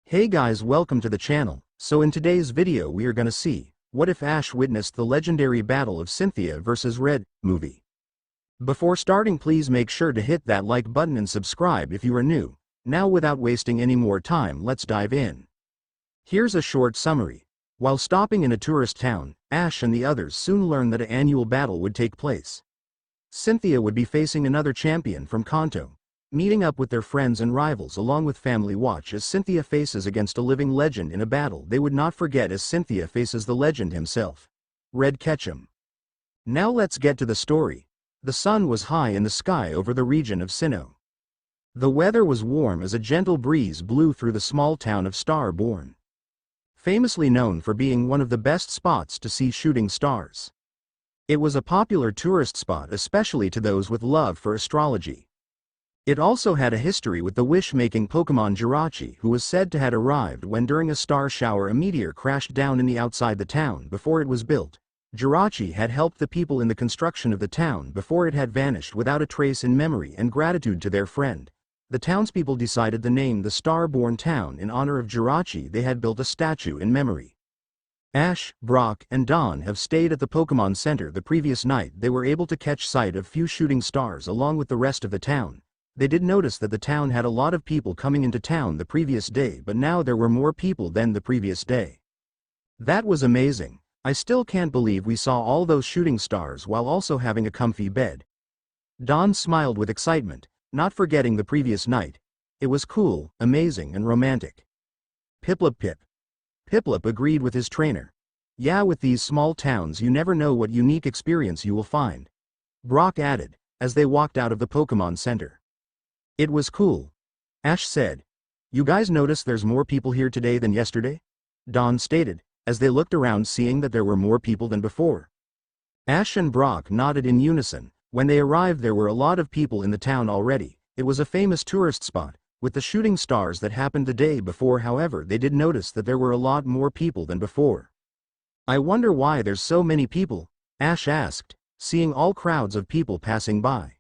Hey guys, welcome to the channel. So in today's video we are gonna see, what if Ash witnessed the legendary battle of Cynthia vs Red movie. Before starting, please make sure to hit that like button and subscribe if you are new. Now without wasting any more time, let's dive in. Here's a short summary. While stopping in a tourist town, Ash and the others soon learned that an annual battle would take place. Cynthia would be facing another champion from Kanto, meeting up with their friends and rivals along with family. Watch as Cynthia faces against a living legend in a battle they would not forget as Cynthia faces the legend himself, Red Ketchum. Now let's get to the story. The sun was high in the sky over the region of Sinnoh. The weather was warm as a gentle breeze blew through the small town of Starborn, famously known for being one of the best spots to see shooting stars. It was a popular tourist spot, especially to those with love for astrology. It also had a history with the wish-making Pokémon Jirachi, who was said to have arrived when during a star shower a meteor crashed down in the outside the town before it was built. Jirachi had helped the people in the construction of the town before it had vanished without a trace in memory and gratitude to their friend. The townspeople decided to name the Starborn town in honor of Jirachi. They had built a statue in memory. Ash, Brock, and Dawn have stayed at the Pokémon Center the previous night. They were able to catch sight of few shooting stars along with the rest of the town. They did notice that the town had a lot of people coming into town the previous day, but now there were more people than the previous day. That was amazing. I still can't believe we saw all those shooting stars while also having a comfy bed. Dawn smiled with excitement, not forgetting the previous night. It was cool, amazing, and romantic. Pip agreed with his trainer. Yeah, with these small towns you never know what unique experience you will find, Brock added, as they walked out of the Pokémon Center. It was cool, Ash said. You guys notice there's more people here today than yesterday? Dawn stated, as they looked around seeing that there were more people than before. Ash and Brock nodded in unison. When they arrived there were a lot of people in the town already. It was a famous tourist spot, with the shooting stars that happened the day before. However, they did notice that there were a lot more people than before. I wonder why there's so many people, Ash asked, seeing all crowds of people passing by.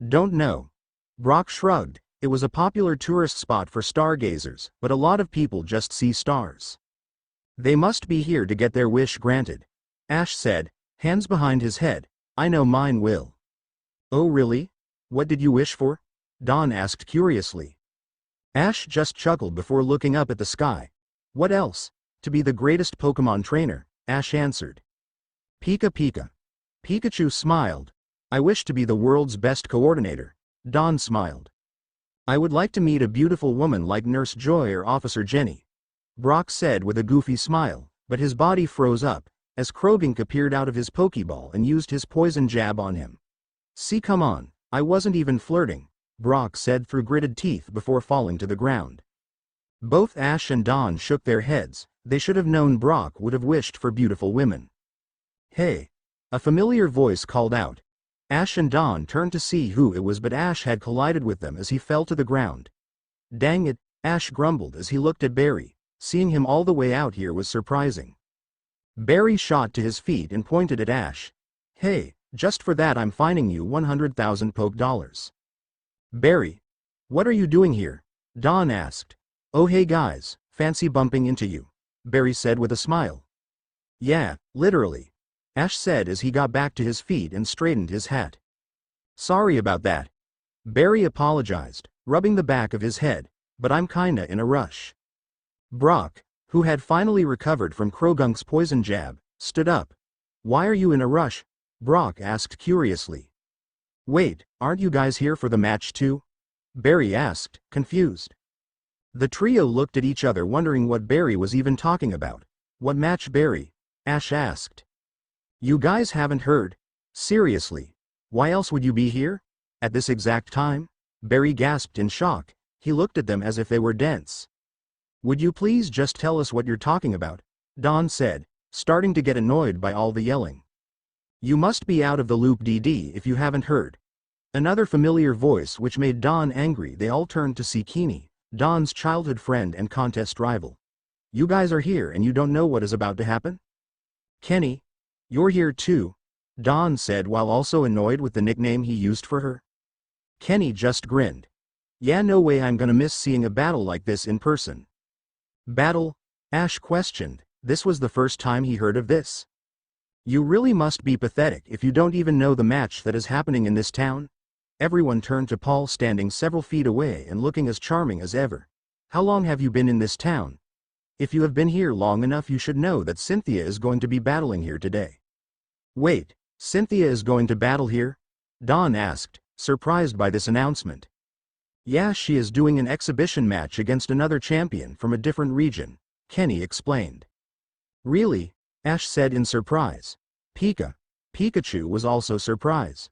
Don't know. Brock shrugged. It was a popular tourist spot for stargazers, but a lot of people just see stars. They must be here to get their wish granted, Ash said, hands behind his head. I know mine will. Oh really? What did you wish for? Dawn asked curiously. Ash just chuckled before looking up at the sky. What else? To be the greatest Pokémon trainer, Ash answered. Pika. Pikachu smiled. I wish to be the world's best coordinator. Dawn smiled. I would like to meet a beautiful woman like Nurse Joy or Officer Jenny, Brock said with a goofy smile, but his body froze up, as Krogunk appeared out of his Pokeball and used his poison jab on him. See, come on, I wasn't even flirting, Brock said through gritted teeth before falling to the ground. Both Ash and Dawn shook their heads. They should have known Brock would have wished for beautiful women. Hey! A familiar voice called out. Ash and Dawn turned to see who it was, but Ash had collided with them as he fell to the ground. Dang it, Ash grumbled as he looked at Barry. Seeing him all the way out here was surprising. Barry shot to his feet and pointed at Ash. Hey, just for that I'm fining you 100,000 Poke dollars. Barry, what are you doing here? Dawn asked. Oh hey guys, fancy bumping into you, Barry said with a smile. Yeah, literally, Ash said as he got back to his feet and straightened his hat. Sorry about that. Barry apologized, rubbing the back of his head, but I'm kinda in a rush. Brock, who had finally recovered from Krogunk's poison jab, stood up. Why are you in a rush? Brock asked curiously. Wait, aren't you guys here for the match too? Barry asked, confused. The trio looked at each other wondering what Barry was even talking about. What match, Barry? Ash asked. You guys haven't heard? Seriously? Why else would you be here? At this exact time? Barry gasped in shock. He looked at them as if they were dense. Would you please just tell us what you're talking about? Dawn said, starting to get annoyed by all the yelling. You must be out of the loop, DD, if you haven't heard. Another familiar voice which made Dawn angry. They all turned to see Kenny, Dawn's childhood friend and contest rival. You guys are here and you don't know what is about to happen? Kenny, you're here too, Dawn said while also annoyed with the nickname he used for her. Kenny just grinned. Yeah, no way, I'm gonna miss seeing a battle like this in person. Battle? Ash questioned. This was the first time he heard of this. You really must be pathetic if you don't even know the match that is happening in this town? Everyone turned to Paul standing several feet away and looking as charming as ever. How long have you been in this town? If you have been here long enough you should know that Cynthia is going to be battling here today. Wait, Cynthia is going to battle here? Dawn asked, surprised by this announcement. Yeah, she is doing an exhibition match against another champion from a different region, Kenny explained. Really? Ash said in surprise. Pikachu was also surprised.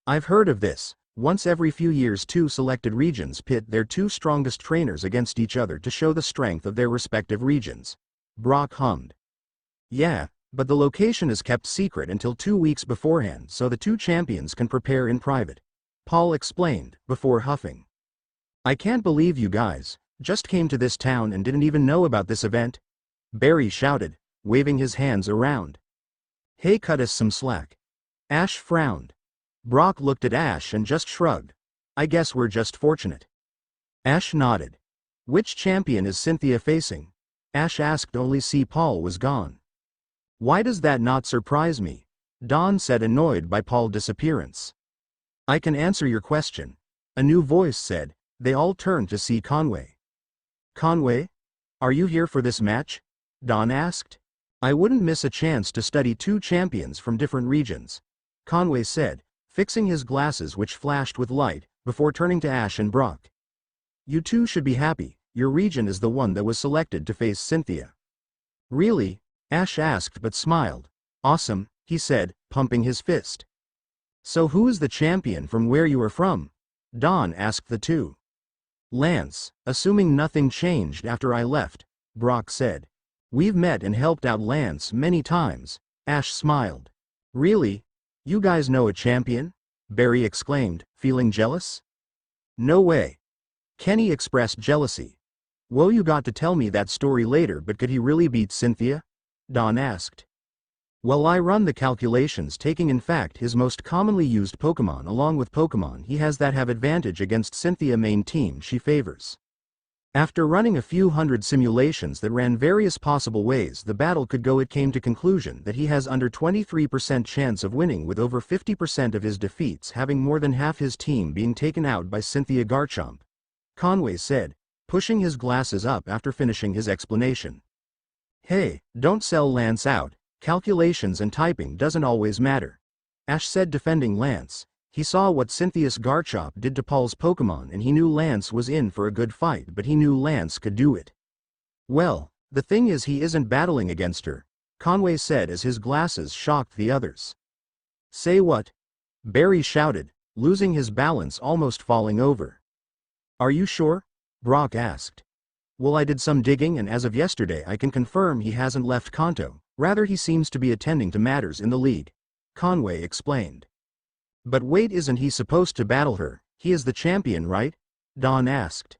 I've heard of this. Once every few years 2 selected regions pit their 2 strongest trainers against each other to show the strength of their respective regions. Brock hummed. Yeah, but the location is kept secret until 2 weeks beforehand so the 2 champions can prepare in private. Paul explained, before huffing. I can't believe you guys just came to this town and didn't even know about this event. Barry shouted, waving his hands around. Hey, cut us some slack. Ash frowned. Brock looked at Ash and just shrugged. I guess we're just fortunate. Ash nodded. Which champion is Cynthia facing? Ash asked, only see Paul was gone. Why does that not surprise me? Dawn said, annoyed by Paul's disappearance. I can answer your question. A new voice said. They all turned to see Conway. Conway? Are you here for this match? Dawn asked. I wouldn't miss a chance to study 2 champions from different regions, Conway said, fixing his glasses which flashed with light, before turning to Ash and Brock. You 2 should be happy, your region is the one that was selected to face Cynthia. Really? Ash asked but smiled. Awesome, he said, pumping his fist. So who is the champion from where you are from? Dawn asked the 2. Lance, assuming nothing changed after I left, Brock said. We've met and helped out Lance many times, Ash smiled. Really? You guys know a champion? Barry exclaimed, feeling jealous. No way. Kenny expressed jealousy. Well, you got to tell me that story later, but could he really beat Cynthia? Dawn asked. Well, I run the calculations taking in fact his most commonly used Pokémon along with Pokémon he has that have advantage against Cynthia main team she favors. After running a few hundred simulations that ran various possible ways the battle could go, it came to conclusion that he has under 23% chance of winning, with over 50% of his defeats having more than half his team being taken out by Cynthia Garchomp, Conway said, pushing his glasses up after finishing his explanation. Hey, don't sell Lance out, calculations and typing doesn't always matter, Ash said, defending Lance. He saw what Cynthia's Garchomp did to Paul's Pokémon and he knew Lance was in for a good fight, but he knew Lance could do it. Well, the thing is he isn't battling against her, Conway said as his glasses shocked the others. Say what? Barry shouted, losing his balance, almost falling over. Are you sure? Brock asked. Well, I did some digging and as of yesterday I can confirm he hasn't left Kanto, rather he seems to be attending to matters in the league, Conway explained. But wait, isn't he supposed to battle her? He is the champion, right? Dawn asked.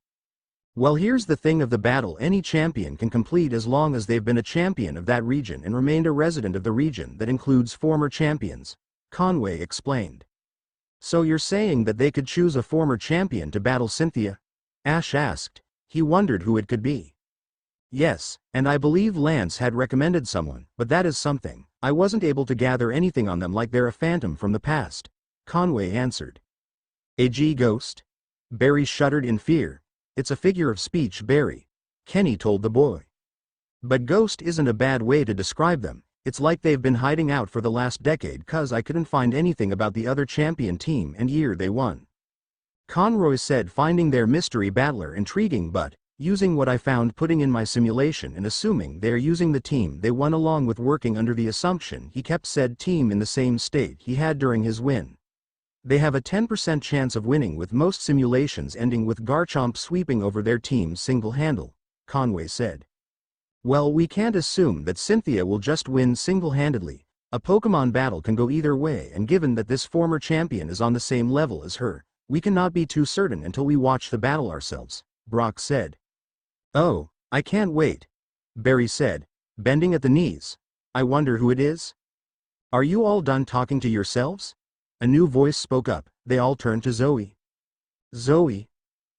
Well, here's the thing of the battle any champion can complete as long as they've been a champion of that region and remained a resident of the region that includes former champions, Conway explained. So you're saying that they could choose a former champion to battle Cynthia? Ash asked. He wondered who it could be. Yes, and I believe Lance had recommended someone, but that is something. I wasn't able to gather anything on them, like they're a phantom from the past, Conway answered. A ghost? Barry shuddered in fear. It's a figure of speech, Barry, Kenny told the boy. But ghost isn't a bad way to describe them. It's like they've been hiding out for the last decade, cause I couldn't find anything about the other champion team and year they won, Conroy said, finding their mystery battler intriguing, but using what I found putting in my simulation and assuming they're using the team they won along with working under the assumption he kept said team in the same state he had during his win. They have a 10% chance of winning, with most simulations ending with Garchomp sweeping over their team single-handed, Conway said. Well, we can't assume that Cynthia will just win single-handedly. A Pokémon battle can go either way, and given that this former champion is on the same level as her, we cannot be too certain until we watch the battle ourselves, Brock said. Oh, I can't wait, Barry said, bending at the knees. I wonder who it is? Are you all done talking to yourselves? A new voice spoke up. They all turned to Zoe. Zoe?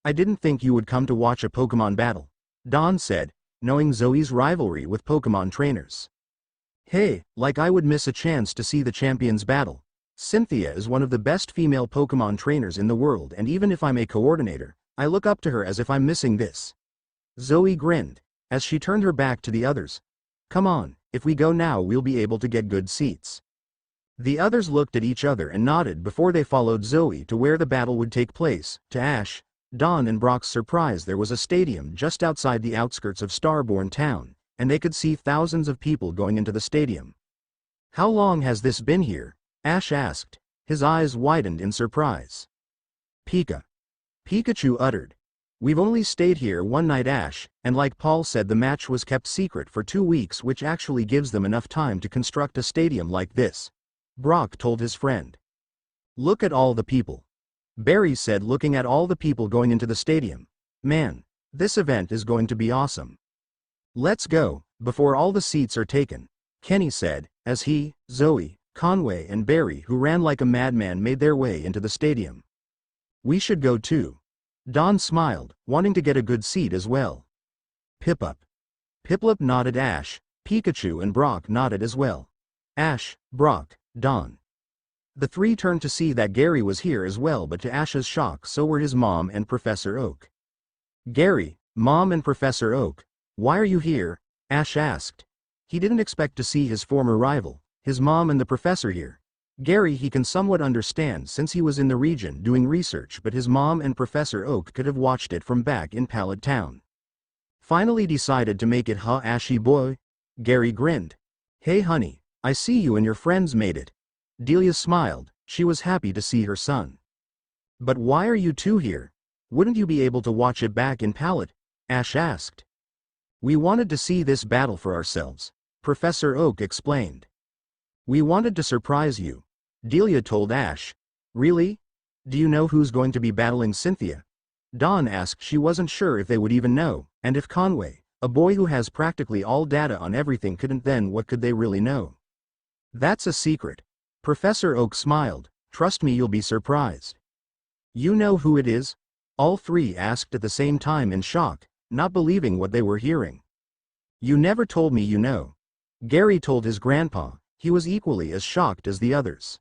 I didn't think you would come to watch a Pokémon battle. Don said, knowing Zoe's rivalry with Pokémon trainers. Hey, like I would miss a chance to see the champions battle. Cynthia is one of the best female Pokémon trainers in the world, and even if I'm a coordinator, I look up to her as if I'm missing this. Zoe grinned, as she turned her back to the others. Come on, if we go now we'll be able to get good seats. The others looked at each other and nodded before they followed Zoe to where the battle would take place. To Ash, Dawn and Brock's surprise, there was a stadium just outside the outskirts of Starborn Town, and they could see thousands of people going into the stadium. How long has this been here? Ash asked, his eyes widened in surprise. Pikachu uttered. We've only stayed here one night, Ash, and like Paul said, the match was kept secret for 2 weeks, which actually gives them enough time to construct a stadium like this. Brock told his friend. Look at all the people. Barry said, looking at all the people going into the stadium. Man, this event is going to be awesome. Let's go, before all the seats are taken, Kenny said, as he, Zoe, Conway and Barry, who ran like a madman, made their way into the stadium. We should go too. Don smiled, wanting to get a good seat as well. Piplup nodded. Ash, Pikachu and Brock nodded as well. Ash, Brock, Don. The three turned to see that Gary was here as well, but to Ash's shock, so were his mom and Professor Oak. Gary, Mom and Professor Oak, why are you here? Ash asked. He didn't expect to see his former rival, his mom and the professor here. Gary he can somewhat understand since he was in the region doing research, but his mom and Professor Oak could have watched it from back in Pallet Town. Finally decided to make it, huh, Ashy boy? Gary grinned. Hey honey, I see you and your friends made it. Delia smiled, she was happy to see her son. But why are you two here? Wouldn't you be able to watch it back in Pallet? Ash asked. We wanted to see this battle for ourselves, Professor Oak explained. We wanted to surprise you, Delia told Ash. Really? Do you know who's going to be battling Cynthia? Dawn asked. She wasn't sure if they would even know, and if Conway, a boy who has practically all data on everything, couldn't, then what could they really know? That's a secret. Professor Oak smiled. Trust me, you'll be surprised. You know who it is? All three asked at the same time in shock, not believing what they were hearing. You never told me, you know. Gary told his grandpa. He was equally as shocked as the others.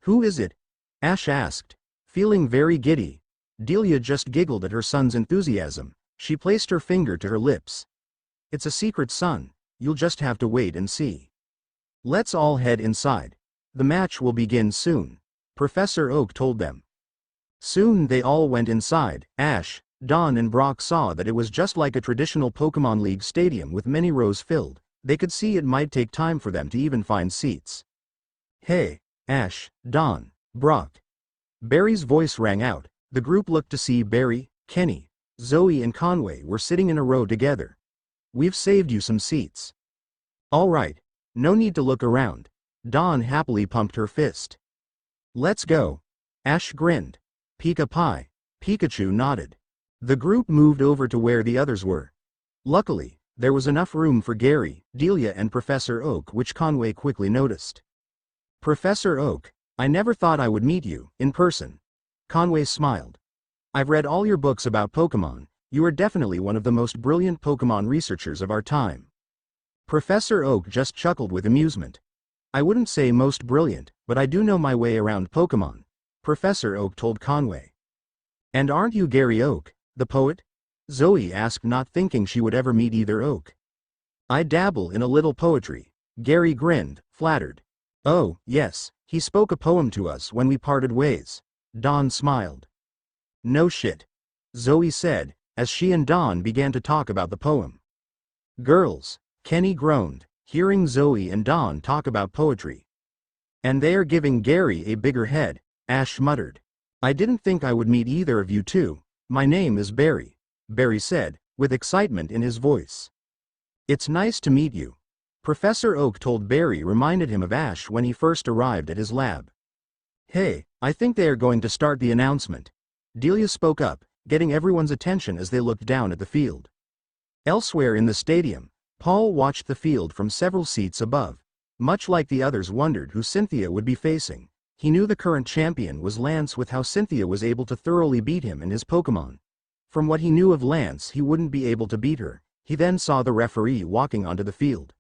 Who is it? Ash asked, feeling very giddy. Delia just giggled at her son's enthusiasm. She placed her finger to her lips. It's a secret, son. You'll just have to wait and see. Let's all head inside. The match will begin soon, Professor Oak told them. Soon they all went inside. Ash, Dawn and Brock saw that it was just like a traditional Pokémon League stadium with many rows filled. They could see it might take time for them to even find seats. Hey, Ash, Dawn, Brock. Barry's voice rang out. The group looked to see Barry, Kenny, Zoe and Conway were sitting in a row together. We've saved you some seats. All right, no need to look around. Dawn happily pumped her fist. Let's go. Ash grinned. Pikachu nodded. The group moved over to where the others were. Luckily, there was enough room for Gary, Delia and Professor Oak, which Conway quickly noticed. Professor Oak, I never thought I would meet you in person. Conway smiled. I've read all your books about Pokémon. You are definitely one of the most brilliant Pokémon researchers of our time. Professor Oak just chuckled with amusement. I wouldn't say most brilliant, but I do know my way around Pokémon, Professor Oak told Conway. And aren't you Gary Oak, the poet? Zoe asked, not thinking she would ever meet either Oak. I dabble in a little poetry. Gary grinned, flattered. Oh, yes, he spoke a poem to us when we parted ways. Dawn smiled. No shit, Zoe said, as she and Dawn began to talk about the poem. Girls, Kenny groaned, hearing Zoe and Dawn talk about poetry. And they're giving Gary a bigger head, Ash muttered. I didn't think I would meet either of you two. My name is Barry, Barry said, with excitement in his voice. It's nice to meet you. Professor Oak told Barry, reminded him of Ash when he first arrived at his lab. Hey, I think they are going to start the announcement. Delia spoke up, getting everyone's attention as they looked down at the field. Elsewhere in the stadium, Paul watched the field from several seats above. Much like the others wondered who Cynthia would be facing. He knew the current champion was Lance, with how Cynthia was able to thoroughly beat him and his Pokémon. From what he knew of Lance, he wouldn't be able to beat her. He then saw the referee walking onto the field.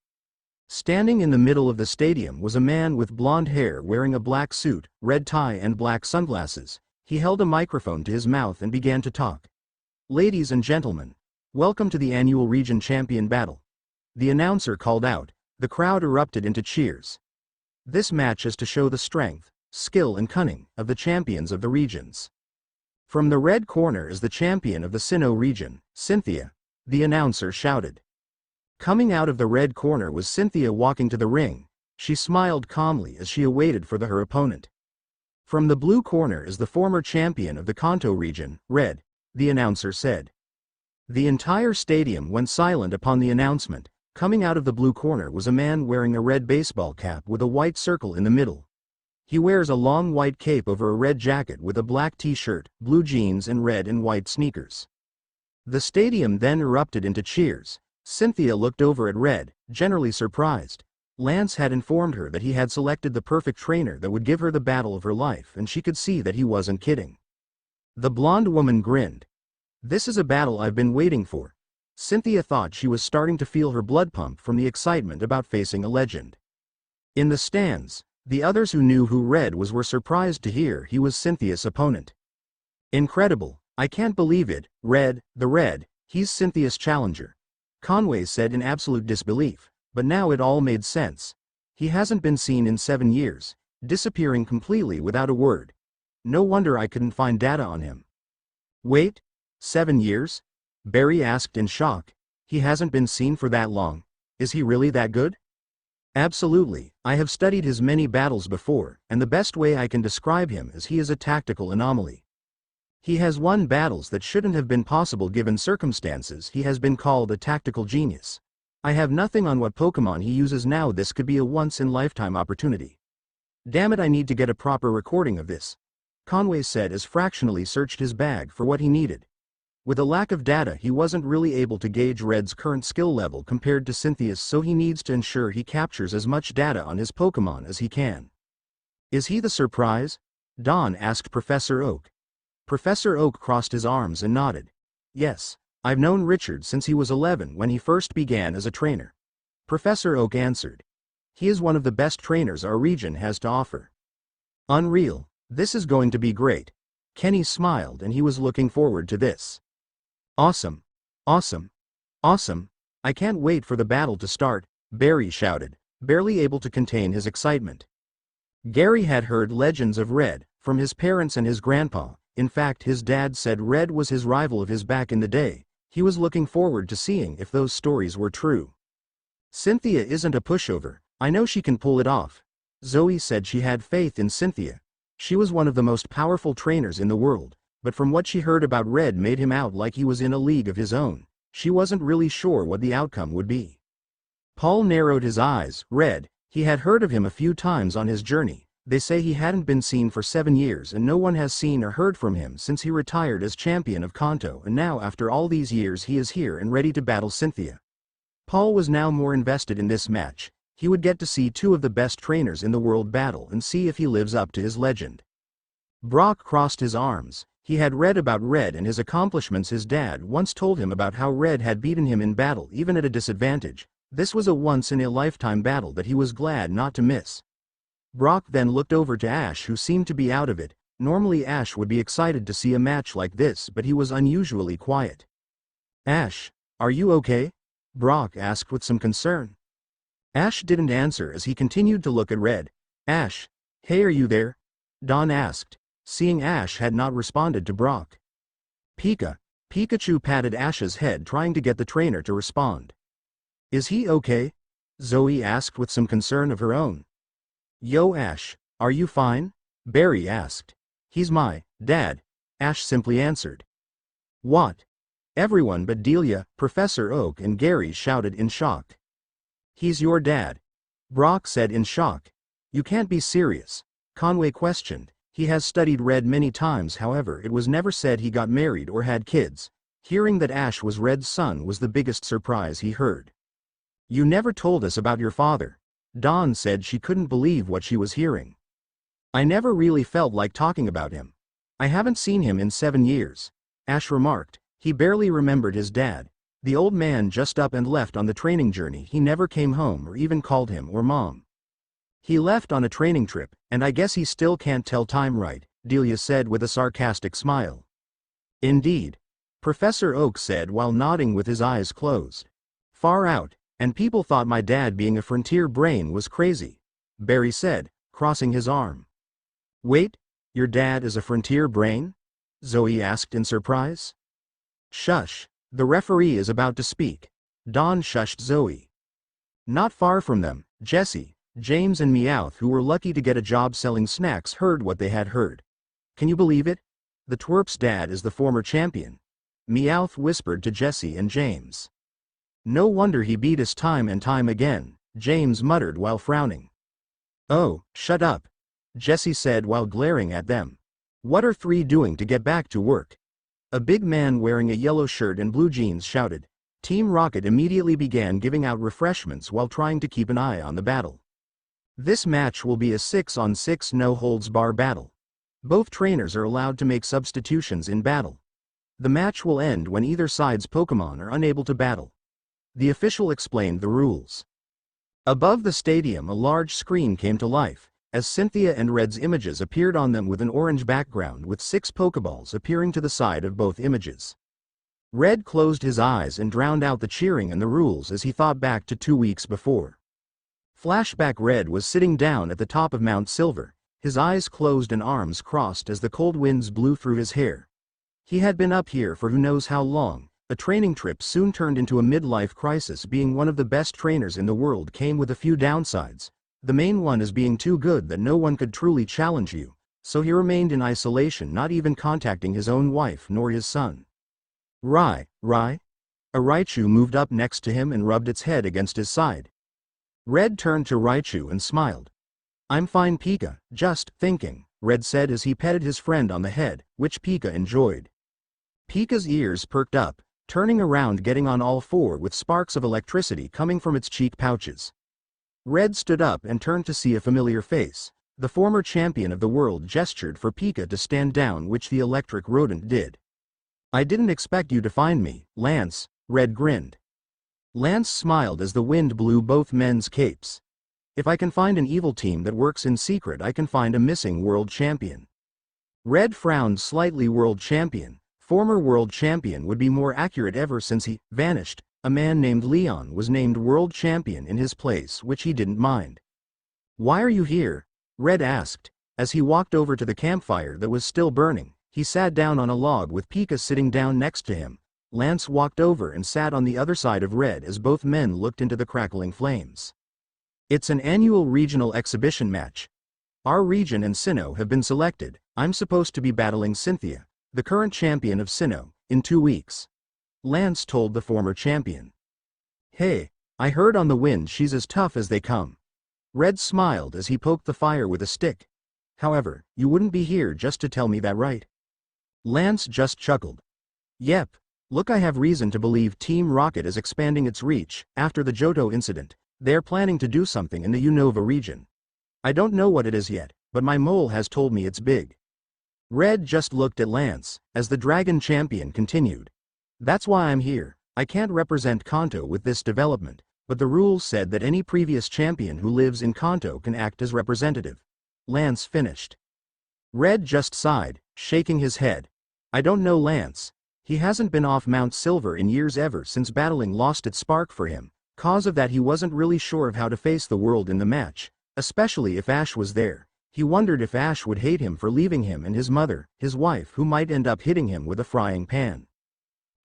Standing in the middle of the stadium was a man with blonde hair wearing a black suit, red tie and black sunglasses. He held a microphone to his mouth and began to talk. "Ladies and gentlemen, welcome to the annual region champion battle." The announcer called out. The crowd erupted into cheers. This match is to show the strength, skill and cunning of the champions of the regions. From the red corner is the champion of the Sinnoh region, Cynthia, the announcer shouted. Coming out of the red corner was Cynthia walking to the ring. She smiled calmly as she awaited for her opponent. From the blue corner is the former champion of the Kanto region, Red, the announcer said. The entire stadium went silent upon the announcement. Coming out of the blue corner was a man wearing a red baseball cap with a white circle in the middle. He wears a long white cape over a red jacket with a black t-shirt, blue jeans and red and white sneakers. The stadium then erupted into cheers. Cynthia looked over at Red, generally surprised. Lance had informed her that he had selected the perfect trainer that would give her the battle of her life, and she could see that he wasn't kidding. The blonde woman grinned. "This is a battle I've been waiting for." Cynthia thought she was starting to feel her blood pump from the excitement about facing a legend. In the stands, the others who knew who Red was were surprised to hear he was Cynthia's opponent. "Incredible, I can't believe it, Red, he's Cynthia's challenger," Conway said in absolute disbelief, but now it all made sense. He hasn't been seen in 7 years, disappearing completely without a word. No wonder I couldn't find data on him. "Wait, 7 years?" Barry asked in shock. "He hasn't been seen for that long. Is he really that good?" "Absolutely, I have studied his many battles before, and the best way I can describe him is he is a tactical anomaly. He has won battles that shouldn't have been possible given circumstances. He has been called a tactical genius. I have nothing on what Pokémon he uses now. This could be a once-in-lifetime opportunity. Damn it, I need to get a proper recording of this," Conway said as fractionally searched his bag for what he needed. With a lack of data, he wasn't really able to gauge Red's current skill level compared to Cynthia's, so he needs to ensure he captures as much data on his Pokémon as he can. "Is he the surprise?" Dawn asked Professor Oak. Professor Oak crossed his arms and nodded. "Yes, I've known Richard since he was 11 when he first began as a trainer," Professor Oak answered. "He is one of the best trainers our region has to offer." "Unreal, this is going to be great." Kenny smiled and he was looking forward to this. "Awesome, awesome, awesome. I can't wait for the battle to start," Barry shouted, barely able to contain his excitement. Gary had heard legends of Red from his parents and his grandpa. In fact, his dad said Red was his rival of his back in the day. He was looking forward to seeing if those stories were true. "Cynthia isn't a pushover. I know she can pull it off." Zoe said she had faith in Cynthia. She was one of the most powerful trainers in the world, but from what she heard about Red made him out like he was in a league of his own. She wasn't really sure what the outcome would be. Paul narrowed his eyes. Red, he had heard of him a few times on his journey. They say he hadn't been seen for 7 years and no one has seen or heard from him since he retired as champion of Kanto, and now after all these years he is here and ready to battle Cynthia. Paul was now more invested in this match. He would get to see 2 of the best trainers in the world battle and see if he lives up to his legend. Brock crossed his arms. He had read about Red and his accomplishments. His dad once told him about how Red had beaten him in battle even at a disadvantage. This was a once-in-a-lifetime battle that he was glad not to miss. Brock then looked over to Ash, who seemed to be out of it. Normally Ash would be excited to see a match like this, but he was unusually quiet. "Ash, are you okay?" Brock asked with some concern. Ash didn't answer as he continued to look at Red. "Ash, hey, are you there?" Dawn asked, seeing Ash had not responded to Brock. Pikachu patted Ash's head, trying to get the trainer to respond. "Is he okay?" Zoe asked with some concern of her own. "Yo Ash, are you fine?" Barry asked. "He's my dad," Ash simply answered. "What?" Everyone but Delia, Professor Oak and Gary shouted in shock. "He's your dad," Brock said in shock. "You can't be serious," Conway questioned. He has studied Red many times, however it was never said he got married or had kids. Hearing that Ash was Red's son was the biggest surprise he heard. "You never told us about your father," Dawn said. She couldn't believe what she was hearing. "I never really felt like talking about him. I haven't seen him in 7 years," Ash remarked. He barely remembered his dad. The old man just up and left on the training journey. He never came home or even called him or mom. He left on a training trip, and I guess he still can't tell time right, Delia said with a sarcastic smile. Indeed. Professor Oak said while nodding with his eyes closed. Far out, and people thought my dad being a frontier brain was crazy, Barry said, crossing his arm. Wait, your dad is a frontier brain? Zoe asked in surprise. Shush, the referee is about to speak. Dawn shushed Zoe. Not far from them, Jesse, James and Meowth, who were lucky to get a job selling snacks, heard what they had heard. Can you believe it? The twerp's dad is the former champion. Meowth whispered to Jesse and James. No wonder he beat us time and time again, James muttered while frowning. Oh, shut up, Jesse said while glaring at them. What are three doing to get back to work? A big man wearing a yellow shirt and blue jeans shouted. Team Rocket immediately began giving out refreshments while trying to keep an eye on the battle. This match will be a 6-on-6 no-holds-bar battle. Both trainers are allowed to make substitutions in battle. The match will end when either side's Pokémon are unable to battle. The official explained the rules. Above the stadium, a large screen came to life, as Cynthia and Red's images appeared on them with an orange background with 6 Pokeballs appearing to the side of both images. Red closed his eyes and drowned out the cheering and the rules as he thought back to 2 weeks before. Flashback: Red was sitting down at the top of Mount Silver, his eyes closed and arms crossed as the cold winds blew through his hair. He had been up here for who knows how long. A training trip soon turned into a midlife crisis. Being one of the best trainers in the world came with a few downsides. The main one is being too good that no one could truly challenge you, so he remained in isolation, not even contacting his own wife nor his son. Rai. A Raichu moved up next to him and rubbed its head against his side. Red turned to Raichu and smiled. I'm fine, Pika, just thinking, Red said as he petted his friend on the head, which Pika enjoyed. Pika's ears perked up, turning around, getting on all four with sparks of electricity coming from its cheek pouches. Red stood up and turned to see a familiar face. The former champion of the world gestured for Pika to stand down, which the electric rodent did. I didn't expect you to find me, Lance, Red grinned. Lance smiled as the wind blew both men's capes. If I can find an evil team that works in secret, I can find a missing world champion. Red frowned slightly. World champion. Former world champion would be more accurate. Ever since he vanished, a man named Leon was named world champion in his place, which he didn't mind. Why are you here? Red asked. As he walked over to the campfire that was still burning, he sat down on a log with Pika sitting down next to him. Lance walked over and sat on the other side of Red as both men looked into the crackling flames. It's an annual regional exhibition match. Our region and Sinnoh have been selected. I'm supposed to be battling Cynthia, the current champion of Sinnoh, in 2 weeks. Lance told the former champion. Hey, I heard on the wind she's as tough as they come. Red smiled as he poked the fire with a stick. However, you wouldn't be here just to tell me that, right? Lance just chuckled. Yep. Look, I have reason to believe Team Rocket is expanding its reach. After the Johto incident, they're planning to do something in the Unova region. I don't know what it is yet, but my mole has told me it's big. Red just looked at Lance, as the Dragon Champion continued. That's why I'm here. I can't represent Kanto with this development, but the rules said that any previous champion who lives in Kanto can act as representative. Lance finished. Red just sighed, shaking his head. I don't know Lance. He hasn't been off Mount Silver in years, ever since battling lost its spark for him. Cause of that, he wasn't really sure of how to face the world in the match, especially if Ash was there. He wondered if Ash would hate him for leaving him and his mother, his wife, who might end up hitting him with a frying pan.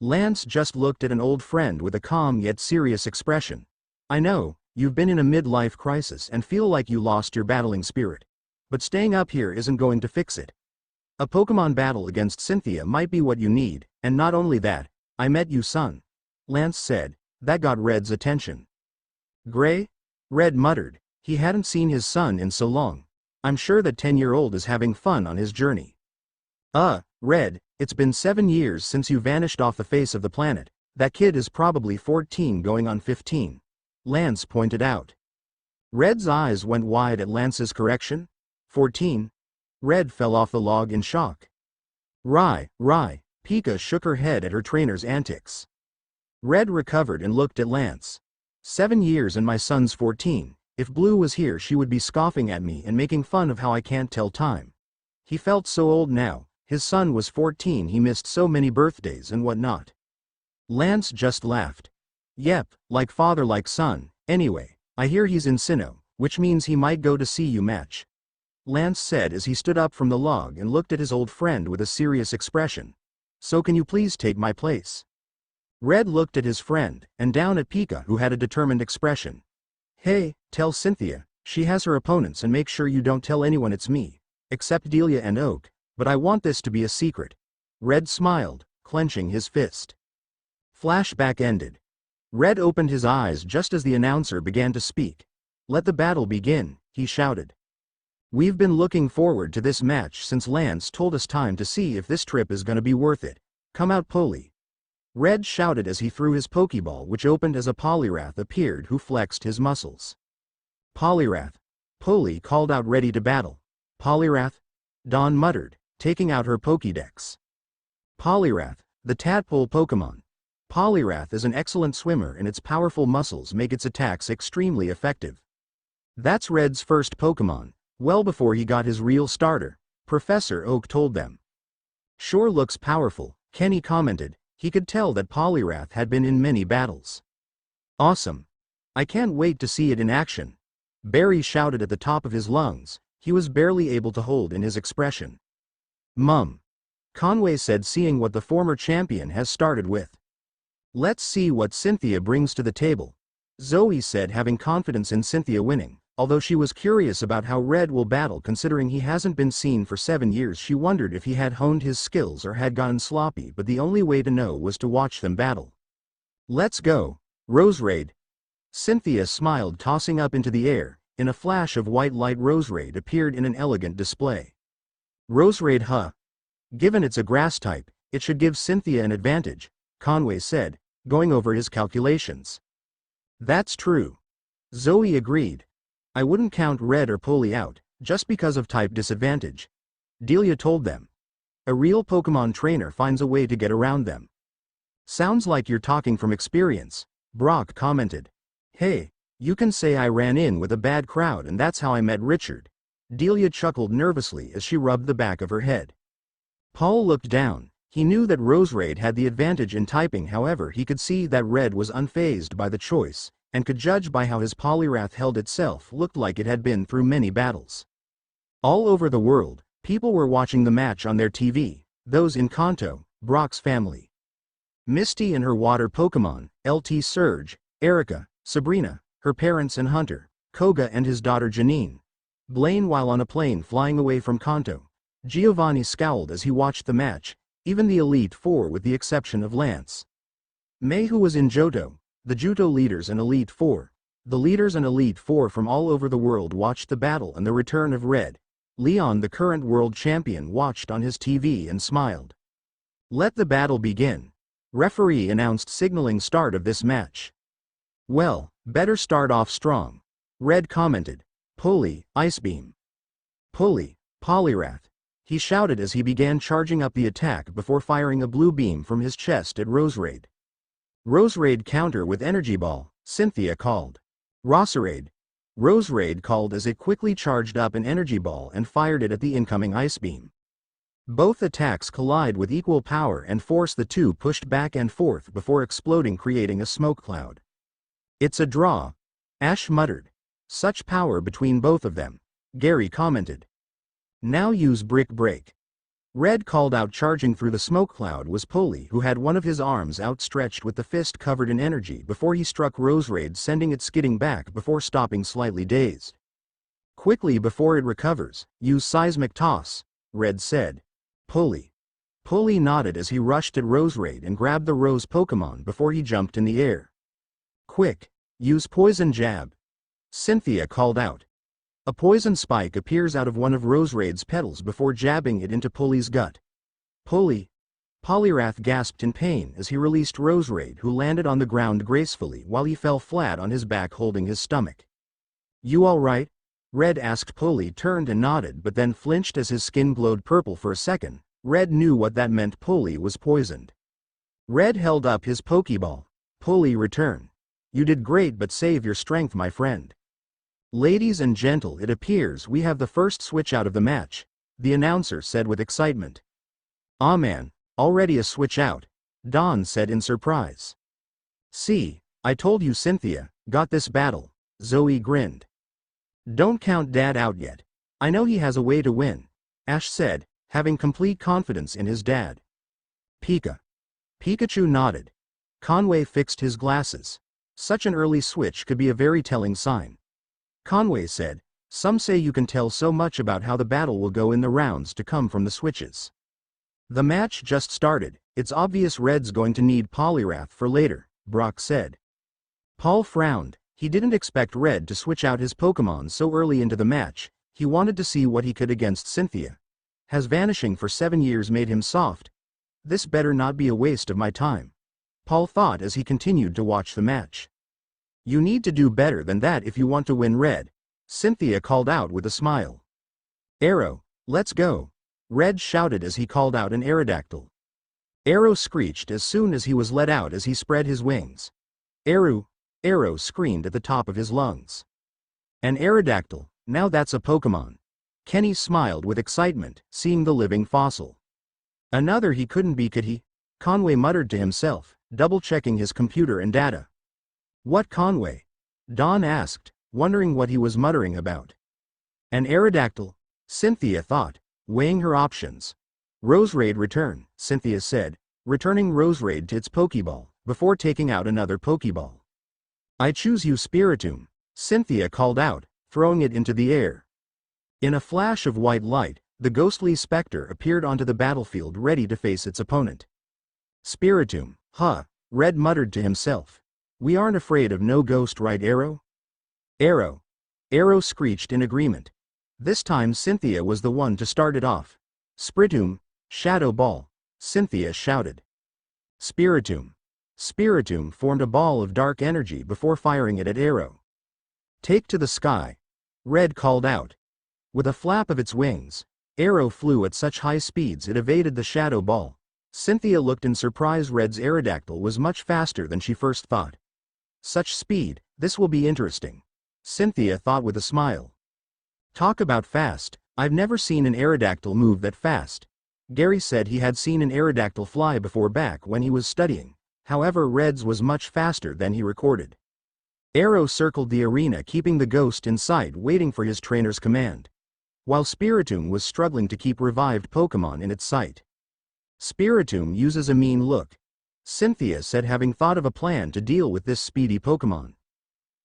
Lance just looked at an old friend with a calm yet serious expression. I know, you've been in a midlife crisis and feel like you lost your battling spirit. But staying up here isn't going to fix it. A Pokémon battle against Cynthia might be what you need, and not only that, I met you, son. Lance said. That got Red's attention. Gray? Red muttered. He hadn't seen his son in so long. I'm sure that 10-year-old is having fun on his journey. Red, it's been 7 years since you vanished off the face of the planet. That kid is probably 14 going on 15. Lance pointed out. Red's eyes went wide at Lance's correction. 14? Red fell off the log in shock. Rai, Pika shook her head at her trainer's antics. Red recovered and looked at Lance. 7 years and my son's 14. If Blue was here she would be scoffing at me and making fun of how I can't tell time. He felt so old now, his son was 14, he missed so many birthdays and whatnot. Lance just laughed. Yep, like father like son. Anyway, I hear he's in Sinnoh, which means he might go to see you match. Lance said as he stood up from the log and looked at his old friend with a serious expression. So can you please take my place? Red looked at his friend, and down at Pika who had a determined expression. Hey, tell Cynthia, she has her opponents and make sure you don't tell anyone it's me, except Delia and Oak, but I want this to be a secret. Red smiled, clenching his fist. Flashback ended. Red opened his eyes just as the announcer began to speak. Let the battle begin, he shouted. We've been looking forward to this match since Lance told us time to see if this trip is gonna be worth it. Come out Poly. Red shouted as he threw his Pokeball, which opened as a Poliwrath appeared who flexed his muscles. Poliwrath. Poly called out ready to battle. Poliwrath? Dawn muttered, taking out her Pokédex. Poliwrath, the tadpole Pokémon. Poliwrath is an excellent swimmer and its powerful muscles make its attacks extremely effective. That's Red's first Pokémon, well before he got his real starter, Professor Oak told them. Sure looks powerful, Kenny commented. He could tell that Poliwrath had been in many battles. Awesome. I can't wait to see it in action. Barry shouted at the top of his lungs, he was barely able to hold in his expression. Mum. Conway said, seeing what the former champion has started with. Let's see what Cynthia brings to the table. Zoe said, having confidence in Cynthia winning, although she was curious about how Red will battle considering he hasn't been seen for 7 years. She wondered if he had honed his skills or had gone sloppy, but the only way to know was to watch them battle. Let's go, Roserade. Cynthia smiled, tossing up into the air. In a flash of white light, Roserade appeared in an elegant display. Roserade, huh? Given it's a grass type, it should give Cynthia an advantage, Conway said, going over his calculations. That's true. Zoe agreed. I wouldn't count Red or Poly out, just because of type disadvantage. Delia told them. A real Pokemon trainer finds a way to get around them. Sounds like you're talking from experience, Brock commented. Hey, you can say I ran in with a bad crowd and that's how I met Richard. Delia chuckled nervously as she rubbed the back of her head. Paul looked down. He knew that Roserade had the advantage in typing, however he could see that Red was unfazed by the choice, and could judge by how his Poliwrath held itself looked like it had been through many battles. All over the world, people were watching the match on their TV, those in Kanto, Brock's family. Misty and her water Pokemon, LT Surge, Erica, Sabrina, her parents and Hunter, Koga and his daughter Janine. Blaine while on a plane flying away from Kanto. Giovanni scowled as he watched the match, even the Elite Four with the exception of Lance. May, who was in Johto, the Johto leaders and Elite Four. The leaders and Elite Four from all over the world watched the battle and the return of Red. Leon, the current world champion, watched on his TV and smiled. Let the battle begin. Referee announced, signaling start of this match. Well, better start off strong. Red commented. Poly, Ice Beam. Poly, Poliwrath. He shouted as he began charging up the attack before firing a blue beam from his chest at Roserade. Roserade, counter with Energy Ball, Cynthia called. Roserade. Roserade called as it quickly charged up an Energy Ball and fired it at the incoming Ice Beam. Both attacks collide with equal power and force, the two pushed back and forth before exploding, creating a smoke cloud. It's a draw, Ash muttered. Such power between both of them, Gary commented. Now use Brick Break. Red called out. Charging through the smoke cloud was Poly, who had one of his arms outstretched with the fist covered in energy before he struck Roserade, sending it skidding back before stopping, slightly dazed. Quickly before it recovers, use Seismic Toss, Red said. Poly. Poly nodded as he rushed at Roserade and grabbed the Rose Pokemon before he jumped in the air. Quick, use Poison Jab. Cynthia called out. A poison spike appears out of one of Roserade's petals before jabbing it into Poly's gut. Poly. Poliwrath gasped in pain as he released Roserade, who landed on the ground gracefully while he fell flat on his back holding his stomach. You alright? Red asked. Poly turned and nodded but then flinched as his skin glowed purple for a second, Red knew what that meant. Polly was poisoned. Red held up his Pokeball. Polly returned. You did great, but save your strength, my friend. Ladies and gentle, it appears we have the first switch out of the match, the announcer said with excitement. Aw man, already a switch out, Dawn said in surprise. See, I told you Cynthia, got this battle, Zoe grinned. Don't count Dad out yet. I know he has a way to win, Ash said, having complete confidence in his dad. Pikachu nodded. Conway fixed his glasses. Such an early switch could be a very telling sign. Conway said, some say you can tell so much about how the battle will go in the rounds to come from the switches. The match just started, it's obvious Red's going to need Poliwrath for later, Brock said. Paul frowned, he didn't expect Red to switch out his Pokémon so early into the match, he wanted to see what he could against Cynthia. Has vanishing for 7 years made him soft? This better not be a waste of my time, Paul thought as he continued to watch the match. You need to do better than that if you want to win, Red, Cynthia called out with a smile. Arrow, let's go, Red shouted as he called out an Aerodactyl. Arrow screeched as soon as he was let out as he spread his wings. Arrow screamed at the top of his lungs. An Aerodactyl, now that's a Pokémon. Kenny smiled with excitement, seeing the living fossil. Another he couldn't be, could he? Conway muttered to himself, double-checking his computer and data. What Conway? Dawn asked, wondering what he was muttering about. An Aerodactyl, Cynthia thought, weighing her options. Roserade return, Cynthia said, returning Roserade to its Pokeball, before taking out another Pokeball. I choose you, Spiritomb, Cynthia called out, throwing it into the air. In a flash of white light, the ghostly specter appeared onto the battlefield ready to face its opponent. Spiritomb, huh, Red muttered to himself. We aren't afraid of no ghost, right Arrow? Arrow screeched in agreement. This time Cynthia was the one to start it off. Spiritomb, Shadow Ball, Cynthia shouted. Spiritomb formed a ball of dark energy before firing it at Arrow. Take to the sky, Red called out. With a flap of its wings, Arrow flew at such high speeds it evaded the shadow ball. Cynthia looked in surprise. Red's Aerodactyl was much faster than she first thought. Such speed, this will be interesting, Cynthia thought with a smile. Talk about fast, I've never seen an Aerodactyl move that fast. Gary said he had seen an Aerodactyl fly before back when he was studying, however Red's was much faster than he recorded. Arrow circled the arena, keeping the ghost in sight, waiting for his trainer's command. While Spiritomb was struggling to keep revived Pokémon in its sight. Spiritomb uses a mean look, Cynthia said, having thought of a plan to deal with this speedy Pokémon.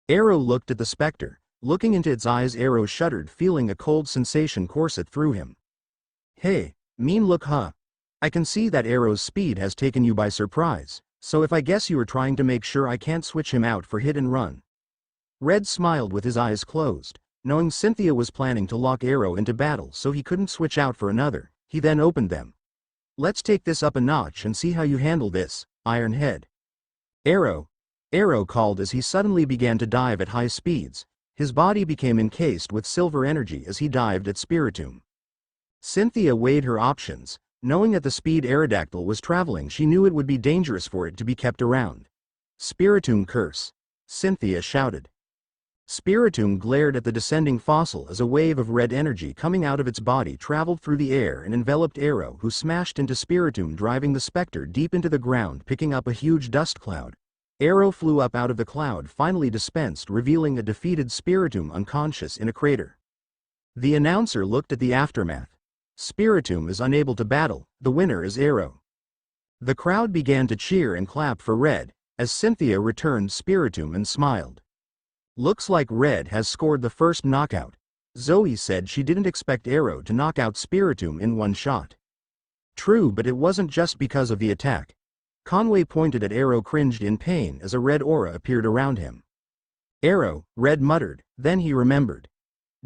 Arrow looked at the specter, looking into its eyes. Arrow shuddered, feeling a cold sensation coursed through him. Hey, mean look, huh? I can see that Arrow's speed has taken you by surprise, so if I guess you are trying to make sure I can't switch him out for hit and run. Red smiled with his eyes closed, knowing Cynthia was planning to lock Arrow into battle so he couldn't switch out for another. He then opened them. Let's take this up a notch and see how you handle this, Iron Head. Arrow called as he suddenly began to dive at high speeds. His body became encased with silver energy as he dived at Spiritomb. Cynthia weighed her options. Knowing at the speed Aerodactyl was traveling, she knew it would be dangerous for it to be kept around. Spiritomb curse, Cynthia shouted. Spiritomb glared at the descending fossil as a wave of red energy coming out of its body traveled through the air and enveloped Arrow, who smashed into Spiritomb, driving the specter deep into the ground, picking up a huge dust cloud. Arrow flew up out of the cloud, finally dispensed, revealing a defeated Spiritomb unconscious in a crater. The announcer looked at the aftermath. Spiritomb is unable to battle, the winner is Arrow. The crowd began to cheer and clap for Red, as Cynthia returned Spiritomb and smiled. Looks like Red has scored the first knockout, Zoe said. She didn't expect Arrow to knock out Spiritomb in one shot. True, but it wasn't just because of the attack. Conway pointed at Arrow, cringed in pain as a red aura appeared around him. Arrow, Red muttered, then he remembered.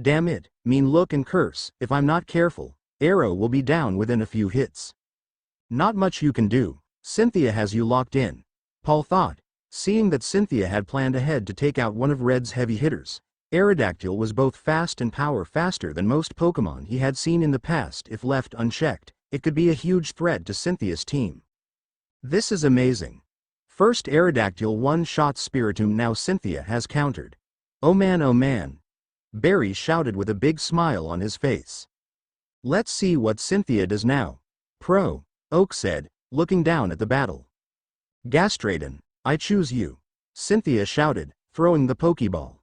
Damn it, mean look and curse, if I'm not careful, Arrow will be down within a few hits. Not much you can do, Cynthia has you locked in, Paul thought. Seeing that Cynthia had planned ahead to take out one of Red's heavy hitters, Aerodactyl was both fast and power faster than most Pokémon he had seen in the past if left unchecked. It could be a huge threat to Cynthia's team. This is amazing. First Aerodactyl one-shot Spiritomb, now Cynthia has countered. Oh man, Barry shouted with a big smile on his face. Let's see what Cynthia does now. Pro, Oak said, looking down at the battle. Gastrodon, I choose you, Cynthia shouted, throwing the Pokeball.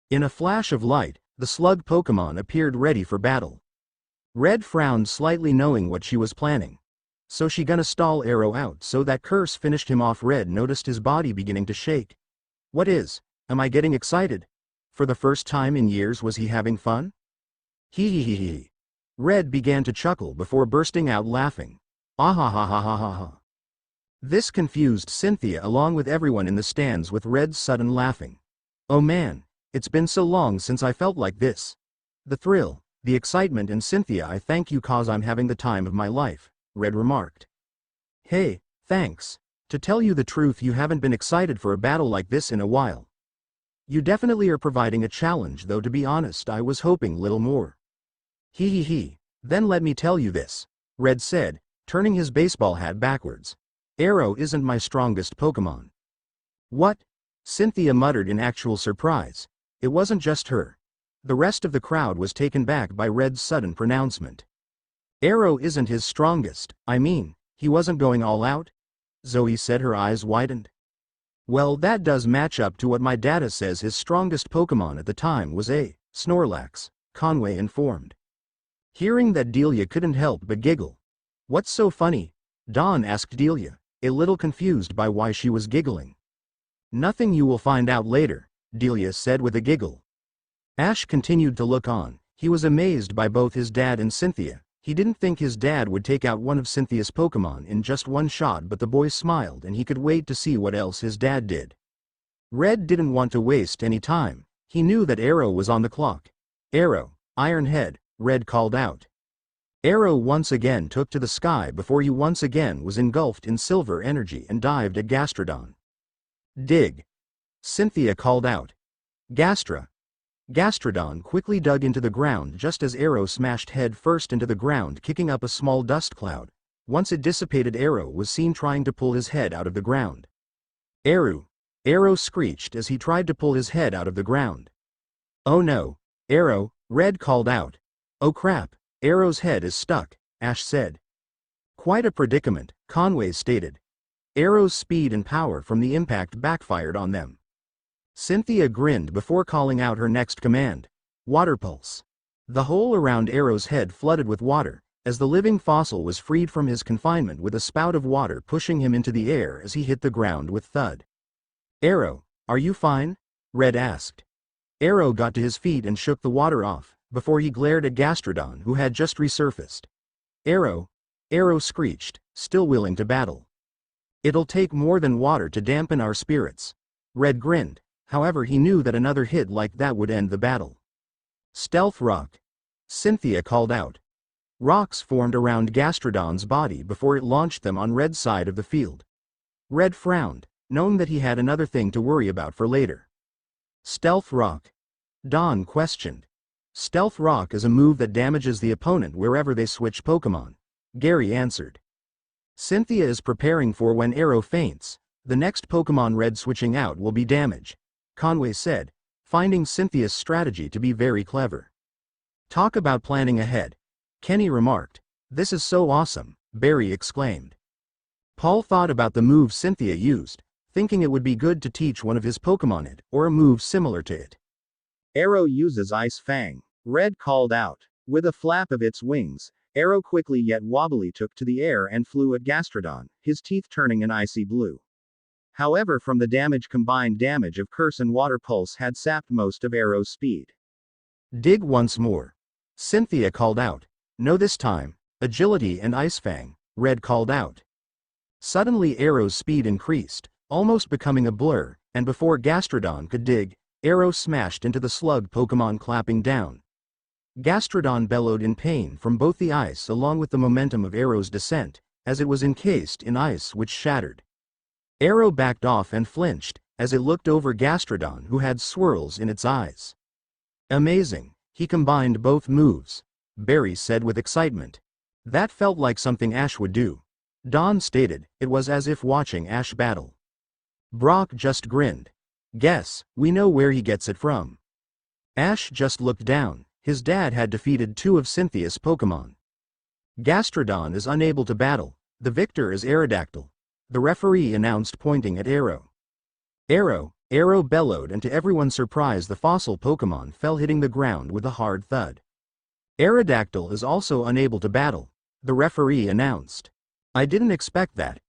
In a flash of light, the slug Pokémon appeared ready for battle. Red frowned slightly, knowing what she was planning. So she gonna stall Arrow out so that curse finished him off. Red noticed his body beginning to shake. What is? Am I getting excited? For the first time in years, was he having fun? Hee. Red began to chuckle before bursting out laughing. Ah. This confused Cynthia along with everyone in the stands with Red's sudden laughing. Oh man, it's been so long since I felt like this. The thrill, the excitement, and Cynthia, I thank you cause I'm having the time of my life, Red remarked. Hey, thanks. To tell you the truth, you haven't been excited for a battle like this in a while. You definitely are providing a challenge, though to be honest I was hoping little more. Hee. Then let me tell you this, Red said, turning his baseball hat backwards. Arrow isn't my strongest Pokémon. What? Cynthia muttered in actual surprise. It wasn't just her. The rest of the crowd was taken back by Red's sudden pronouncement. Arrow isn't his strongest, I mean, he wasn't going all out? Zoe said, her eyes widened. Well, that does match up to what my data says his strongest Pokémon at the time was a Snorlax, Conway informed. Hearing that, Delia couldn't help but giggle. What's so funny? Dawn asked Delia, a little confused by why she was giggling. Nothing, you will find out later, Delia said with a giggle. Ash continued to look on. He was amazed by both his dad and Cynthia. He didn't think his dad would take out one of Cynthia's Pokémon in just one shot, but the boy smiled and he could wait to see what else his dad did. Red didn't want to waste any time. He knew that Arrow was on the clock. Arrow, Iron Head, Red called out. Arrow once again took to the sky before he once again was engulfed in silver energy and dived at Gastrodon. Dig! Cynthia called out. Gastrodon quickly dug into the ground just as Arrow smashed head first into the ground, kicking up a small dust cloud. Once it dissipated, Arrow was seen trying to pull his head out of the ground. Arrow screeched as he tried to pull his head out of the ground. Oh no, Arrow, Red called out. Oh crap, Arrow's head is stuck, Ash said. Quite a predicament, Conway stated. Arrow's speed and power from the impact backfired on them. Cynthia grinned before calling out her next command. Water Pulse. The hole around Arrow's head flooded with water, as the living fossil was freed from his confinement with a spout of water pushing him into the air as he hit the ground with thud. Arrow, are you fine? Red asked. Arrow got to his feet and shook the water off, before he glared at Gastrodon, who had just resurfaced. Arrow screeched, still willing to battle. It'll take more than water to dampen our spirits. Red grinned. However, he knew that another hit like that would end the battle. Stealth Rock. Cynthia called out. Rocks formed around Gastrodon's body before it launched them on Red's side of the field. Red frowned, knowing that he had another thing to worry about for later. Stealth Rock. Dawn questioned. Stealth Rock is a move that damages the opponent wherever they switch Pokémon, Gary answered. Cynthia is preparing for when Arrow faints. The next Pokémon Red switching out will be damage, Conway said, finding Cynthia's strategy to be very clever. Talk about planning ahead, Kenny remarked. This is so awesome, Barry exclaimed. Paul thought about the move Cynthia used, thinking it would be good to teach one of his Pokémon it, or a move similar to it. Arrow uses Ice Fang, Red called out. With a flap of its wings, Arrow quickly yet wobbly took to the air and flew at Gastrodon, his teeth turning an icy blue. However, from the combined damage of Curse and Water Pulse had sapped most of Arrow's speed. Dig once more, Cynthia called out. No, this time, Agility and Ice Fang, Red called out. Suddenly Arrow's speed increased, almost becoming a blur, and before Gastrodon could dig, Arrow smashed into the slug Pokémon, clapping down. Gastrodon bellowed in pain from both the ice along with the momentum of Arrow's descent, as it was encased in ice which shattered. Arrow backed off and flinched, as it looked over Gastrodon, who had swirls in its eyes. Amazing, he combined both moves, Barry said with excitement. That felt like something Ash would do. Dawn stated, it was as if watching Ash battle. Brock just grinned. Guess, we know where he gets it from. Ash just looked down. His dad had defeated 2 of Cynthia's Pokémon. Gastrodon is unable to battle. The victor is Aerodactyl. The referee announced, pointing at Arrow. Arrow bellowed, and to everyone's surprise the fossil Pokémon fell, hitting the ground with a hard thud. Aerodactyl is also unable to battle, the referee announced. I didn't expect that.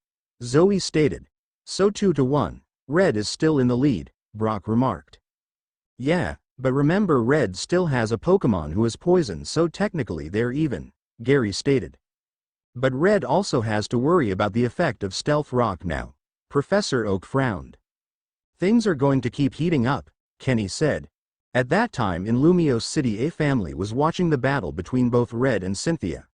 Zoe stated. So 2-1, Red is still in the lead, Brock remarked. Yeah, but remember Red still has a Pokémon who is poisoned, so technically they're even, Gary stated. But Red also has to worry about the effect of Stealth Rock now. Professor Oak frowned. Things are going to keep heating up, Kenny said. At that time in Lumiose City, a family was watching the battle between both Red and Cynthia.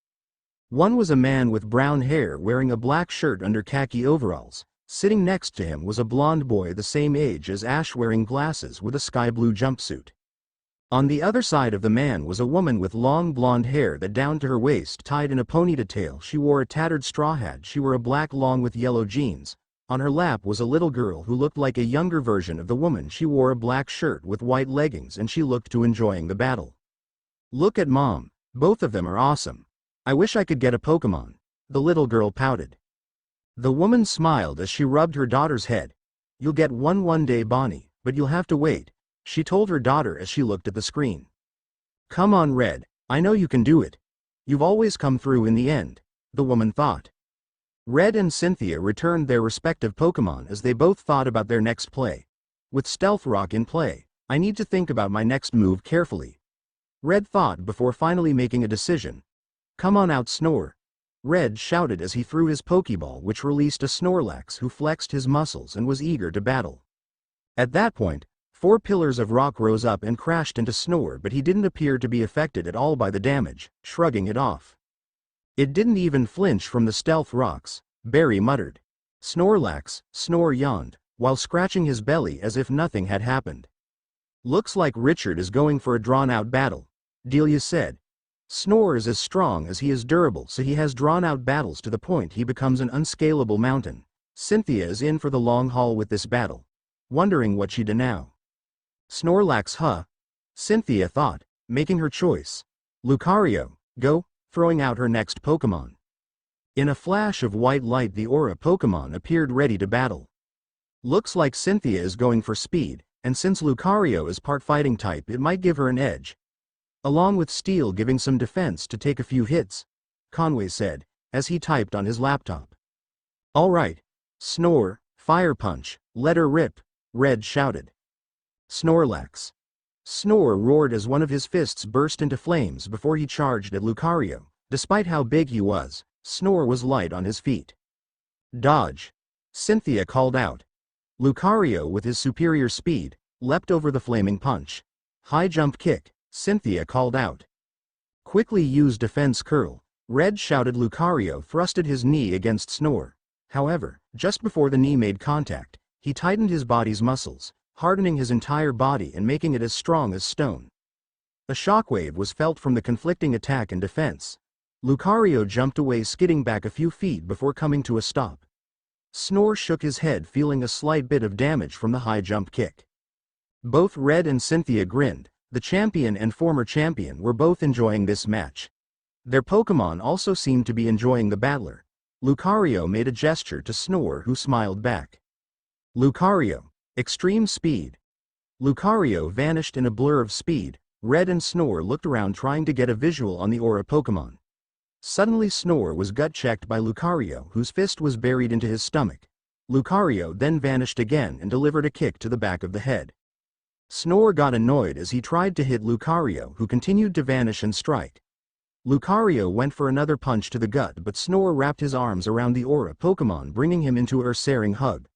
One was a man with brown hair wearing a black shirt under khaki overalls. Sitting next to him was a blonde boy the same age as Ash wearing glasses with a sky blue jumpsuit. On the other side of the man was a woman with long blonde hair that down to her waist tied in a ponytail. She wore a tattered straw hat. She wore a black long with yellow jeans. On her lap was a little girl who looked like a younger version of the woman. She wore a black shirt with white leggings and she looked to enjoying the battle. Look at Mom. Both of them are awesome. I wish I could get a Pokémon. The little girl pouted. The woman smiled as she rubbed her daughter's head. You'll get one day, Bonnie, but you'll have to wait, she told her daughter as she looked at the screen. Come on, Red, I know you can do it. You've always come through in the end, the woman thought. Red and Cynthia returned their respective Pokémon as they both thought about their next play. With Stealth Rock in play, I need to think about my next move carefully. Red thought before finally making a decision. Come on out, Snore. Red shouted as he threw his Pokeball, which released a Snorlax who flexed his muscles and was eager to battle. At that point, 4 pillars of rock rose up and crashed into Snore, but he didn't appear to be affected at all by the damage, shrugging it off. It didn't even flinch from the stealth rocks, Barry muttered. Snorlax, Snore yawned, while scratching his belly as if nothing had happened. Looks like Richard is going for a drawn-out battle, Delia said. Snore is as strong as he is durable, so he has drawn-out battles to the point he becomes an unscalable mountain. Cynthia is in for the long haul with this battle. Wondering what she'd do now. Snorlax, huh? Cynthia thought, making her choice. Lucario, go, throwing out her next Pokémon. In a flash of white light the Aura Pokémon appeared ready to battle. Looks like Cynthia is going for speed, and since Lucario is part fighting type it might give her an edge. Along with Steel giving some defense to take a few hits, Conway said, as he typed on his laptop. Alright. Snore, Fire Punch, let her rip, Red shouted. Snorlax. Snore roared as one of his fists burst into flames before he charged at Lucario. Despite how big he was, Snore was light on his feet. Dodge. Cynthia called out. Lucario, with his superior speed, leapt over the flaming punch. High jump kick, Cynthia called out. Quickly use defense curl, Red shouted. Lucario thrusted his knee against Snore. However, just before the knee made contact, he tightened his body's muscles, hardening his entire body and making it as strong as stone. A shockwave was felt from the conflicting attack and defense. Lucario jumped away, skidding back a few feet before coming to a stop. Snore shook his head, feeling a slight bit of damage from the high jump kick. Both Red and Cynthia grinned. The champion and former champion were both enjoying this match. Their Pokémon also seemed to be enjoying the battler. Lucario made a gesture to Snore, who smiled back. Lucario, extreme speed. Lucario vanished in a blur of speed. Red and Snore looked around trying to get a visual on the Aura Pokémon. Suddenly Snore was gut-checked by Lucario, whose fist was buried into his stomach. Lucario then vanished again and delivered a kick to the back of the head. Snore got annoyed as he tried to hit Lucario, who continued to vanish and strike. Lucario went for another punch to the gut, but Snore wrapped his arms around the Aura Pokémon, bringing him into a earth-shattering hug.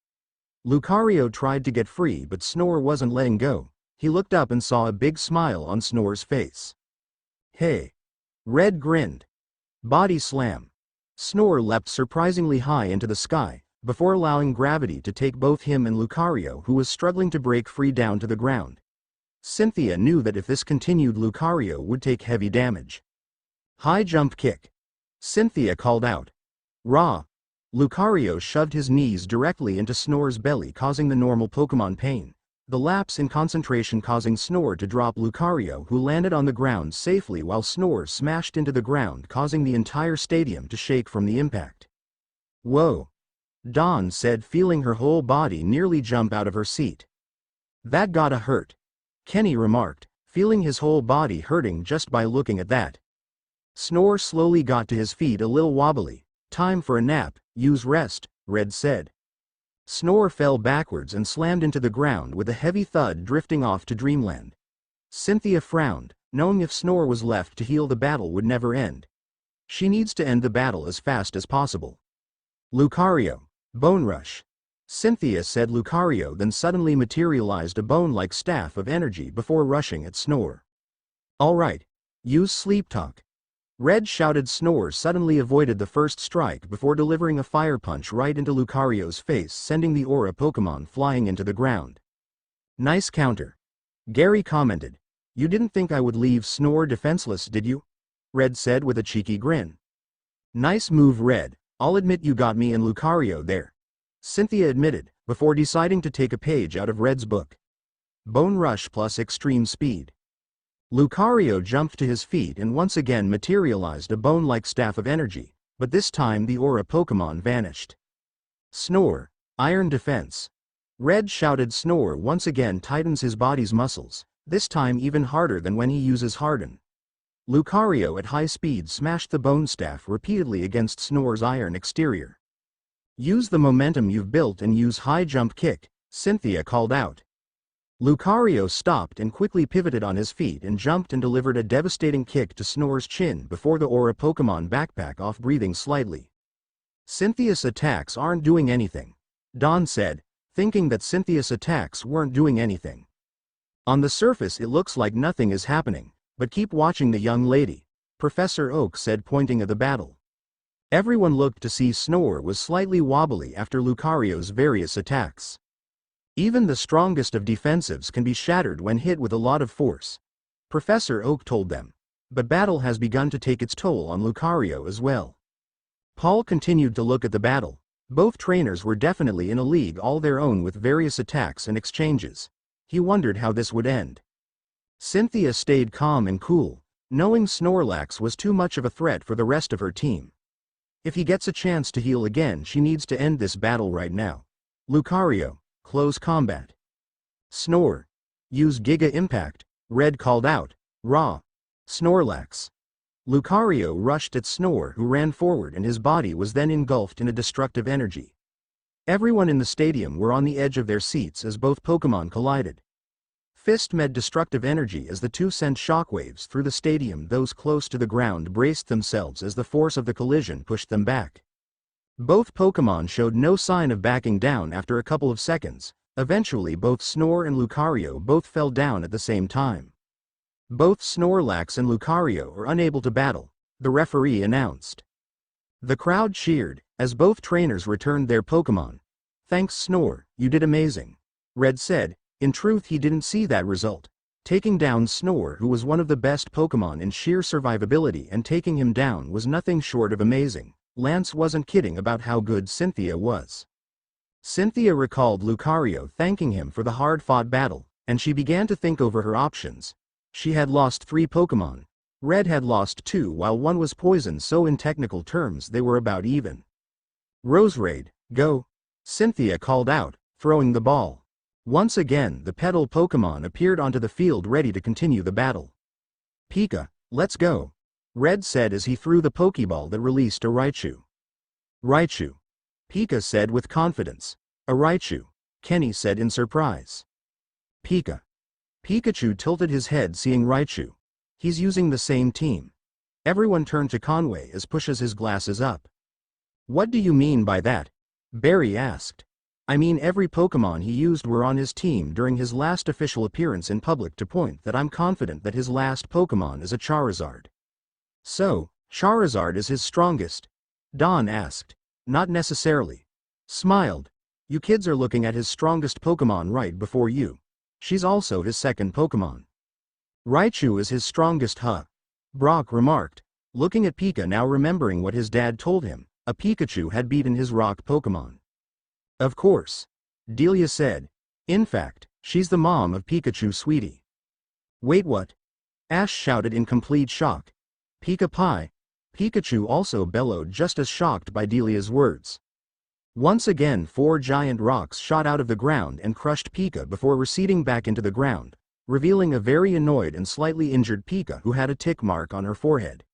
Lucario tried to get free, but Snore wasn't letting go. He looked up and saw a big smile on Snore's face. Hey! Red grinned. Body slam. Snore leapt surprisingly high into the sky, before allowing gravity to take both him and Lucario, who was struggling to break free, down to the ground. Cynthia knew that if this continued Lucario would take heavy damage. High jump kick. Cynthia called out. Raw. Lucario shoved his knees directly into Snore's belly, causing the normal Pokémon pain. The lapse in concentration causing Snore to drop Lucario, who landed on the ground safely while Snore smashed into the ground, causing the entire stadium to shake from the impact. Whoa. Dawn said, feeling her whole body nearly jump out of her seat. That gotta hurt. Kenny remarked, feeling his whole body hurting just by looking at that. Snore slowly got to his feet, a little wobbly. Time for a nap, use rest, Red said. Snore fell backwards and slammed into the ground with a heavy thud, drifting off to dreamland. Cynthia frowned, knowing if Snore was left to heal, the battle would never end. She needs to end the battle as fast as possible. Lucario. Bone Rush. Cynthia said. Lucario then suddenly materialized a bone-like staff of energy before rushing at Snore. Alright. Use Sleep Talk. Red shouted. Snore suddenly avoided the first strike before delivering a fire punch right into Lucario's face, sending the aura Pokémon flying into the ground. Nice counter. Gary commented. You didn't think I would leave Snore defenseless, did you? Red said with a cheeky grin. Nice move, Red. I'll admit you got me and Lucario there. Cynthia admitted, before deciding to take a page out of Red's book. Bone Rush plus Extreme Speed. Lucario jumped to his feet and once again materialized a bone-like staff of energy, but this time the aura Pokémon vanished. Snore. Iron Defense. Red shouted. Snore once again tightens his body's muscles, this time even harder than when he uses Harden. Lucario at high speed smashed the bone staff repeatedly against Snore's iron exterior. Use the momentum you've built and use high jump kick, Cynthia called out. Lucario stopped and quickly pivoted on his feet and jumped and delivered a devastating kick to Snore's chin before the aura Pokémon backpack off, breathing slightly. Cynthia's attacks aren't doing anything, Dawn said, thinking that Cynthia's attacks weren't doing anything. On the surface it looks like nothing is happening, but keep watching the young lady, Professor Oak said, pointing at the battle. Everyone looked to see Snore was slightly wobbly after Lucario's various attacks. Even the strongest of defensives can be shattered when hit with a lot of force, Professor Oak told them. But battle has begun to take its toll on Lucario as well. Paul continued to look at the battle. Both trainers were definitely in a league all their own with various attacks and exchanges. He wondered how this would end. Cynthia stayed calm and cool, knowing Snorlax was too much of a threat for the rest of her team. If he gets a chance to heal again, she needs to end this battle right now. Lucario. Close combat. Snore. Use Giga Impact, Red called out. Raw. Snorlax. Lucario rushed at Snore, who ran forward, and his body was then engulfed in a destructive energy. Everyone in the stadium were on the edge of their seats as both Pokémon collided. Fist met destructive energy as the two sent shockwaves through the stadium. Those close to the ground braced themselves as the force of the collision pushed them back. Both Pokémon showed no sign of backing down after a couple of seconds. Eventually both Snore and Lucario both fell down at the same time. Both Snorlax and Lucario are unable to battle, the referee announced. The crowd cheered as both trainers returned their Pokémon. Thanks Snore, you did amazing, Red said. In truth, he didn't see that result. Taking down Snore, who was one of the best Pokémon in sheer survivability, and taking him down was nothing short of amazing. Lance wasn't kidding about how good Cynthia was. Cynthia recalled Lucario thanking him for the hard-fought battle, and she began to think over her options. She had lost 3 Pokémon. Red had lost 2 while one was poisoned, so in technical terms they were about even. Roserade, go! Cynthia called out, throwing the ball. Once again the Petal Pokémon appeared onto the field ready to continue the battle. Pika, let's go! Red said as he threw the Pokeball that released a Raichu. Raichu. Pika said with confidence. A Raichu, Kenny said in surprise. Pika. Pikachu tilted his head seeing Raichu. He's using the same team. Everyone turned to Conway as pushes his glasses up. What do you mean by that? Barry asked. I mean every Pokemon he used were on his team during his last official appearance in public, to point that I'm confident that his last Pokemon is a Charizard. So, Charizard is his strongest? Dawn asked. Not necessarily. Smiled. You kids are looking at his strongest Pokemon right before you. She's also his second Pokemon. Raichu is his strongest, huh? Brock remarked. looking at Pika now remembering what his dad told him, a Pikachu had beaten his rock Pokémon. Of course. Delia said. In fact, she's the mom of Pikachu, sweetie. Wait, what? Ash shouted in complete shock. Pika Pie. Pikachu also bellowed, just as shocked by Delia's words. Once again 4 giant rocks shot out of the ground and crushed Pika before receding back into the ground, revealing a very annoyed and slightly injured Pika who had a tick mark on her forehead.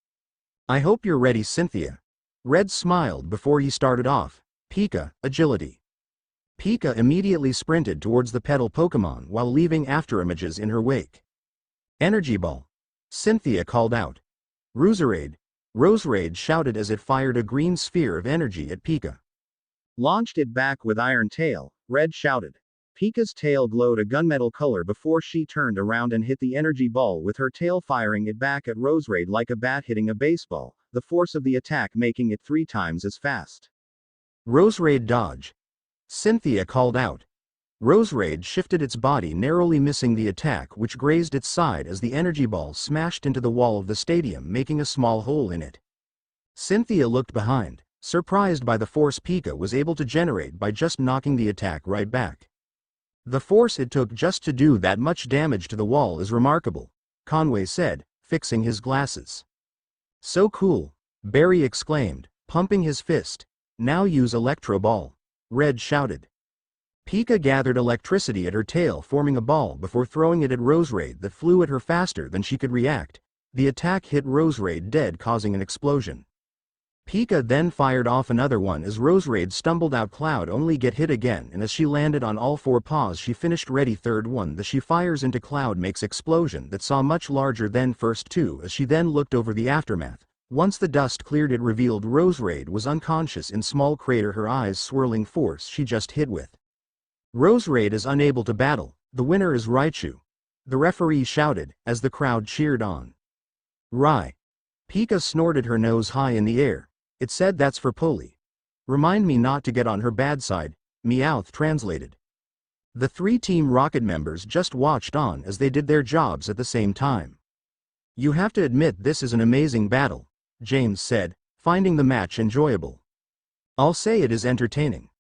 I hope you're ready, Cynthia. Red smiled before he started off. Pika, agility. Pika immediately sprinted towards the petal Pokémon while leaving afterimages in her wake. Energy Ball. Cynthia called out. Roserade shouted as it fired a green sphere of energy at Pika. Launched it back with Iron Tail, Red shouted. Pika's tail glowed a gunmetal color before she turned around and hit the energy ball with her tail, firing it back at Roserade like a bat hitting a baseball, the force of the attack making it 3 times as fast. Roserade dodge. Cynthia called out. Roserade shifted its body, narrowly missing the attack, which grazed its side as the energy ball smashed into the wall of the stadium, making a small hole in it. Cynthia looked behind, surprised by the force Pika was able to generate by just knocking the attack right back. The force it took just to do that much damage to the wall is remarkable, Conway said, fixing his glasses. So cool, Barry exclaimed, pumping his fist. Now use Electro Ball, Red shouted. Pika gathered electricity at her tail, forming a ball before throwing it at Roserade that flew at her faster than she could react. The attack hit Roserade dead, causing an explosion. Pika then fired off another one as Roserade stumbled out. Cloud only get hit again, and as she landed on all 4 paws she finished ready. Third one that she fires into Cloud makes explosion that saw much larger than first 2 as she then looked over the aftermath. Once the dust cleared it revealed Roserade was unconscious in small crater, her eyes swirling force she just hit with. Roserade is unable to battle, the winner is Raichu. The referee shouted, as the crowd cheered on. Rai. Pika snorted, her nose high in the air. It said, that's for Polly. Remind me not to get on her bad side, Meowth translated. The 3 Team Rocket members just watched on as they did their jobs at the same time. You have to admit this is an amazing battle, James said, finding the match enjoyable. I'll say it is entertaining.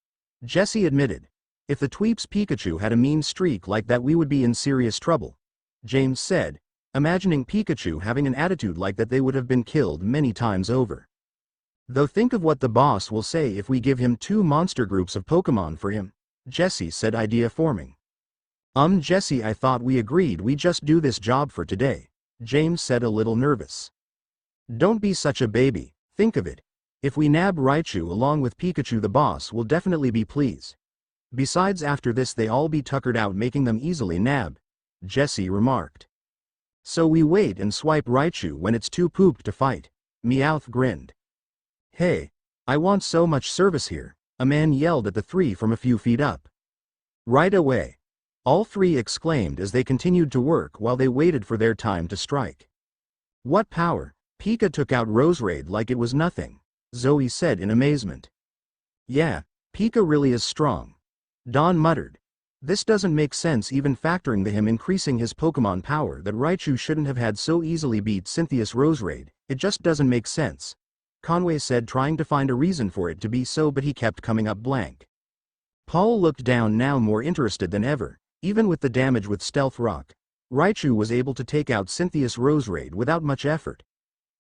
Jessie admitted. If the Tweeps Pikachu had a mean streak like that we would be in serious trouble, James said, imagining Pikachu having an attitude like that they would have been killed many times over. Though think of what the boss will say if we give him 2 monster groups of Pokémon for him, Jessie said, idea forming. Jessie, I thought we agreed we just do this job for today, James said, a little nervous. Don't be such a baby, think of it. If we nab Raichu along with Pikachu, the boss will definitely be pleased. Besides, after this they all be tuckered out, making them easily nabbed, Jessie remarked. So we wait and swipe Raichu when it's too pooped to fight, Meowth grinned. Hey, I want so much service here, a man yelled at the 3 from a few feet up. Right away. All 3 exclaimed as they continued to work while they waited for their time to strike. What power! Pika took out Roserade like it was nothing, Zoe said in amazement. Yeah, Pika really is strong. Dawn muttered. This doesn't make sense, even factoring the him increasing his Pokémon power, that Raichu shouldn't have had so easily beat Cynthia's Roserade. It just doesn't make sense, Conway said, trying to find a reason for it to be so, but he kept coming up blank. Paul looked down, now more interested than ever. Even with the damage with Stealth Rock, Raichu was able to take out Cynthia's Roserade without much effort.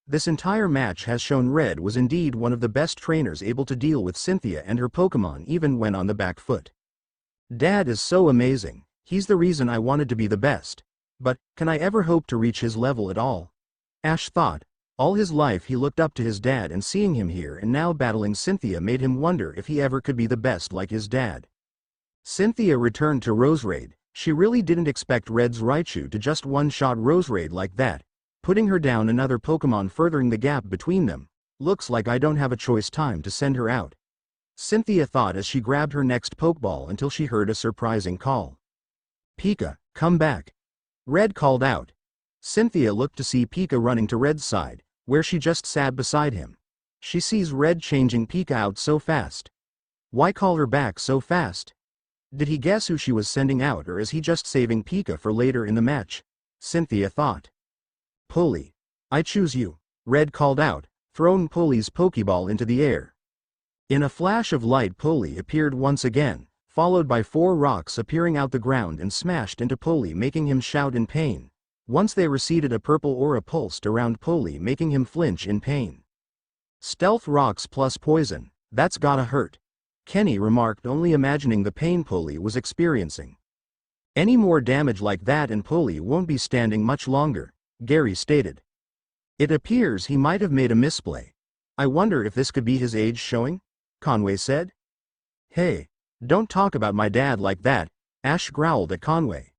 This entire match has shown Red was indeed one of the best trainers, able to deal with Cynthia and her Pokémon even when on the back foot. Dad is so amazing, he's the reason I wanted to be the best. But, can I ever hope to reach his level at all? Ash thought. All his life he looked up to his dad, and seeing him here and now battling Cynthia made him wonder if he ever could be the best like his dad. Cynthia returned to Roserade. She really didn't expect Red's Raichu to just one-shot Roserade like that, putting her down, another Pokémon furthering the gap between them. Looks like I don't have a choice, time to send her out, Cynthia thought as she grabbed her next Pokeball until she heard a surprising call. Pika, come back, Red called out. Cynthia looked to see Pika running to Red's side, where she just sat beside him. She sees Red changing Pika out so fast. Why call her back so fast? Did he guess who she was sending out, or is he just saving Pika for later in the match? Cynthia thought. Polly. I choose you, Red called out, throwing Polly's Pokeball into the air. In a flash of light, Polly appeared once again, followed by 4 rocks appearing out the ground and smashed into Polly, making him shout in pain. Once they receded, a purple aura pulsed around Polly, making him flinch in pain. Stealth rocks plus poison, that's gotta hurt, Kenny remarked, only imagining the pain Polly was experiencing. Any more damage like that and Polly won't be standing much longer, Gary stated. It appears he might have made a misplay. I wonder if this could be his age showing? Conway said. Hey, don't talk about my dad like that, Ash growled at Conway.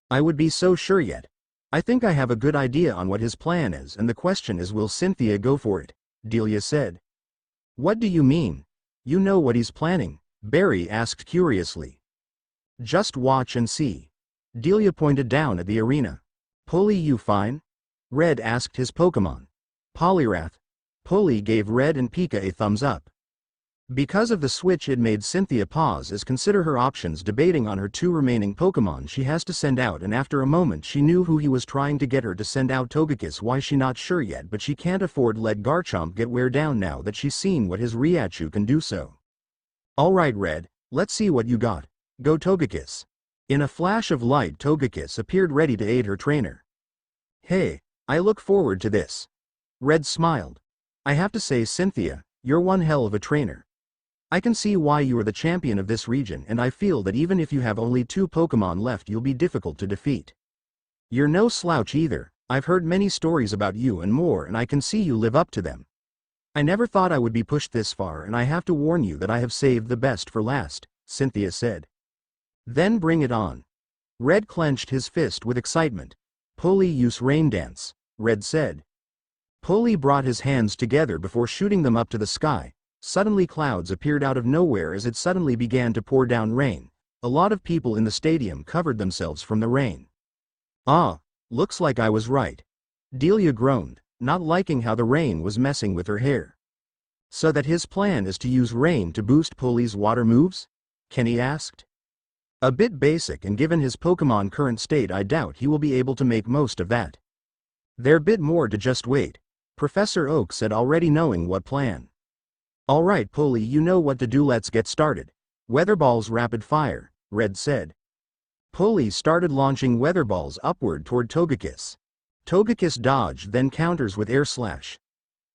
I would be so sure yet. I think I have a good idea on what his plan is, and the question is, will Cynthia go for it? Delia said. What do you mean? You know what he's planning? Barry asked curiously. Just watch and see. Delia pointed down at the arena. Polly, you fine? Red asked his Pokémon. Poliwrath. Polly gave Red and Pika a thumbs up. Because of the switch, it made Cynthia pause as consider her options, debating on her 2 remaining Pokémon she has to send out, and after a moment she knew who he was trying to get her to send out. Togekiss. Why, she not sure yet, but she can't afford let Garchomp get wear down now that she's seen what his Raichu can do. So alright Red, let's see what you got. Go Togekiss. In a flash of light, Togekiss appeared ready to aid her trainer. Hey, I look forward to this. Red smiled. I have to say, Cynthia, you're one hell of a trainer. I can see why you are the champion of this region, and I feel that even if you have only 2 Pokémon left, you'll be difficult to defeat. You're no slouch either. I've heard many stories about you and more, and I can see you live up to them. I never thought I would be pushed this far, and I have to warn you that I have saved the best for last, Cynthia said. Then bring it on. Red clenched his fist with excitement. Polly, use Rain Dance, Red said. Polly brought his hands together before shooting them up to the sky. Suddenly clouds appeared out of nowhere as it suddenly began to pour down rain. A lot of people in the stadium covered themselves from the rain. Ah, looks like I was right. Delia groaned, not liking how the rain was messing with her hair. So that his plan is to use rain to boost Polly's water moves? Kenny asked. A bit basic, and given his Pokémon current state, I doubt he will be able to make most of that. There bit more to just wait, Professor Oak said, already knowing what plan. Alright Polly, you know what to do, let's get started. Weather balls rapid fire, Red said. Polly started launching weather balls upward toward Togekiss. Togekiss dodged, then counters with Air Slash.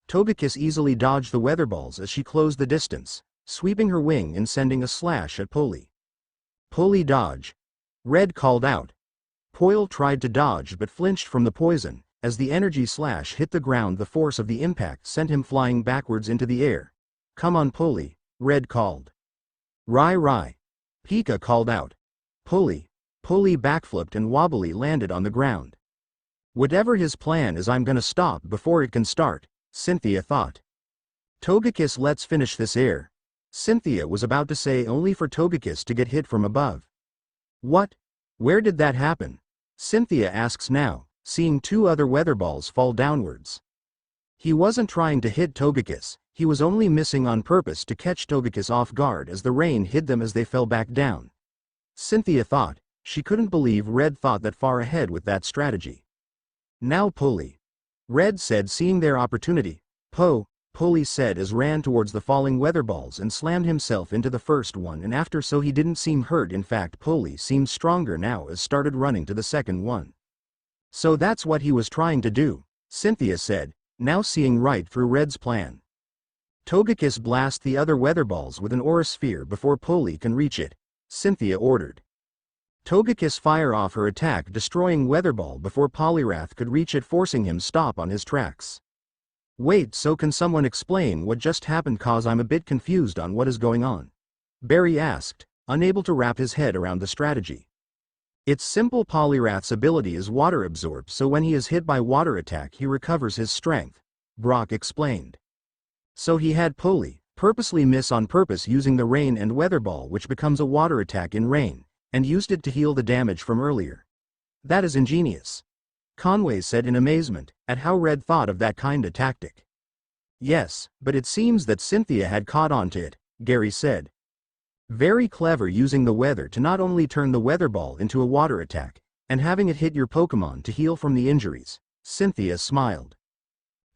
Togekiss easily dodged the weather balls as she closed the distance, sweeping her wing and sending a slash at Polly. Polly dodge. Red called out. Poyle tried to dodge but flinched from the poison. As the energy slash hit the ground, the force of the impact sent him flying backwards into the air. Come on Polly, Red called. Rai. Pika called out. Polly backflipped and wobbly landed on the ground. Whatever his plan is, I'm gonna stop before it can start, Cynthia thought. Togekiss, let's finish this air. Cynthia was about to say, only for Togekiss to get hit from above. What? Where did that happen? Cynthia asks now, seeing 2 other weather balls fall downwards. He wasn't trying to hit Togekiss, he was only missing on purpose to catch Togekiss off guard as the rain hid them as they fell back down. Cynthia thought. She couldn't believe Red thought that far ahead with that strategy. Now Polly. Red said, seeing their opportunity. Polly said as ran towards the falling weather balls and slammed himself into the first one, and after so he didn't seem hurt. In fact, Polly seemed stronger now as started running to the second one. So that's what he was trying to do, Cynthia said, now seeing right through Red's plan. Togekiss, blast the other weather balls with an aura sphere before Polly can reach it, Cynthia ordered. Togekiss, fire off her attack, destroying weather ball before Poliwrath could reach it, forcing him stop on his tracks. Wait, so can someone explain what just happened, cause I'm a bit confused on what is going on? Barry asked, unable to wrap his head around the strategy. It's simple, Poliwrath's ability is water absorb, so when he is hit by water attack he recovers his strength, Brock explained. So he had Polly purposely miss on purpose using the rain and weather ball, which becomes a water attack in rain, and used it to heal the damage from earlier. That is ingenious, Conway said in amazement at how Red thought of that kinda tactic. Yes, but it seems that Cynthia had caught on to it, Gary said. Very clever, using the weather to not only turn the weather ball into a water attack, and having it hit your Pokémon to heal from the injuries, Cynthia smiled.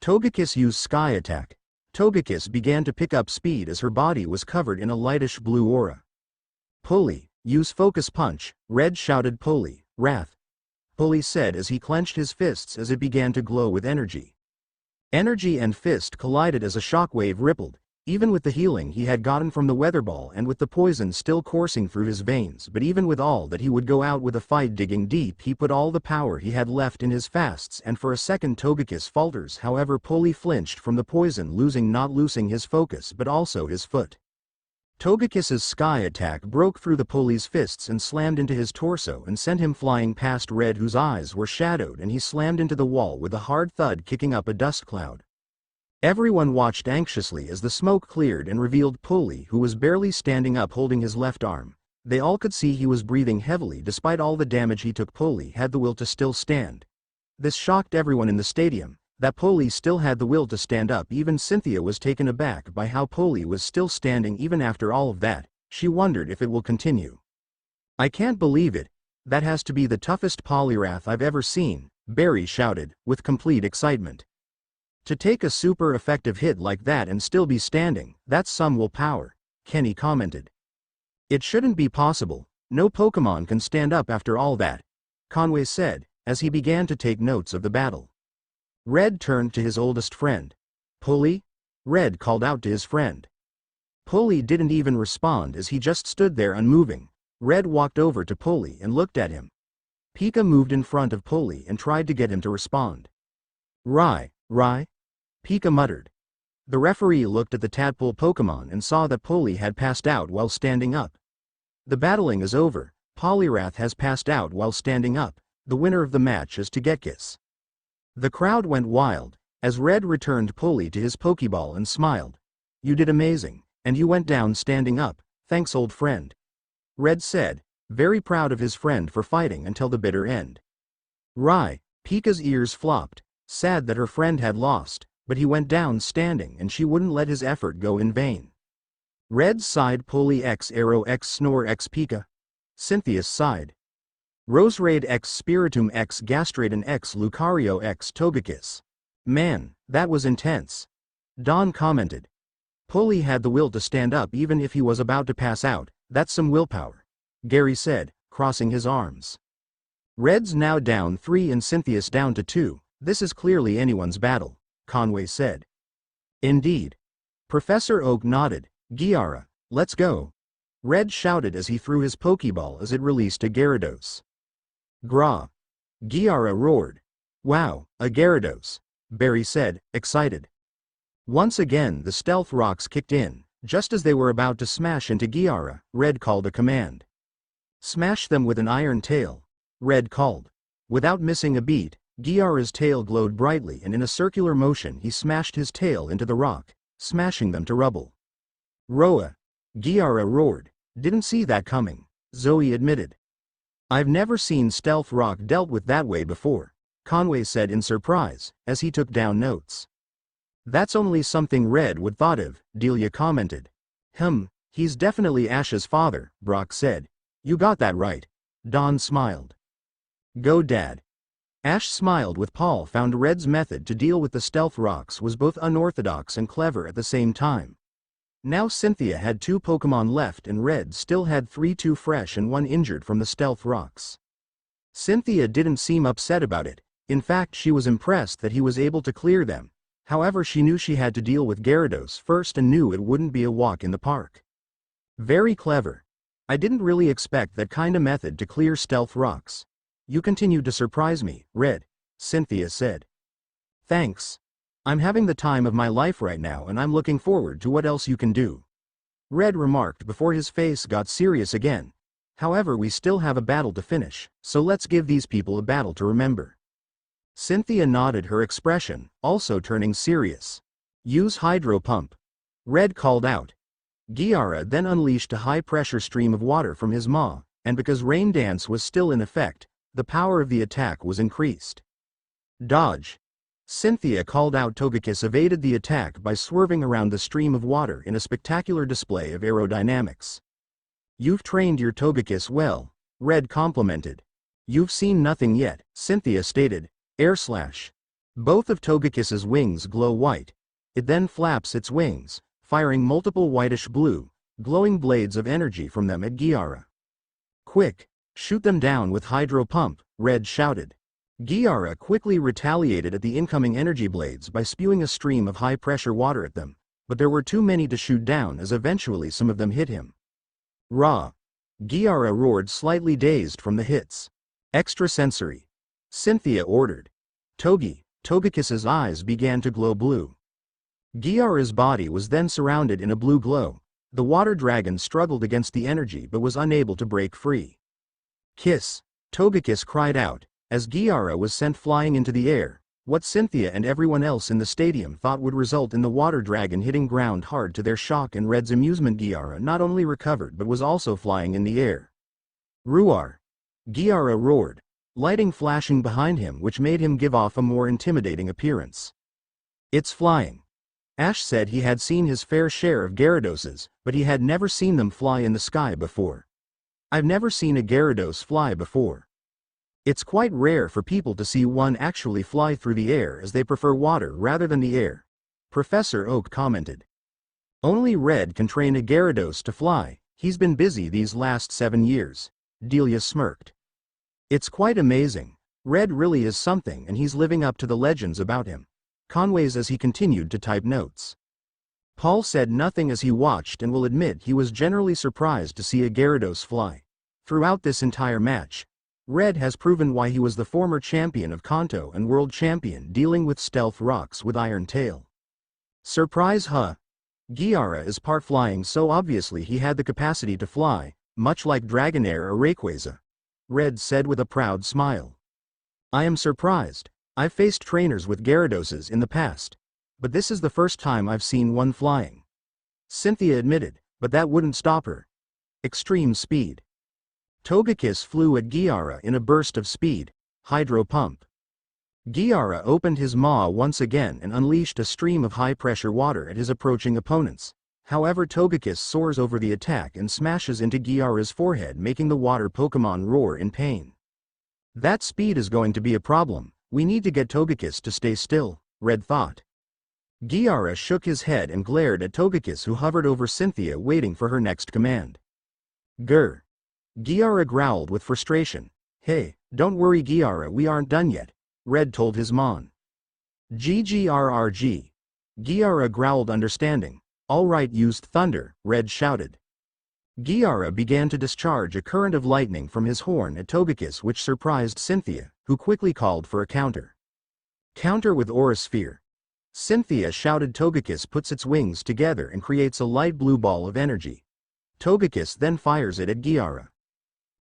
Togekiss used Sky Attack. Togekiss began to pick up speed as her body was covered in a lightish blue aura. Pulley, use Focus Punch, Red shouted Pulley, Wrath. Pulley said as he clenched his fists as it began to glow with energy. Energy and fist collided as a shockwave rippled, even with the healing he had gotten from the weather ball and with the poison still coursing through his veins, but even with all that he would go out with a fight digging deep. He put all the power he had left in his fasts, and for a second Togekiss falters. However, Pulley flinched from the poison, not losing his focus but also his foot. Togekiss's Sky Attack broke through the Pulley's fists and slammed into his torso and sent him flying past Red, whose eyes were shadowed, and he slammed into the wall with a hard thud, kicking up a dust cloud. Everyone watched anxiously as the smoke cleared and revealed Pulley, who was barely standing up holding his left arm. They all could see he was breathing heavily despite all the damage he took. Pulley had the will to still stand. This shocked everyone in the stadium, that Pulley still had the will to stand up. Even Cynthia was taken aback by how Pulley was still standing even after all of that. She wondered if it will continue. "I can't believe it. That has to be the toughest Poliwrath I've ever seen," Barry shouted, with complete excitement. "To take a super effective hit like that and still be standing, that's some willpower," Kenny commented. "It shouldn't be possible. No Pokémon can stand up after all that," Conway said, as he began to take notes of the battle. Red turned to his oldest friend. "Pulley?" Red called out to his friend. Pulley didn't even respond as he just stood there unmoving. Red walked over to Pulley and looked at him. Pika moved in front of Pulley and tried to get him to respond. Rai. Pika muttered. The referee looked at the tadpole Pokémon and saw that Pulley had passed out while standing up. "The battling is over. Poliwrath has passed out while standing up. The winner of the match is Togekiss." The crowd went wild, as Red returned Pulley to his Pokeball and smiled. "You did amazing, and you went down standing up. Thanks, old friend," Red said, very proud of his friend for fighting until the bitter end. Rai, Pika's ears flopped, sad that her friend had lost, but he went down standing and she wouldn't let his effort go in vain. Red sighed. Pulley x Arrow x Snore x Pika. Cynthia sighed. Roserade x Spiritomb x Gastradon x Lucario x Togekiss. "Man, that was intense," Dawn commented. "Pulley had the will to stand up even if he was about to pass out. That's some willpower," Gary said, crossing his arms. "Red's now down 3 and Cynthia's down to 2. This is clearly anyone's battle," Conway said. "Indeed." Professor Oak nodded. "Giara, let's go," Red shouted as he threw his Pokeball as it released a Gyarados. "Gra!" Giara roared. "Wow, a Gyarados," Barry said, excited. Once again the stealth rocks kicked in. Just as they were about to smash into Giara, Red called a command. "Smash them with an iron tail," Red called. Without missing a beat, Giara's tail glowed brightly, and in a circular motion he smashed his tail into the rock, smashing them to rubble. "Roa!" Giara roared. "Didn't see that coming," Zoe admitted. "I've never seen stealth rock dealt with that way before," Conway said in surprise, as he took down notes. "That's only something Red would thought of," Delia commented. He's definitely Ash's father," Brock said. "You got that right." Dawn smiled. "Go Dad." Ash smiled with Paul found Red's method to deal with the stealth rocks was both unorthodox and clever at the same time. Now Cynthia had 2 Pokémon left and Red still had 3, 2 fresh and 1 injured from the stealth rocks. Cynthia didn't seem upset about it. In fact, she was impressed that he was able to clear them. However, she knew she had to deal with Gyarados first and knew it wouldn't be a walk in the park. "Very clever. I didn't really expect that kinda method to clear stealth rocks. You continue to surprise me, Red," Cynthia said. "Thanks. I'm having the time of my life right now and I'm looking forward to what else you can do," Red remarked before his face got serious again. "However, we still have a battle to finish, so let's give these people a battle to remember." Cynthia nodded, her expression also turning serious. "Use Hydro Pump," Red called out. Giara then unleashed a high-pressure stream of water from his maw, and because Rain Dance was still in effect, the power of the attack was increased. "Dodge!" Cynthia called out. Togekiss evaded the attack by swerving around the stream of water in a spectacular display of aerodynamics. "You've trained your Togekiss well," Red complimented. "You've seen nothing yet," Cynthia stated. "Air Slash." Both of Togekiss's wings glow white. It then flaps its wings, firing multiple whitish-blue, glowing blades of energy from them at Giara. "Quick! Shoot them down with Hydro Pump," Red shouted. Giara quickly retaliated at the incoming energy blades by spewing a stream of high-pressure water at them, but there were too many to shoot down as eventually some of them hit him. "Raw!" Giara roared, slightly dazed from the hits. "Extrasensory!" Cynthia ordered. Togekiss's eyes began to glow blue. Giara's body was then surrounded in a blue glow. The water dragon struggled against the energy but was unable to break free. "Kiss!" Togekiss cried out, as Giara was sent flying into the air. What Cynthia and everyone else in the stadium thought would result in the water dragon hitting ground hard to their shock and Red's amusement. Giara not only recovered but was also flying in the air. "Ruar!" Giara roared, lighting flashing behind him which made him give off a more intimidating appearance. "It's flying." Ash said he had seen his fair share of Gyarados, but he had never seen them fly in the sky before. "I've never seen a Gyarados fly before. It's quite rare for people to see one actually fly through the air as they prefer water rather than the air," Professor Oak commented. "Only Red can train a Gyarados to fly, he's been busy these last 7 years, Delia smirked. "It's quite amazing. Red really is something and he's living up to the legends about him," Conway's as he continued to type notes. Paul said nothing as he watched and will admit he was generally surprised to see a Gyarados fly. Throughout this entire match, Red has proven why he was the former champion of Kanto and world champion dealing with stealth rocks with Iron Tail. "Surprise, huh? Giara is part flying, so obviously he had the capacity to fly, much like Dragonair or Rayquaza," Red said with a proud smile. "I am surprised. I've faced trainers with Gyaradoses in the past, but this is the first time I've seen one flying," Cynthia admitted, but that wouldn't stop her. Extreme speed. Togekiss flew at Giara in a burst of speed. Hydro Pump. Giara opened his maw once again and unleashed a stream of high-pressure water at his approaching opponents. However, Togekiss soars over the attack and smashes into Giara's forehead, making the water Pokémon roar in pain. "That speed is going to be a problem. We need to get Togekiss to stay still," Red thought. Giara shook his head and glared at Togekiss, who hovered over Cynthia waiting for her next command. "Grr!" Giara growled with frustration. "Hey, don't worry Giara, we aren't done yet," Red told his Mon. "GGRRG." Giara growled, understanding. "All right, used thunder," Red shouted. Giara began to discharge a current of lightning from his horn at Togekiss, which surprised Cynthia, who quickly called for a counter. "Counter with Aura Sphere." Cynthia shouted. Togekiss puts its wings together and creates a light blue ball of energy. Togekiss then fires it at Giara.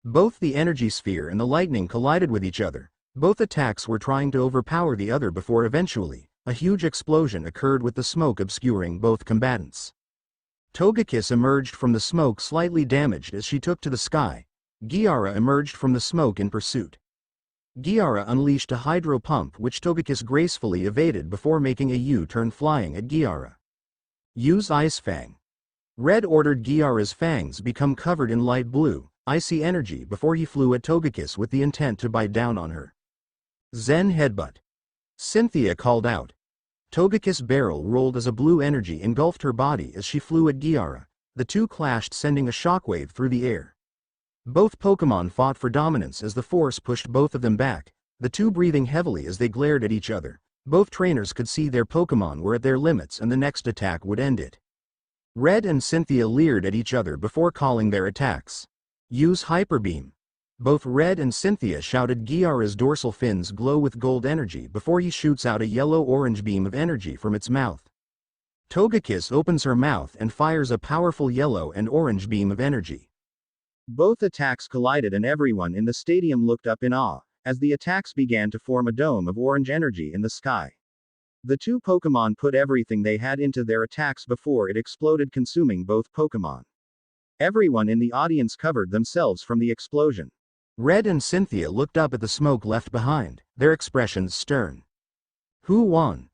Both the energy sphere and the lightning collided with each other. Both attacks were trying to overpower the other before eventually, a huge explosion occurred with the smoke obscuring both combatants. Togekiss emerged from the smoke slightly damaged as she took to the sky. Giara emerged from the smoke in pursuit. Giara unleashed a Hydro Pump which Togekiss gracefully evaded before making a U-turn flying at Giara. "Use Ice Fang." Red ordered Giara's fangs become covered in light blue, icy energy before he flew at Togekiss with the intent to bite down on her. "Zen Headbutt." Cynthia called out. Togekiss' barrel rolled as a blue energy engulfed her body as she flew at Giara. The two clashed, sending a shockwave through the air. Both Pokémon fought for dominance as the force pushed both of them back, the two breathing heavily as they glared at each other. Both trainers could see their Pokémon were at their limits and the next attack would end it. Red and Cynthia leered at each other before calling their attacks. "Use Hyper Beam." Both Red and Cynthia shouted. Giara's dorsal fins glow with gold energy before he shoots out a yellow-orange beam of energy from its mouth. Togekiss opens her mouth and fires a powerful yellow and orange beam of energy. Both attacks collided and everyone in the stadium looked up in awe, as the attacks began to form a dome of orange energy in the sky. The two Pokémon put everything they had into their attacks before it exploded, consuming both Pokémon. Everyone in the audience covered themselves from the explosion. Red and Cynthia looked up at the smoke left behind, their expressions stern. "Who won?"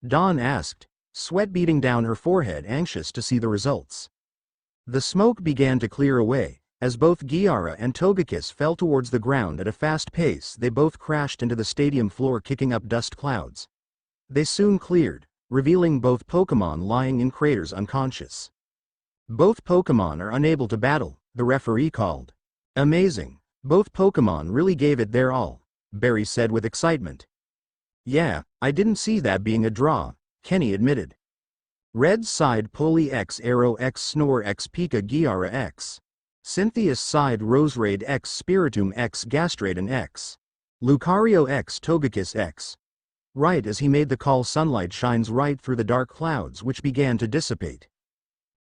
Dawn asked, sweat beading down her forehead, anxious to see the results. The smoke began to clear away. As both Giara and Togekiss fell towards the ground at a fast pace, they both crashed into the stadium floor, kicking up dust clouds. They soon cleared, revealing both Pokémon lying in craters unconscious. Both Pokémon are unable to battle, the referee called. Amazing. Both Pokémon really gave it their all, Barry said with excitement. Yeah, I didn't see that being a draw, Kenny admitted. Red sighed Poli X Arrow X Snore X Pika Giara X. Cynthia sighed Roserade X Spiritomb X Gastradon X. Lucario X Togekiss X. Right as he made the call, sunlight shines right through the dark clouds which began to dissipate.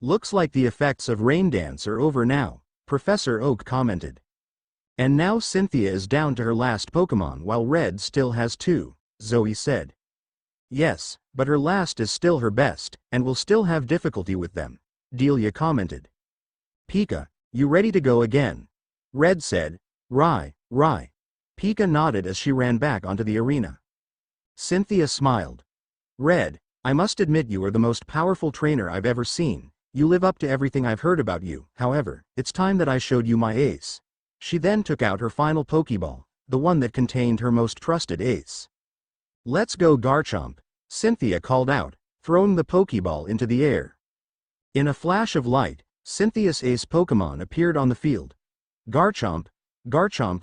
Looks like the effects of Rain Dance are over now, Professor Oak commented. And now Cynthia is down to her last Pokémon while Red still has two, Zoe said. Yes, but her last is still her best, and will still have difficulty with them, Delia commented. Pika, you ready to go again? Red said. Right. Pika nodded as she ran back onto the arena. Cynthia smiled. Red, I must admit you are the most powerful trainer I've ever seen. You live up to everything I've heard about you. However, it's time that I showed you my ace. She then took out her final Pokeball, the one that contained her most trusted ace. Let's go Garchomp, Cynthia called out, throwing the Pokeball into the air. In a flash of light, Cynthia's ace Pokemon appeared on the field. Garchomp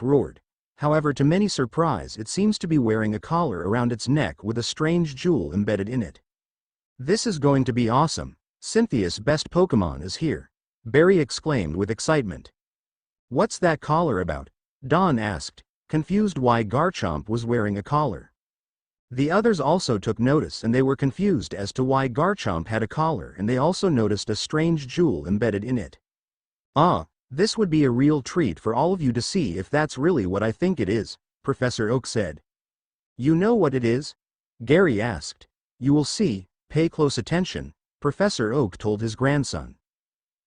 roared. However, to many surprise, it seems to be wearing a collar around its neck with a strange jewel embedded in it. This is going to be awesome. Cynthia's best Pokemon is here, Barry exclaimed with excitement. What's that collar about? Dawn asked, confused why Garchomp was wearing a collar. The others also took notice and they were confused as to why Garchomp had a collar, and they also noticed a strange jewel embedded in it. This would be a real treat for all of you to see if that's really what I think it is, Professor Oak said. You know what it is? Gary asked. You will see, pay close attention, Professor Oak told his grandson.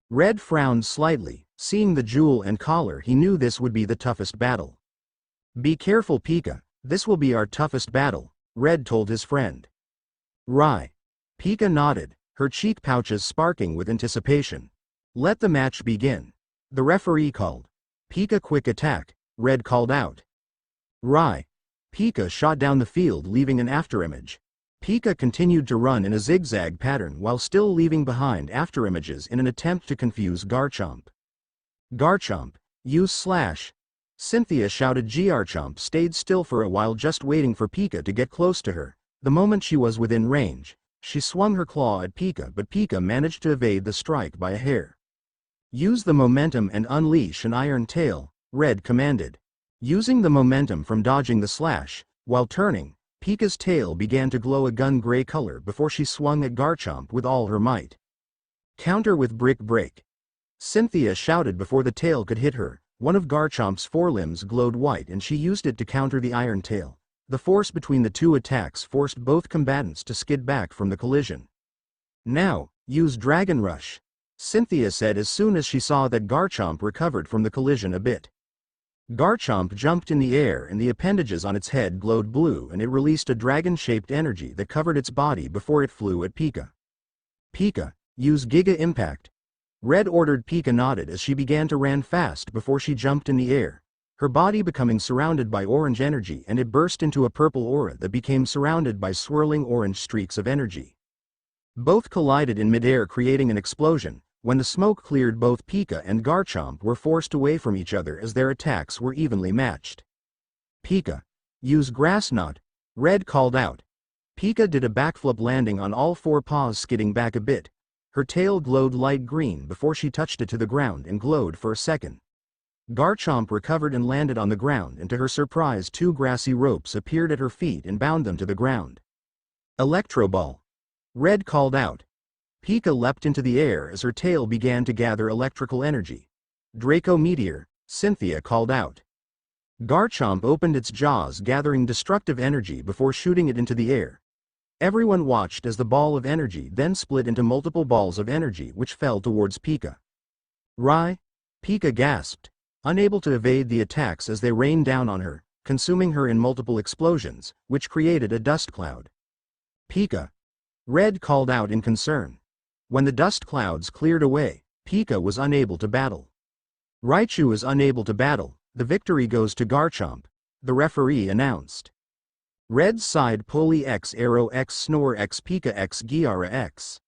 Red frowned slightly. Seeing the jewel and collar, he knew this would be the toughest battle. Be careful Pika, this will be our toughest battle, Red told his friend. Right. Pika nodded, her cheek pouches sparking with anticipation. Let the match begin. The referee called. Pika quick attack, Red called out. Right. Pika shot down the field leaving an afterimage. Pika continued to run in a zigzag pattern while still leaving behind afterimages in an attempt to confuse Garchomp. Garchomp, use slash. Cynthia shouted. Garchomp stayed still for a while, just waiting for Pika to get close to her. The moment she was within range, she swung her claw at Pika, but Pika managed to evade the strike by a hair. Use the momentum and unleash an iron tail, Red commanded. Using the momentum from dodging the slash, while turning, Pika's tail began to glow a gun gray color before she swung at Garchomp with all her might. Counter with Brick Break. Cynthia shouted before the tail could hit her. One of Garchomp's forelimbs glowed white and she used it to counter the iron tail. The force between the two attacks forced both combatants to skid back from the collision. Now, use Dragon Rush, Cynthia said as soon as she saw that Garchomp recovered from the collision a bit. Garchomp jumped in the air and the appendages on its head glowed blue and it released a dragon-shaped energy that covered its body before it flew at Pika. Pika, use Giga Impact. Red ordered. Pika nodded as she began to ran fast before she jumped in the air, her body becoming surrounded by orange energy, and it burst into a purple aura that became surrounded by swirling orange streaks of energy. Both collided in midair creating an explosion. When the smoke cleared, both Pika and Garchomp were forced away from each other as their attacks were evenly matched. Pika, use Grass Knot, Red called out. Pika did a backflip landing on all four paws, skidding back a bit. Her tail glowed light green before she touched it to the ground and glowed for a second. Garchomp recovered and landed on the ground, and to her surprise two grassy ropes appeared at her feet and bound them to the ground. Electro Ball, Red called out. Pika leapt into the air as her tail began to gather electrical energy. Draco Meteor, Cynthia called out. Garchomp opened its jaws, gathering destructive energy before shooting it into the air. Everyone watched as the ball of energy then split into multiple balls of energy which fell towards Pika. Rai? Pika gasped, unable to evade the attacks as they rained down on her, consuming her in multiple explosions, which created a dust cloud. Pika, Red called out in concern. When the dust clouds cleared away, Pika was unable to battle. Raichu is unable to battle. The victory goes to Garchomp, the referee announced. Red sighed Poli X Arrow X Snore X Pika X Giara X.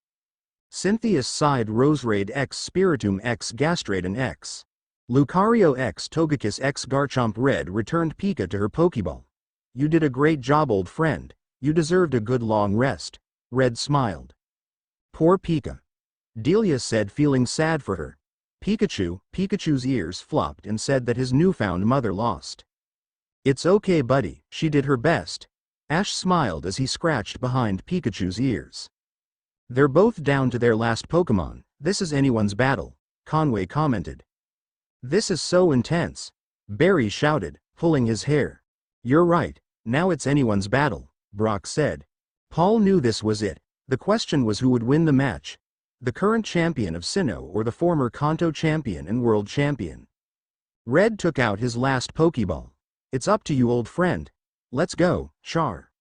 Cynthia sighed Roseraid X Spiritum X Gastraden X. Lucario X Togekiss X Garchomp Red returned Pika to her Pokeball. You did a great job, old friend. You deserved a good long rest. Red smiled. Poor Pika. Delia said, feeling sad for her. Pikachu's ears flopped and said that his newfound mother lost. It's okay, buddy, she did her best. Ash smiled as he scratched behind Pikachu's ears. They're both down to their last Pokemon. This is anyone's battle, Conway commented. This is so intense, Barry shouted, pulling his hair. You're right, now it's anyone's battle, Brock said. Paul knew this was it. The question was who would win the match. The current champion of Sinnoh or the former Kanto champion and world champion. Red took out his last Pokeball. It's up to you, old friend. Let's go, Char.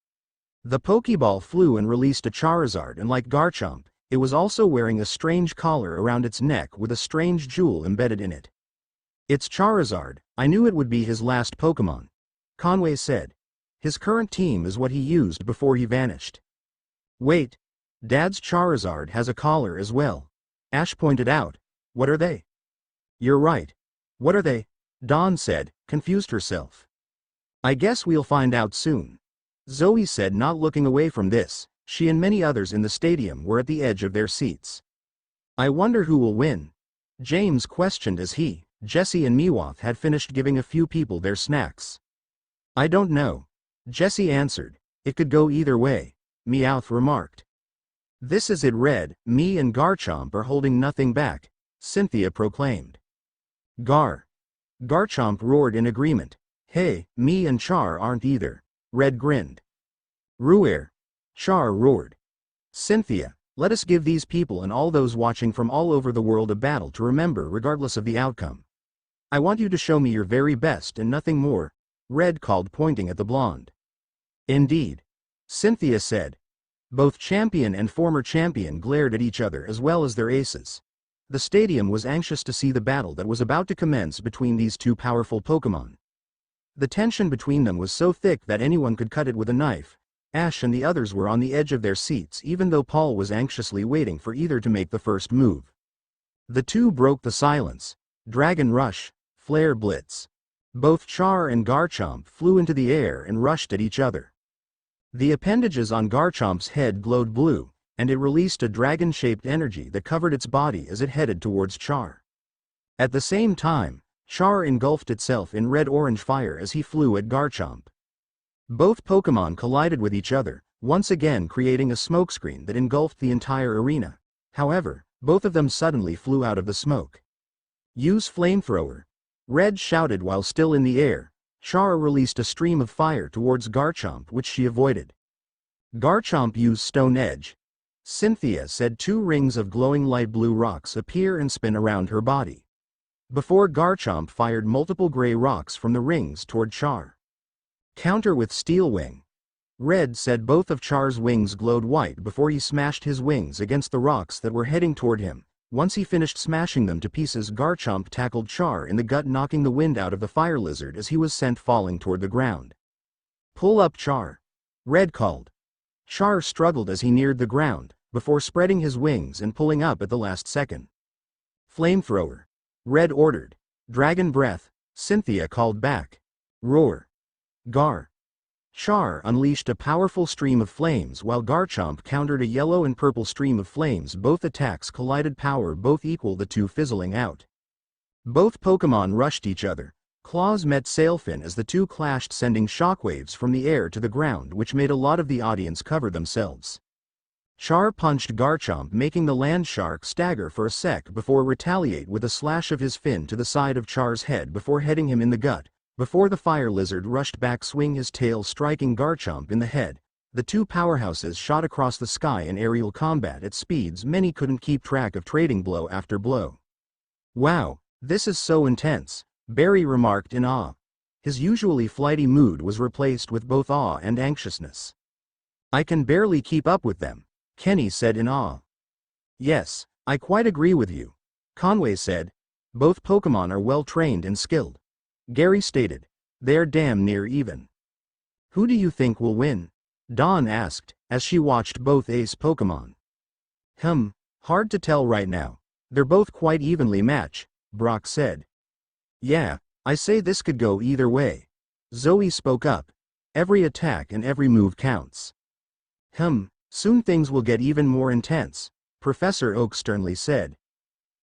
The Pokeball flew and released a Charizard, and like Garchomp, it was also wearing a strange collar around its neck with a strange jewel embedded in it. It's Charizard. I knew it would be his last Pokemon, Conway said. His current team is what he used before he vanished. Wait. Dad's Charizard has a collar as well, Ash pointed out. What are they? You're right. What are they? Dawn said, confused herself. I guess we'll find out soon. Zoe said, not looking away from this. She and many others in the stadium were at the edge of their seats. I wonder who will win? James questioned as he, Jesse and Meowth had finished giving a few people their snacks. I don't know. Jesse answered. It could go either way, Meowth remarked. This is it, Red. Me and Garchomp are holding nothing back, Cynthia proclaimed. Garchomp roared in agreement. Hey, me and Char aren't either, Red grinned. Ruer, Char roared. Cynthia, let us give these people and all those watching from all over the world a battle to remember regardless of the outcome. I want you to show me your very best and nothing more, Red called, pointing at the blonde. Indeed, Cynthia said. Both champion and former champion glared at each other as well as their aces. The stadium was anxious to see the battle that was about to commence between these two powerful Pokemon. The tension between them was so thick that anyone could cut it with a knife. Ash and the others were on the edge of their seats, even though Paul was anxiously waiting for either to make the first move. The two broke the silence. Dragon Rush, Flare Blitz. Both Char and Garchomp flew into the air and rushed at each other. The appendages on Garchomp's head glowed blue, and it released a dragon-shaped energy that covered its body as it headed towards Char. At the same time, Char engulfed itself in red-orange fire as he flew at Garchomp. Both Pokemon collided with each other, once again creating a smokescreen that engulfed the entire arena. However, both of them suddenly flew out of the smoke. Use Flamethrower, Red shouted while still in the air. Char released a stream of fire towards Garchomp, which she avoided. Garchomp used Stone Edge. Cynthia said. 2 rings of glowing light blue rocks appear and spin around her body. Before Garchomp fired multiple gray rocks from the rings toward Char. Counter with Steel Wing. Red said. Both of Char's wings glowed white before he smashed his wings against the rocks that were heading toward him. Once he finished smashing them to pieces, Garchomp tackled Char in the gut, knocking the wind out of the fire lizard as he was sent falling toward the ground. Pull up, Char, Red called. Char struggled as he neared the ground, before spreading his wings and pulling up at the last second. Flamethrower, Red ordered. Dragon Breath, Cynthia called back. Roar. Char unleashed a powerful stream of flames while Garchomp countered a yellow and purple stream of flames. Both attacks collided, power both equal, the two fizzling out. Both Pokemon rushed each other. Claws met Sailfin as the two clashed, sending shockwaves from the air to the ground, which made a lot of the audience cover themselves. Char punched Garchomp, making the land shark stagger for a sec before retaliate with a slash of his fin to the side of Char's head before heading him in the gut. Before the fire lizard rushed back, swing his tail, striking Garchomp in the head. The two powerhouses shot across the sky in aerial combat at speeds many couldn't keep track of, trading blow after blow. Wow, this is so intense, Barry remarked in awe. His usually flighty mood was replaced with both awe and anxiousness. I can barely keep up with them, Kenny said in awe. Yes, I quite agree with you, Conway said. Both Pokemon are well trained and skilled. Gary stated. They're damn near even. Who do you think will win? Dawn asked, as she watched both ace Pokémon. Hard to tell right now. They're both quite evenly matched, Brock said. Yeah, I say this could go either way. Zoe spoke up. Every attack and every move counts. Soon things will get even more intense, Professor Oak sternly said.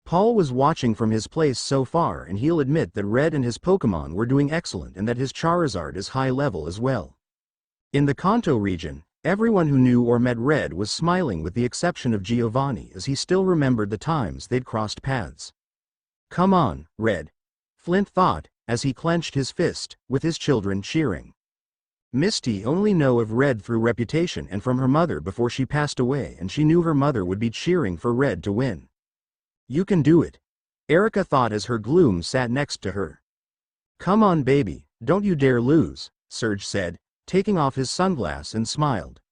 Paul was watching from his place so far, and he'll admit that Red and his Pokémon were doing excellent and that his Charizard is high level as well. In the Kanto region, everyone who knew or met Red was smiling with the exception of Giovanni, as he still remembered the times they'd crossed paths. Come on, Red, Flint thought, as he clenched his fist, with his children cheering. Misty only knew of Red through reputation and from her mother before she passed away, and she knew her mother would be cheering for Red to win. You can do it, Erica thought as her gloom sat next to her. Come on baby, don't you dare lose, Serge said, taking off his sunglasses and smiled.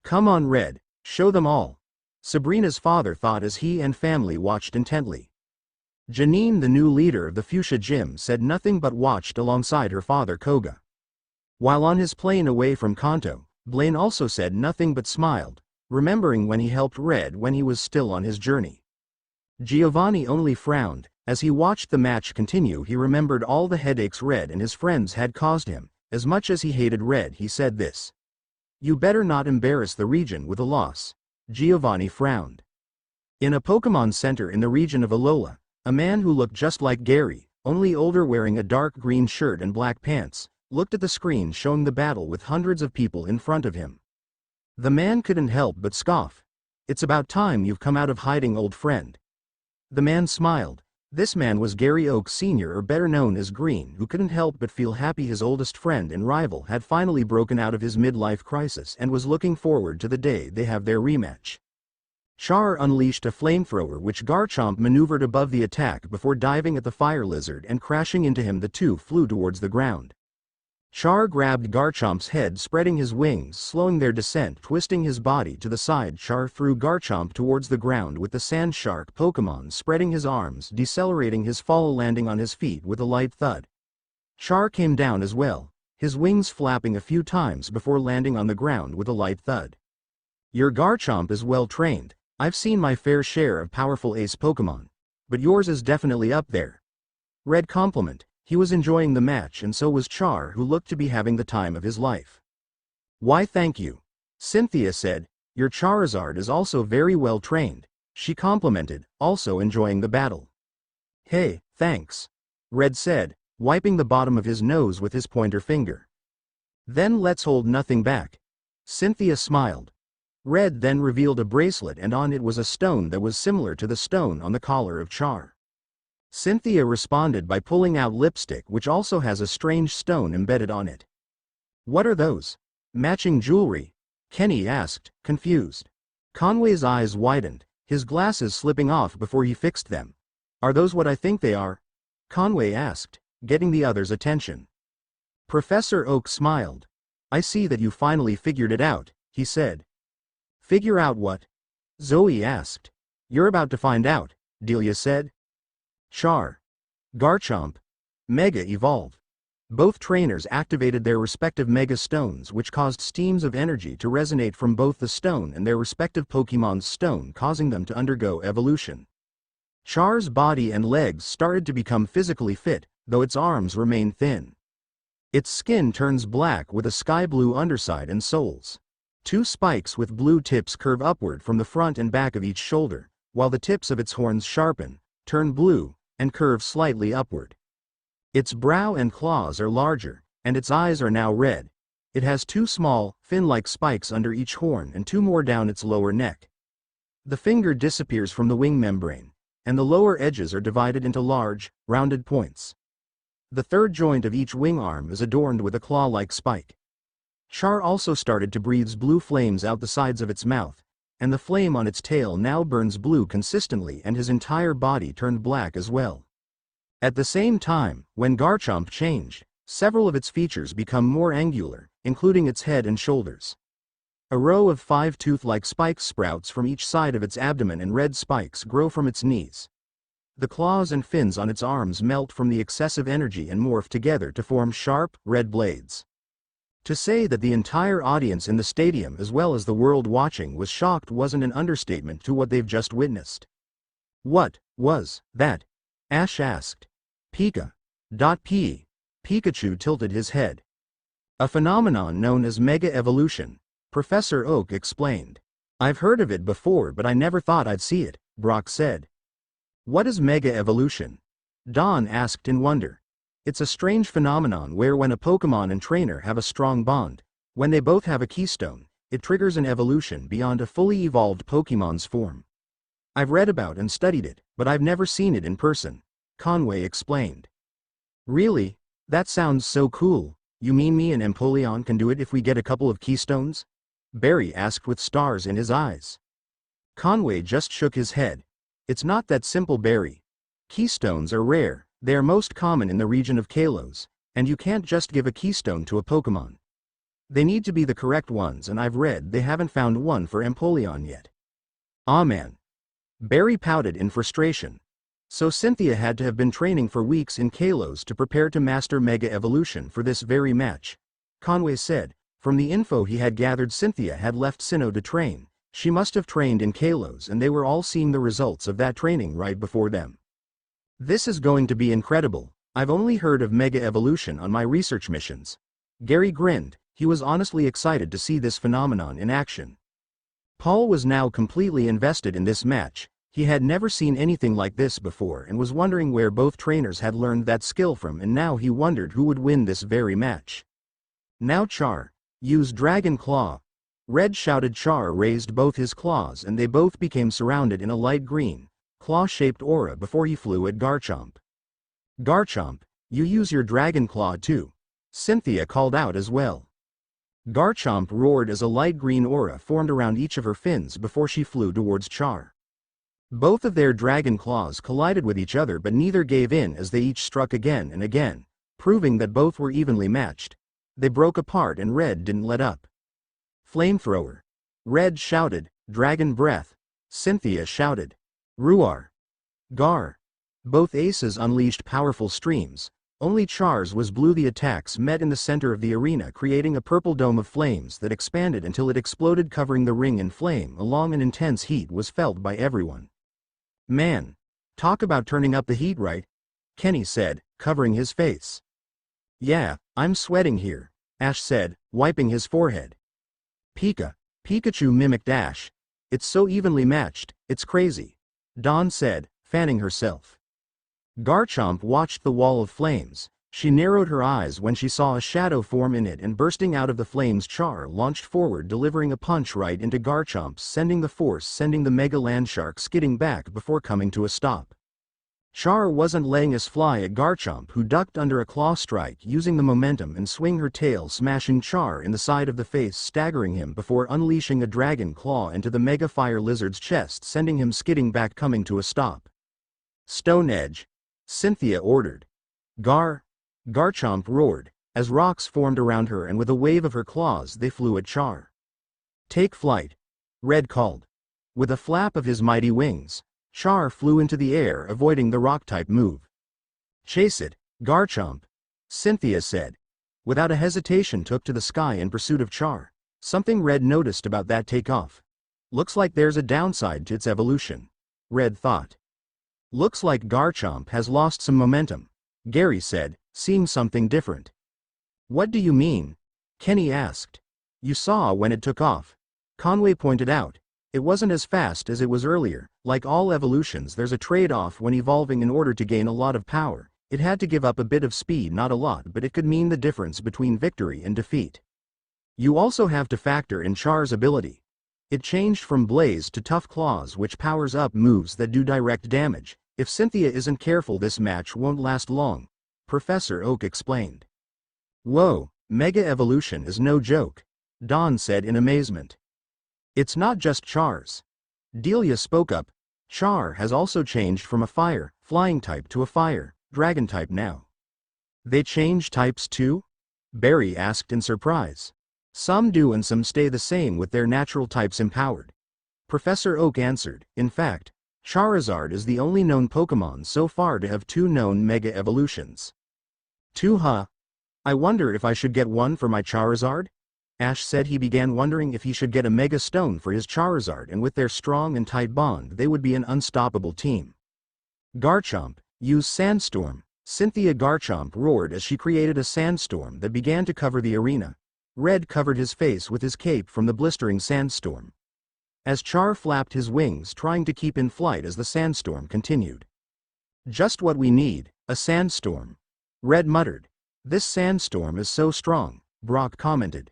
Come on Red, show them all, Sabrina's father thought as he and family watched intently. Janine, the new leader of the Fuchsia Gym, said nothing but watched alongside her father Koga. While on his plane away from Kanto, Blaine also said nothing but smiled, remembering when he helped Red when he was still on his journey. Giovanni only frowned. As he watched the match continue, he remembered all the headaches Red and his friends had caused him. As much as he hated Red, he said this. You better not embarrass the region with a loss. Giovanni frowned. In a Pokémon Center in the region of Alola, a man who looked just like Gary, only older, wearing a dark green shirt and black pants, looked at the screen showing the battle with hundreds of people in front of him. The man couldn't help but scoff. It's about time you've come out of hiding, old friend. The man smiled. This man was Gary Oak Sr., or better known as Green, who couldn't help but feel happy his oldest friend and rival had finally broken out of his midlife crisis and was looking forward to the day they have their rematch. Char unleashed a flamethrower which Garchomp maneuvered above the attack before diving at the fire lizard and crashing into him. The two flew towards the ground. Char grabbed Garchomp's head, spreading his wings, slowing their descent. Twisting his body to the side, Char threw Garchomp towards the ground with the Sand Shark Pokémon spreading his arms, decelerating his fall, landing on his feet with a light thud. Char came down as well, his wings flapping a few times before landing on the ground with a light thud. Your Garchomp is well trained. I've seen my fair share of powerful ace Pokémon, but yours is definitely up there. Red compliment. He was enjoying the match, and so was Char, who looked to be having the time of his life. Why thank you, Cynthia said. Your Charizard is also very well trained, she complimented, also enjoying the battle. Hey, thanks, Red said, wiping the bottom of his nose with his pointer finger. Then let's hold nothing back. Cynthia smiled. Red then revealed a bracelet, and on it was a stone that was similar to the stone on the collar of Char. Cynthia responded by pulling out lipstick, which also has a strange stone embedded on it. What are those? Matching jewelry? Kenny asked, confused. Conway's eyes widened, his glasses slipping off before he fixed them. Are those what I think they are? Conway asked, getting the other's attention. Professor Oak smiled. I see that you finally figured it out, he said. Figure out what? Zoe asked. You're about to find out, Delia said. Char. Garchomp. Mega Evolve. Both trainers activated their respective Mega Stones, which caused streams of energy to resonate from both the stone and their respective Pokémon's stone, causing them to undergo evolution. Char's body and legs started to become physically fit, though its arms remained thin. Its skin turns black with a sky blue underside and soles. Two spikes with blue tips curve upward from the front and back of each shoulder, while the tips of its horns sharpen, turn blue, and curve slightly upward. Its brow and claws are larger, and its eyes are now red. It has two small, fin-like spikes under each horn and two more down its lower neck. The finger disappears from the wing membrane, and the lower edges are divided into large, rounded points. The third joint of each wing arm is adorned with a claw-like spike. Char also started to breathe blue flames out the sides of its mouth, and the flame on its tail now burns blue consistently, and his entire body turned black as well. At the same time, when Garchomp changed, several of its features become more angular, including its head and shoulders. A row of 5 tooth-like spikes sprouts from each side of its abdomen, and red spikes grow from its knees. The claws and fins on its arms melt from the excessive energy and morph together to form sharp, red blades. To say that the entire audience in the stadium as well as the world watching was shocked wasn't an understatement to what they've just witnessed. What was that? Ash asked. Pika. Pikachu tilted his head. A phenomenon known as mega evolution, Professor Oak explained. I've heard of it before but I never thought I'd see it, Brock said. What is mega evolution? Don asked in wonder. It's a strange phenomenon where when a Pokémon and trainer have a strong bond, when they both have a keystone, it triggers an evolution beyond a fully evolved Pokémon's form. I've read about and studied it, but I've never seen it in person, Conway explained. Really? That sounds so cool. You mean me and Empoleon can do it if we get a couple of keystones? Barry asked with stars in his eyes. Conway just shook his head. It's not that simple, Barry. Keystones are rare, they are most common in the region of Kalos, and you can't just give a keystone to a Pokémon. They need to be the correct ones and I've read they haven't found one for Empoleon yet. Aw man. Barry pouted in frustration. So Cynthia had to have been training for weeks in Kalos to prepare to master Mega Evolution for this very match. Conway said, from the info he had gathered Cynthia had left Sinnoh to train. She must have trained in Kalos and they were all seeing the results of that training right before them. This is going to be incredible. I've only heard of Mega Evolution on my research missions. Gary grinned, he was honestly excited to see this phenomenon in action. Paul was now completely invested in this match. He had never seen anything like this before and was wondering where both trainers had learned that skill from, and now he wondered who would win this very match. Now Char, use Dragon Claw. Red shouted. Char raised both his claws and they both became surrounded in a light green, claw-shaped aura before he flew at Garchomp. Garchomp, you use your Dragon Claw too. Cynthia called out as well. Garchomp roared as a light green aura formed around each of her fins before she flew towards Char. Both of their dragon claws collided with each other but neither gave in as they each struck again and again, proving that both were evenly matched. They broke apart and Red didn't let up. Flamethrower. Red shouted, Dragon Breath. Cynthia shouted, Ruar. Gar. Both aces unleashed powerful streams. Only Char's was blue. The attacks met in the center of the arena, creating a purple dome of flames that expanded until it exploded, covering the ring in flame. Along an intense heat was felt by everyone. Man. Talk about turning up the heat, right? Kenny said, covering his face. Yeah, I'm sweating here, Ash said, wiping his forehead. Pikachu mimicked Ash. It's so evenly matched, it's crazy. Dawn said, fanning herself. Garchomp watched the wall of flames. She narrowed her eyes when she saw a shadow form in it, and bursting out of the flames, Char launched forward, delivering a punch right into Garchomp, sending the Mega Landshark skidding back before coming to a stop. Char wasn't letting us fly at Garchomp, who ducked under a claw strike, using the momentum and swing her tail, smashing Char in the side of the face, staggering him before unleashing a Dragon Claw into the Mega Fire Lizard's chest, sending him skidding back, coming to a stop. Stone Edge. Cynthia ordered. Garchomp roared, as rocks formed around her, and with a wave of her claws they flew at Char. Take flight. Red called. With a flap of his mighty wings, Char flew into the air, avoiding the rock-type move. Chase it, Garchomp. Cynthia said. Without a hesitation took to the sky in pursuit of Char. Something Red noticed about that takeoff. Looks like there's a downside to its evolution. Red thought. Looks like Garchomp has lost some momentum, Gary said, seeing something different. What do you mean? Kenny asked. You saw when it took off. Conway pointed out. It wasn't as fast as it was earlier. Like all evolutions, there's a trade-off when evolving. In order to gain a lot of power, it had to give up a bit of speed, not a lot, but it could mean the difference between victory and defeat. You also have to factor in Char's ability. It changed from Blaze to Tough Claws, which powers up moves that do direct damage. If Cynthia isn't careful, this match won't last long, Professor Oak explained. Whoa, Mega Evolution is no joke, Dawn said in amazement. It's not just Char's. Delia spoke up. Char has also changed from a fire, flying type to a fire, dragon type now. They change types too? Barry asked in surprise. Some do and some stay the same with their natural types empowered. Professor Oak answered. In fact, Charizard is the only known Pokémon so far to have 2 known Mega Evolutions. 2, huh? I wonder if I should get one for my Charizard? Ash said he began wondering if he should get a Mega Stone for his Charizard, and with their strong and tight bond they would be an unstoppable team. Garchomp, use Sandstorm. Cynthia Garchomp roared as she created a sandstorm that began to cover the arena. Red covered his face with his cape from the blistering sandstorm. As Char flapped his wings trying to keep in flight as the sandstorm continued. Just what we need, a sandstorm. Red muttered. This sandstorm is so strong, Brock commented.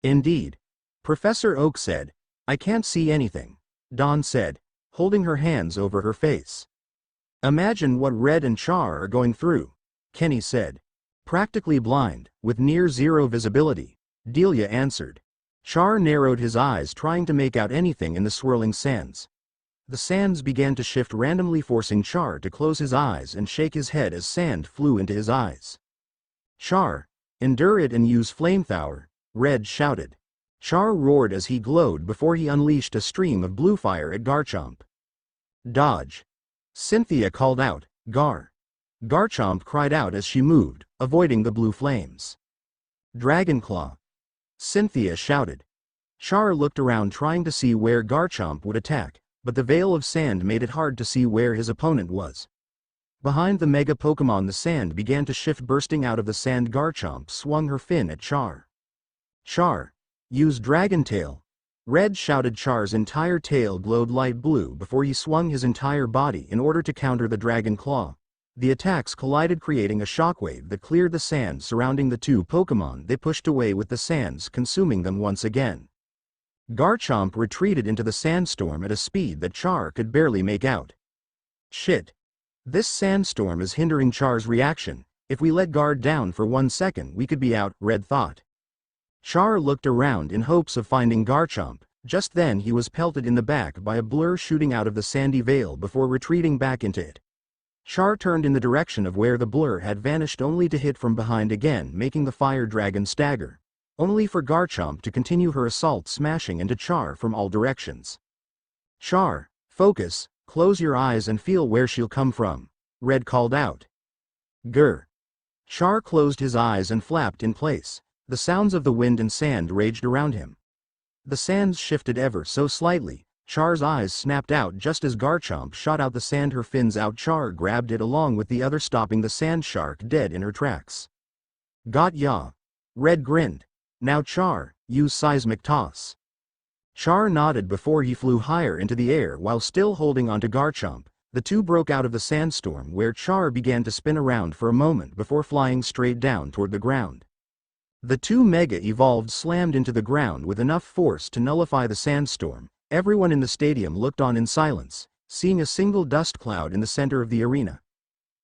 Indeed. Professor Oak said. I can't see anything, Dawn said, holding her hands over her face. Imagine what Red and Char are going through, Kenny said. Practically blind, with near zero visibility, Delia answered. Char narrowed his eyes trying to make out anything in the swirling sands. The sands began to shift randomly, forcing Char to close his eyes and shake his head as sand flew into his eyes. Char, endure it and use Flamethrower, Red shouted. Char roared as he glowed before he unleashed a stream of blue fire at Garchomp. Dodge. Cynthia called out, Gar. Garchomp cried out as she moved, avoiding the blue flames. Dragon Claw. Cynthia shouted. Char looked around trying to see where Garchomp would attack, but the veil of sand made it hard to see where his opponent was. Behind the Mega Pokémon the sand began to shift, bursting out of the sand. Garchomp swung her fin at Char. Char, use Dragon Tail. Red shouted. Char's entire tail glowed light blue before he swung his entire body in order to counter the Dragon Claw. The attacks collided, creating a shockwave that cleared the sand surrounding the two Pokémon. They pushed away with the sands consuming them once again. Garchomp retreated into the sandstorm at a speed that Char could barely make out. Shit. This sandstorm is hindering Char's reaction. If we let guard down for 1 second we could be out, Red thought. Char looked around in hopes of finding Garchomp. Just then he was pelted in the back by a blur shooting out of the sandy veil before retreating back into it. Char turned in the direction of where the blur had vanished, only to hit from behind again, making the fire dragon stagger. Only for Garchomp to continue her assault, smashing into Char from all directions. Char, focus, close your eyes and feel where she'll come from, Red called out. Grr. Char closed his eyes and flapped in place. The sounds of the wind and sand raged around him. The sands shifted ever so slightly. Char's eyes snapped out just as Garchomp shot out the sand, her fins out. Char grabbed it along with the other, stopping the sand shark dead in her tracks. Got ya. Red grinned. Now Char, use Seismic Toss. Char nodded before he flew higher into the air while still holding onto Garchomp. The two broke out of the sandstorm where Char began to spin around for a moment before flying straight down toward the ground. The two Mega Evolved slammed into the ground with enough force to nullify the sandstorm. Everyone in the stadium looked on in silence, seeing a single dust cloud in the center of the arena.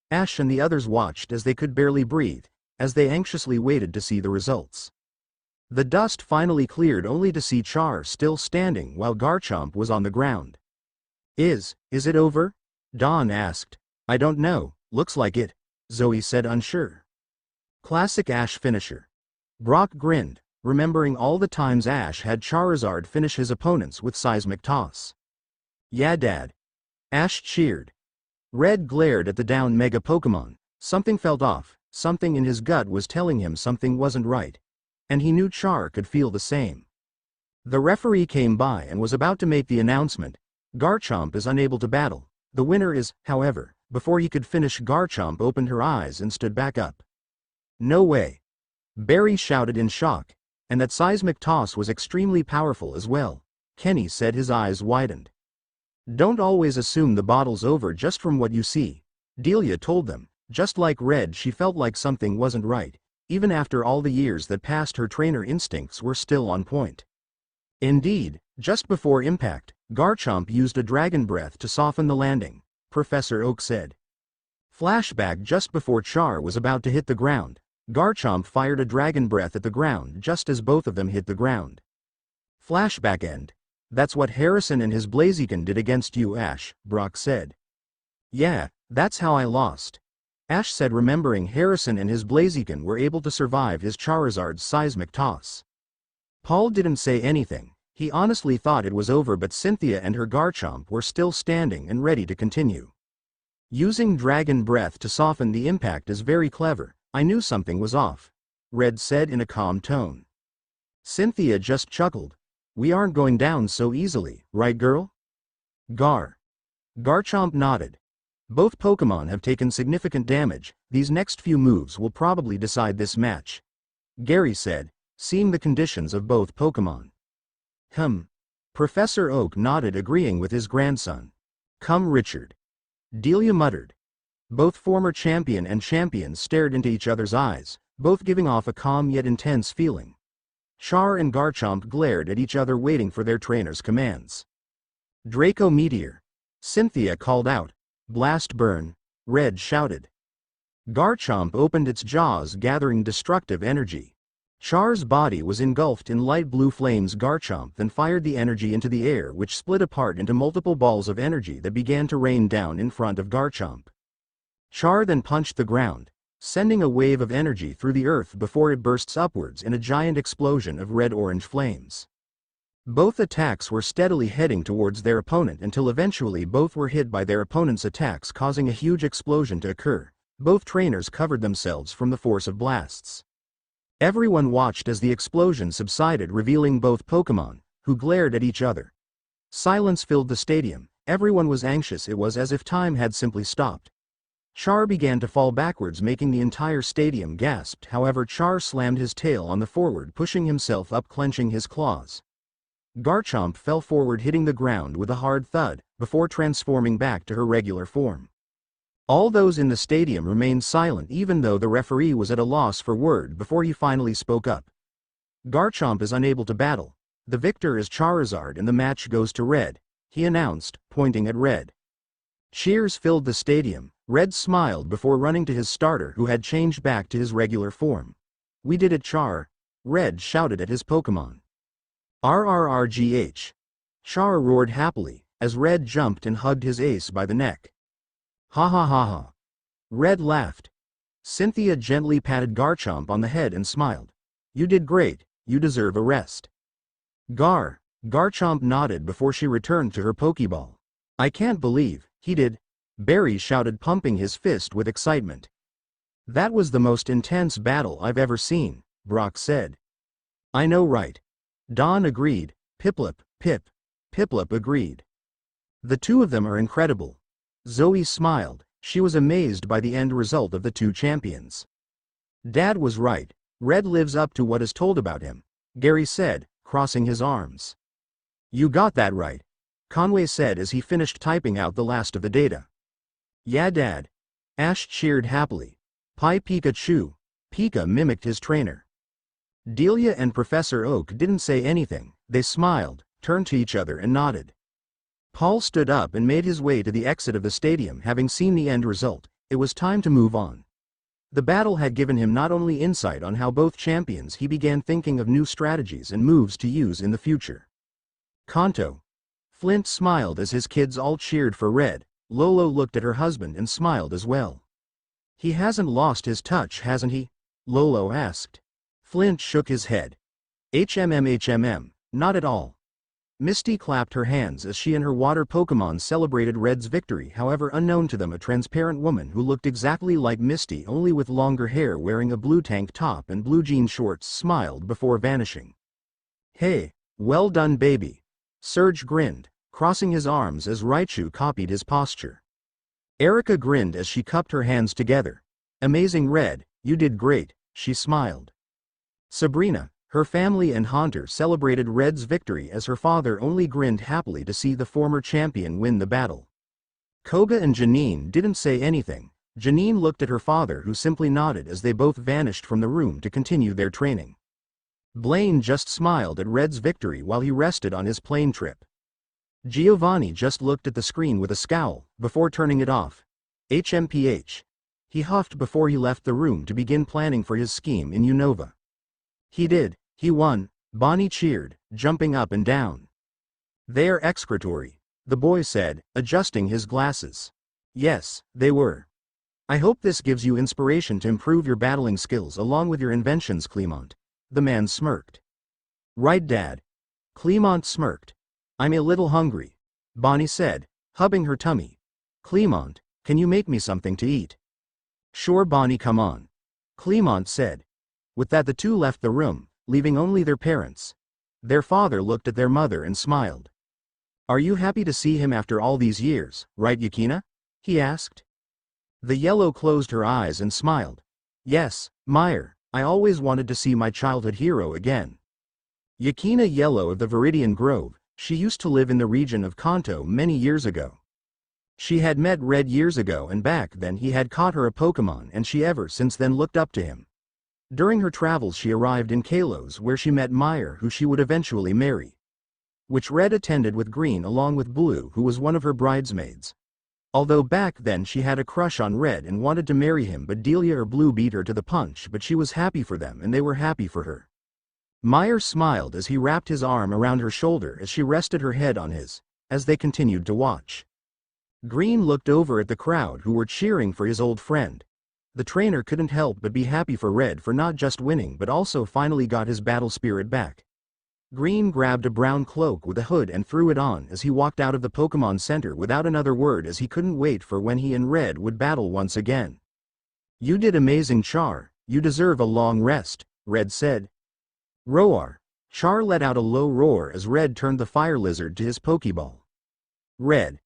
Ash and the others watched as they could barely breathe, as they anxiously waited to see the results. The dust finally cleared, only to see Char still standing while Garchomp was on the ground. Is it over? Dawn asked. I don't know, looks like it, Zoe said, unsure. Classic Ash finisher. Brock grinned, remembering all the times Ash had Charizard finish his opponents with Seismic Toss. Yeah, Dad. Ash cheered. Red glared at the down Mega Pokémon. Something felt off, something in his gut was telling him something wasn't right. And he knew Char could feel the same. The referee came by and was about to make the announcement. Garchomp is unable to battle. The winner is, however. Before he could finish, Garchomp opened her eyes and stood back up. No way. Barry shouted in shock. And that Seismic Toss was extremely powerful as well, Kenny said, his eyes widened. Don't always assume the battle's over just from what you see, Delia told them. Just like Red, she felt like something wasn't right. Even after all the years that passed, her trainer instincts were still on point. Indeed, just before impact, Garchomp used a Dragon Breath to soften the landing, Professor Oak said. Flashback: just before Char was about to hit the ground, Garchomp fired a Dragon Breath at the ground just as both of them hit the ground. Flashback end. That's what Harrison and his Blaziken did against you, Ash, Brock said. Yeah, that's how I lost, Ash said, remembering Harrison and his Blaziken were able to survive his Charizard's Seismic Toss. Paul didn't say anything. He honestly thought it was over, but Cynthia and her Garchomp were still standing and ready to continue. Using Dragon Breath to soften the impact is very clever. I knew something was off, Red said in a calm tone. Cynthia just chuckled. We aren't going down so easily, right girl? Garchomp nodded. Both Pokémon have taken significant damage, these next few moves will probably decide this match. Gary said, seeing the conditions of both Pokémon. Professor Oak nodded, agreeing with his grandson. Come Richard. Delia muttered. Both former champion and champion stared into each other's eyes, both giving off a calm yet intense feeling. Char and Garchomp glared at each other, waiting for their trainer's commands. Draco Meteor. Cynthia called out. Blast Burn. Red shouted. Garchomp opened its jaws, gathering destructive energy. Char's body was engulfed in light blue flames. Garchomp then fired the energy into the air, which split apart into multiple balls of energy that began to rain down in front of Garchomp. Char then punched the ground, sending a wave of energy through the earth before it bursts upwards in a giant explosion of red-orange flames. Both attacks were steadily heading towards their opponent until eventually both were hit by their opponent's attacks, causing a huge explosion to occur. Both trainers covered themselves from the force of blasts. Everyone watched as the explosion subsided, revealing both Pokémon, who glared at each other. Silence filled the stadium. Everyone was anxious. It was as if time had simply stopped. Char began to fall backwards, making the entire stadium gasp. However, Char slammed his tail on the forward, pushing himself up, clenching his claws. Garchomp fell forward, hitting the ground with a hard thud, before transforming back to her regular form. All those in the stadium remained silent, even though the referee was at a loss for word, before he finally spoke up. Garchomp is unable to battle. The victor is Charizard and the match goes to Red, he announced, pointing at Red. Cheers filled the stadium. Red smiled before running to his starter, who had changed back to his regular form. We did it, Char. Red shouted at his Pokémon. RRRGH. Char roared happily, as Red jumped and hugged his ace by the neck. Ha ha ha ha. Red laughed. Cynthia gently patted Garchomp on the head and smiled. You did great, you deserve a rest. Garchomp nodded before she returned to her Pokeball. I can't believe he did. Barry shouted, pumping his fist with excitement. That was the most intense battle I've ever seen, Brock said. I know, right? Don agreed. Piplup agreed. The two of them are incredible. Zoe smiled. She was amazed by the end result of the two champions. Dad was right. Red lives up to what is told about him, Gary said, crossing his arms. You got that right, Conway said as he finished typing out the last of the data. Yeah, Dad. Ash cheered happily. Pi Pikachu. Pika mimicked his trainer. Delia and Professor Oak didn't say anything. They smiled, turned to each other and nodded. Paul stood up and made his way to the exit of the stadium. Having seen the end result, it was time to move on. The battle had given him not only insight on how both champions, he began thinking of new strategies and moves to use in the future. Kanto. Flint smiled as his kids all cheered for Red. Lolo looked at her husband and smiled as well. He hasn't lost his touch, hasn't he? Lolo asked. Flint shook his head. HMM, not at all. Misty clapped her hands as she and her water Pokémon celebrated Red's victory. However, unknown to them, a transparent woman who looked exactly like Misty, only with longer hair, wearing a blue tank top and blue jean shorts, smiled before vanishing. Hey, well done, baby. Serge grinned, crossing his arms as Raichu copied his posture. Erica grinned as she cupped her hands together. Amazing, Red, you did great, she smiled. Sabrina, her family and Haunter celebrated Red's victory as her father only grinned happily to see the former champion win the battle. Koga and Janine didn't say anything. Janine looked at her father, who simply nodded as they both vanished from the room to continue their training. Blaine just smiled at Red's victory while he rested on his plane trip. Giovanni just looked at the screen with a scowl, before turning it off. HMPH. He huffed before he left the room to begin planning for his scheme in Unova. He did, he won, Bonnie cheered, jumping up and down. They're excretory, the boy said, adjusting his glasses. Yes, they were. I hope this gives you inspiration to improve your battling skills along with your inventions, Clement. The man smirked. Right, Dad. Clement smirked. I'm a little hungry, Bonnie said, hubbing her tummy. Clement, can you make me something to eat? Sure, Bonnie, come on. Clement said. With that the two left the room, leaving only their parents. Their father looked at their mother and smiled. "Are you happy to see him after all these years, right Yakina?" he asked. The yellow closed her eyes and smiled. "Yes, Meyer, I always wanted to see my childhood hero again." Yakina Yellow of the Viridian Grove, she used to live in the region of Kanto many years ago. She had met Red years ago and back then he had caught her a Pokémon and she ever since then looked up to him. During her travels she arrived in Kalos where she met Meyer who she would eventually marry. Which Red attended with Green along with Blue who was one of her bridesmaids. Although back then she had a crush on Red and wanted to marry him but Delia or Blue beat her to the punch but she was happy for them and they were happy for her. Meyer smiled as he wrapped his arm around her shoulder as she rested her head on his, as they continued to watch. Green looked over at the crowd who were cheering for his old friend. The trainer couldn't help but be happy for Red for not just winning but also finally got his battle spirit back. Green grabbed a brown cloak with a hood and threw it on as he walked out of the Pokémon Center without another word as he couldn't wait for when he and Red would battle once again. "You did amazing, Char, you deserve a long rest," Red said. "Roar!" Char let out a low roar as Red turned the fire lizard to his Pokeball. "Red,"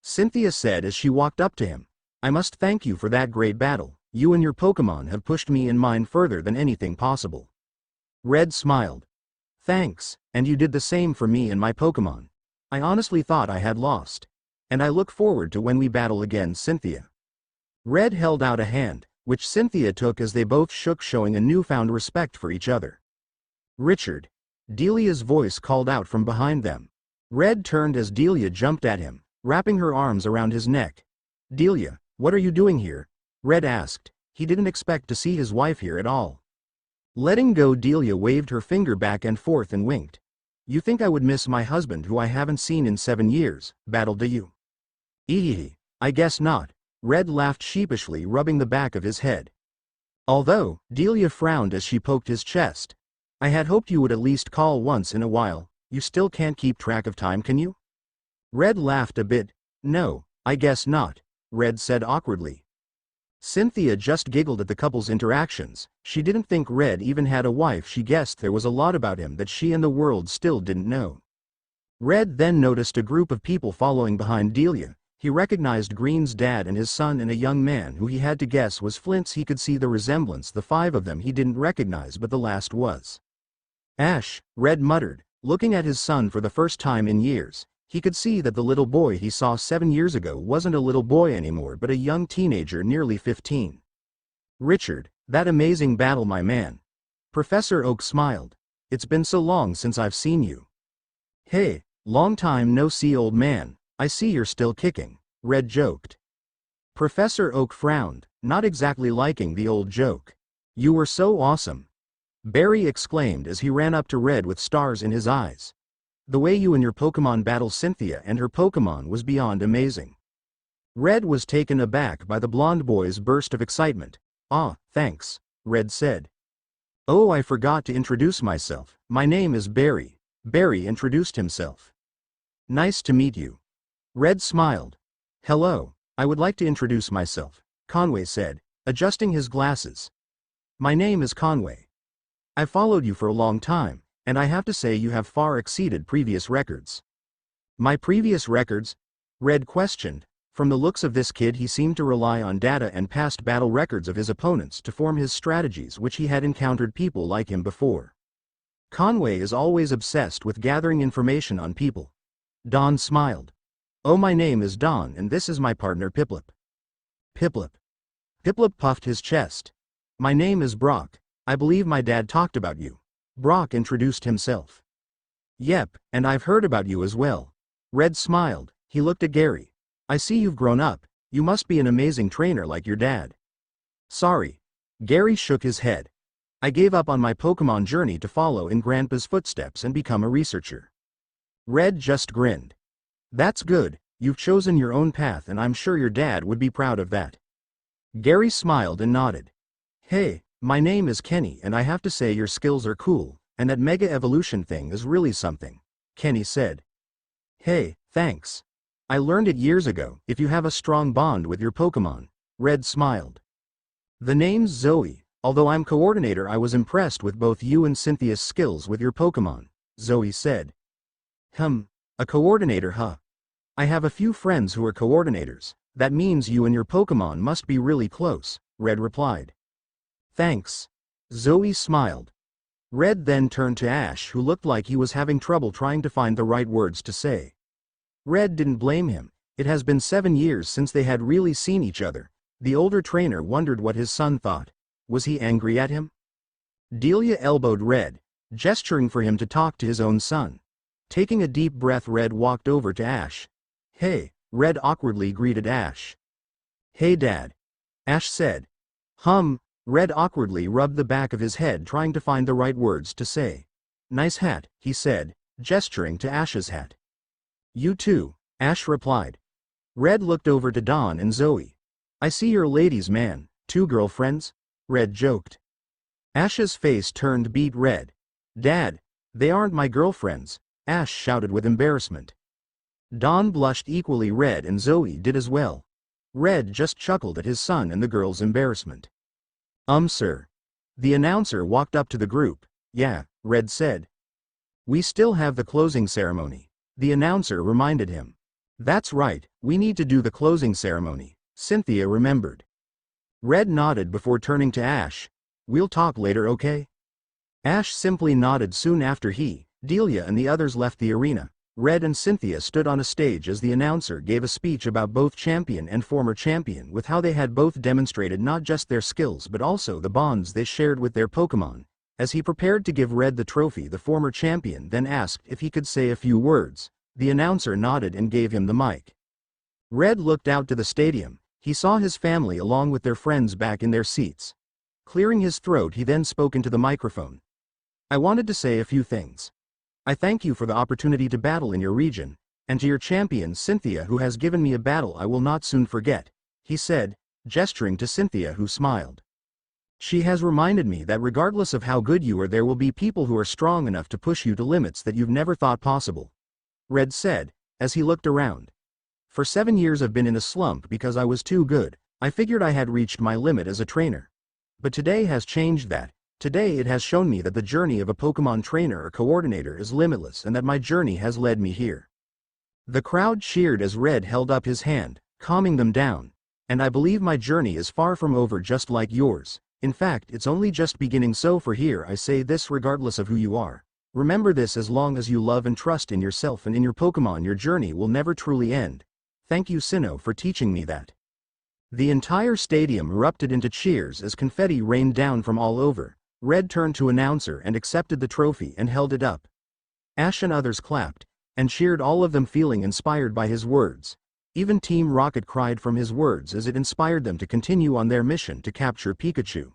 Cynthia said as she walked up to him, "I must thank you for that great battle. You and your Pokémon have pushed me and mine further than anything possible." Red smiled. "Thanks, and you did the same for me and my Pokémon. I honestly thought I had lost. And I look forward to when we battle again, Cynthia." Red held out a hand, which Cynthia took as they both shook showing a newfound respect for each other. "Richard," Delia's voice called out from behind them. Red turned as Delia jumped at him, wrapping her arms around his neck. "Delia, what are you doing here?" Red asked. He didn't expect to see his wife here at all. Letting go, Delia waved her finger back and forth and winked. "You think I would miss my husband who I haven't seen in 7 years, battled do you?" "Ehehe, I guess not," Red laughed sheepishly, rubbing the back of his head. Although, Delia frowned as she poked his chest. "I had hoped you would at least call once in a while. You still can't keep track of time, can you?" Red laughed a bit. "No, I guess not," Red said awkwardly. Cynthia just giggled at the couple's interactions. She didn't think Red even had a wife. She guessed there was a lot about him that she and the world still didn't know. Red then noticed a group of people following behind Delia. He recognized Green's dad and his son and a young man who he had to guess was Flint's. He could see the resemblance. The 5 of them he didn't recognize, but the last was Ash, Red muttered, looking at his son for the first time in years. He could see that the little boy he saw 7 years ago wasn't a little boy anymore but a young teenager nearly 15. "Richard, that amazing battle, my man." Professor Oak smiled. "It's been so long since I've seen you." "Hey, long time no see, old man. I see you're still kicking," Red joked. Professor Oak frowned, not exactly liking the old joke. "You were so awesome," Barry exclaimed as he ran up to Red with stars in his eyes. "The way you and your Pokémon battle Cynthia and her Pokémon was beyond amazing." Red was taken aback by the blonde boy's burst of excitement. "Ah, thanks," Red said. "Oh, I forgot to introduce myself. My name is Barry." Barry introduced himself. "Nice to meet you." Red smiled. "Hello, I would like to introduce myself," Conway said, adjusting his glasses. "My name is Conway. I followed you for a long time, and I have to say you have far exceeded previous records." "My previous records?" Red questioned. From the looks of this kid he seemed to rely on data and past battle records of his opponents to form his strategies, which he had encountered people like him before. Conway is always obsessed with gathering information on people. Don smiled. "Oh, my name is Don and this is my partner Piplup." "Piplup." Piplup puffed his chest. "My name is Brock. I believe my dad talked about you." Brock introduced himself. "Yep, and I've heard about you as well." Red smiled. He looked at Gary. "I see you've grown up. You must be an amazing trainer like your dad." "Sorry." Gary shook his head. "I gave up on my Pokémon journey to follow in Grandpa's footsteps and become a researcher." Red just grinned. "That's good, you've chosen your own path and I'm sure your dad would be proud of that." Gary smiled and nodded. "Hey, my name is Kenny and I have to say your skills are cool, and that Mega Evolution thing is really something," Kenny said. "Hey, thanks. I learned it years ago. If you have a strong bond with your Pokémon." Red smiled. "The name's Zoe," Although I'm coordinator, I was impressed with both you and Cynthia's skills with your Pokémon, Zoe said. A coordinator, huh? I have a few friends who are coordinators. That means you and your Pokémon must be really close, Red replied. Thanks. Zoe smiled. Red then turned to Ash, who looked like he was having trouble trying to find the right words to say. Red didn't blame him. It has been 7 years since they had really seen each other. The older trainer wondered what his son thought. Was he angry at him? Delia elbowed Red, gesturing for him to talk to his own son. Taking a deep breath, Red walked over to Ash. Hey, Red awkwardly greeted Ash. Hey Dad. Ash said. Red awkwardly rubbed the back of his head trying to find the right words to say. Nice hat, he said, gesturing to Ash's hat. You too, Ash replied. Red looked over to Dawn and Zoe. I see you're ladies' man, 2 girlfriends? Red joked. Ash's face turned beet red. Dad, they aren't my girlfriends, Ash shouted with embarrassment. Dawn blushed equally red and Zoe did as well. Red just chuckled at his son and the girl's embarrassment. Sir. The announcer walked up to the group. Yeah, Red said. We still have the closing ceremony, the announcer reminded him. That's right, we need to do the closing ceremony, Cynthia remembered. Red nodded before turning to Ash. We'll talk later, okay? Ash simply nodded. Soon after Delia and the others left the arena. Red and Cynthia stood on a stage as the announcer gave a speech about both champion and former champion, with how they had both demonstrated not just their skills but also the bonds they shared with their Pokémon. As he prepared to give Red the trophy, the former champion then asked if he could say a few words. The announcer nodded and gave him the mic. Red looked out to the stadium. He saw his family along with their friends back in their seats. Clearing his throat, he then spoke into the microphone. I wanted to say a few things. I thank you for the opportunity to battle in your region, and to your champion Cynthia, who has given me a battle I will not soon forget, he said, gesturing to Cynthia, who smiled. She has reminded me that regardless of how good you are, there will be people who are strong enough to push you to limits that you've never thought possible, Red said, as he looked around. For 7 years I've been in a slump because I was too good. I figured I had reached my limit as a trainer. But today has changed that. Today it has shown me that the journey of a Pokémon trainer or coordinator is limitless and that my journey has led me here. The crowd cheered as Red held up his hand, calming them down. And I believe my journey is far from over, just like yours. In fact, it's only just beginning. So for here I say this, regardless of who you are. Remember this: as long as you love and trust in yourself and in your Pokémon, your journey will never truly end. Thank you, Sinnoh, for teaching me that. The entire stadium erupted into cheers as confetti rained down from all over. Red turned to announcer and accepted the trophy and held it up. Ash and others clapped and cheered, all of them feeling inspired by his words. Even Team Rocket cried from his words as it inspired them to continue on their mission to capture Pikachu.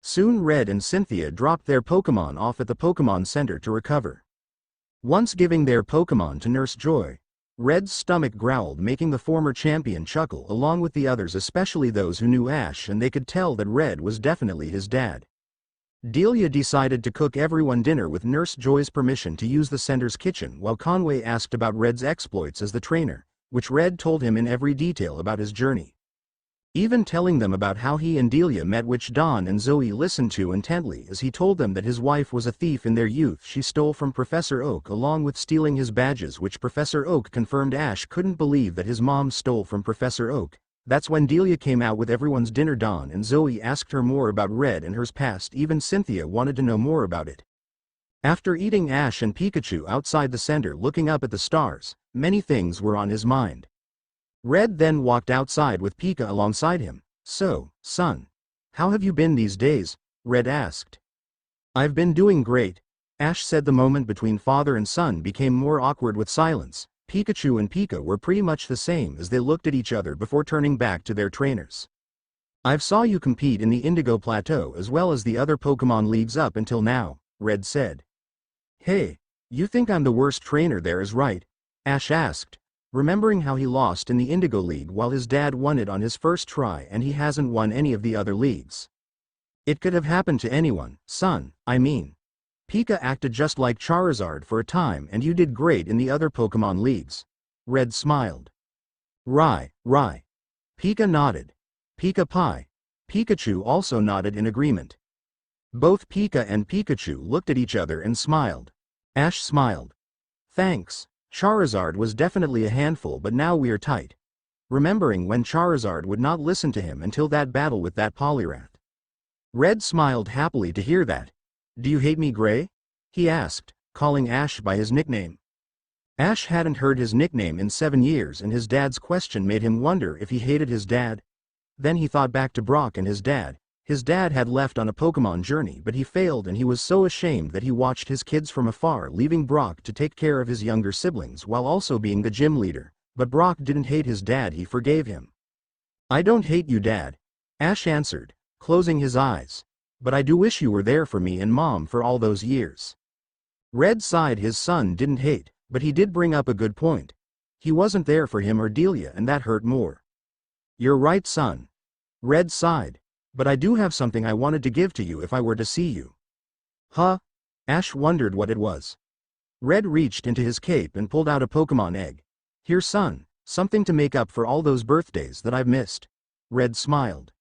Soon Red and Cynthia dropped their Pokémon off at the Pokémon Center to recover. Once giving their Pokémon to Nurse Joy, Red's stomach growled, making the former champion chuckle along with the others, especially those who knew Ash, and they could tell that Red was definitely his dad. Delia decided to cook everyone dinner with Nurse Joy's permission to use the center's kitchen, while Conway asked about Red's exploits as the trainer, which Red told him in every detail about his journey. Even telling them about how he and Delia met, which Dawn and Zoe listened to intently as he told them that his wife was a thief in their youth. She stole from Professor Oak along with stealing his badges, which Professor Oak confirmed. Ash couldn't believe that his mom stole from Professor Oak. That's when Delia came out with everyone's dinner. Dawn and Zoe asked her more about Red and her past. Even Cynthia wanted to know more about it. After eating, Ash and Pikachu outside the center looking up at the stars, many things were on his mind. Red then walked outside with Pika alongside him. So, son, how have you been these days? Red asked. I've been doing great, Ash said. The moment between father and son became more awkward with silence. Pikachu and Pika were pretty much the same as they looked at each other before turning back to their trainers. I've saw you compete in the Indigo Plateau as well as the other Pokémon leagues up until now, Red said. Hey, you think I'm the worst trainer there, is right? Ash asked, remembering how he lost in the Indigo League while his dad won it on his first try and he hasn't won any of the other leagues. It could have happened to anyone, son, I mean. Pika acted just like Charizard for a time and you did great in the other Pokémon leagues. Red smiled. Right. Pika nodded. Pika Pie. Pikachu also nodded in agreement. Both Pika and Pikachu looked at each other and smiled. Ash smiled. Thanks. Charizard was definitely a handful, but now we're tight. Remembering when Charizard would not listen to him until that battle with that Poliwrath. Red smiled happily to hear that. Do you hate me, Gray? He asked, calling Ash by his nickname. Ash hadn't heard his nickname in 7 years, and his dad's question made him wonder if he hated his dad. Then he thought back to Brock and his dad. His dad had left on a Pokémon journey, but he failed, and he was so ashamed that he watched his kids from afar, leaving Brock to take care of his younger siblings while also being the gym leader. But Brock didn't hate his dad, he forgave him. I don't hate you, Dad. Ash answered, closing his eyes. But I do wish you were there for me and Mom for all those years. Red sighed. His son didn't hate, but he did bring up a good point. He wasn't there for him or Delia, and that hurt more. You're right, son. Red sighed. But I do have something I wanted to give to you if I were to see you. Huh? Ash wondered what it was. Red reached into his cape and pulled out a Pokémon egg. Here, son, something to make up for all those birthdays that I've missed. Red smiled.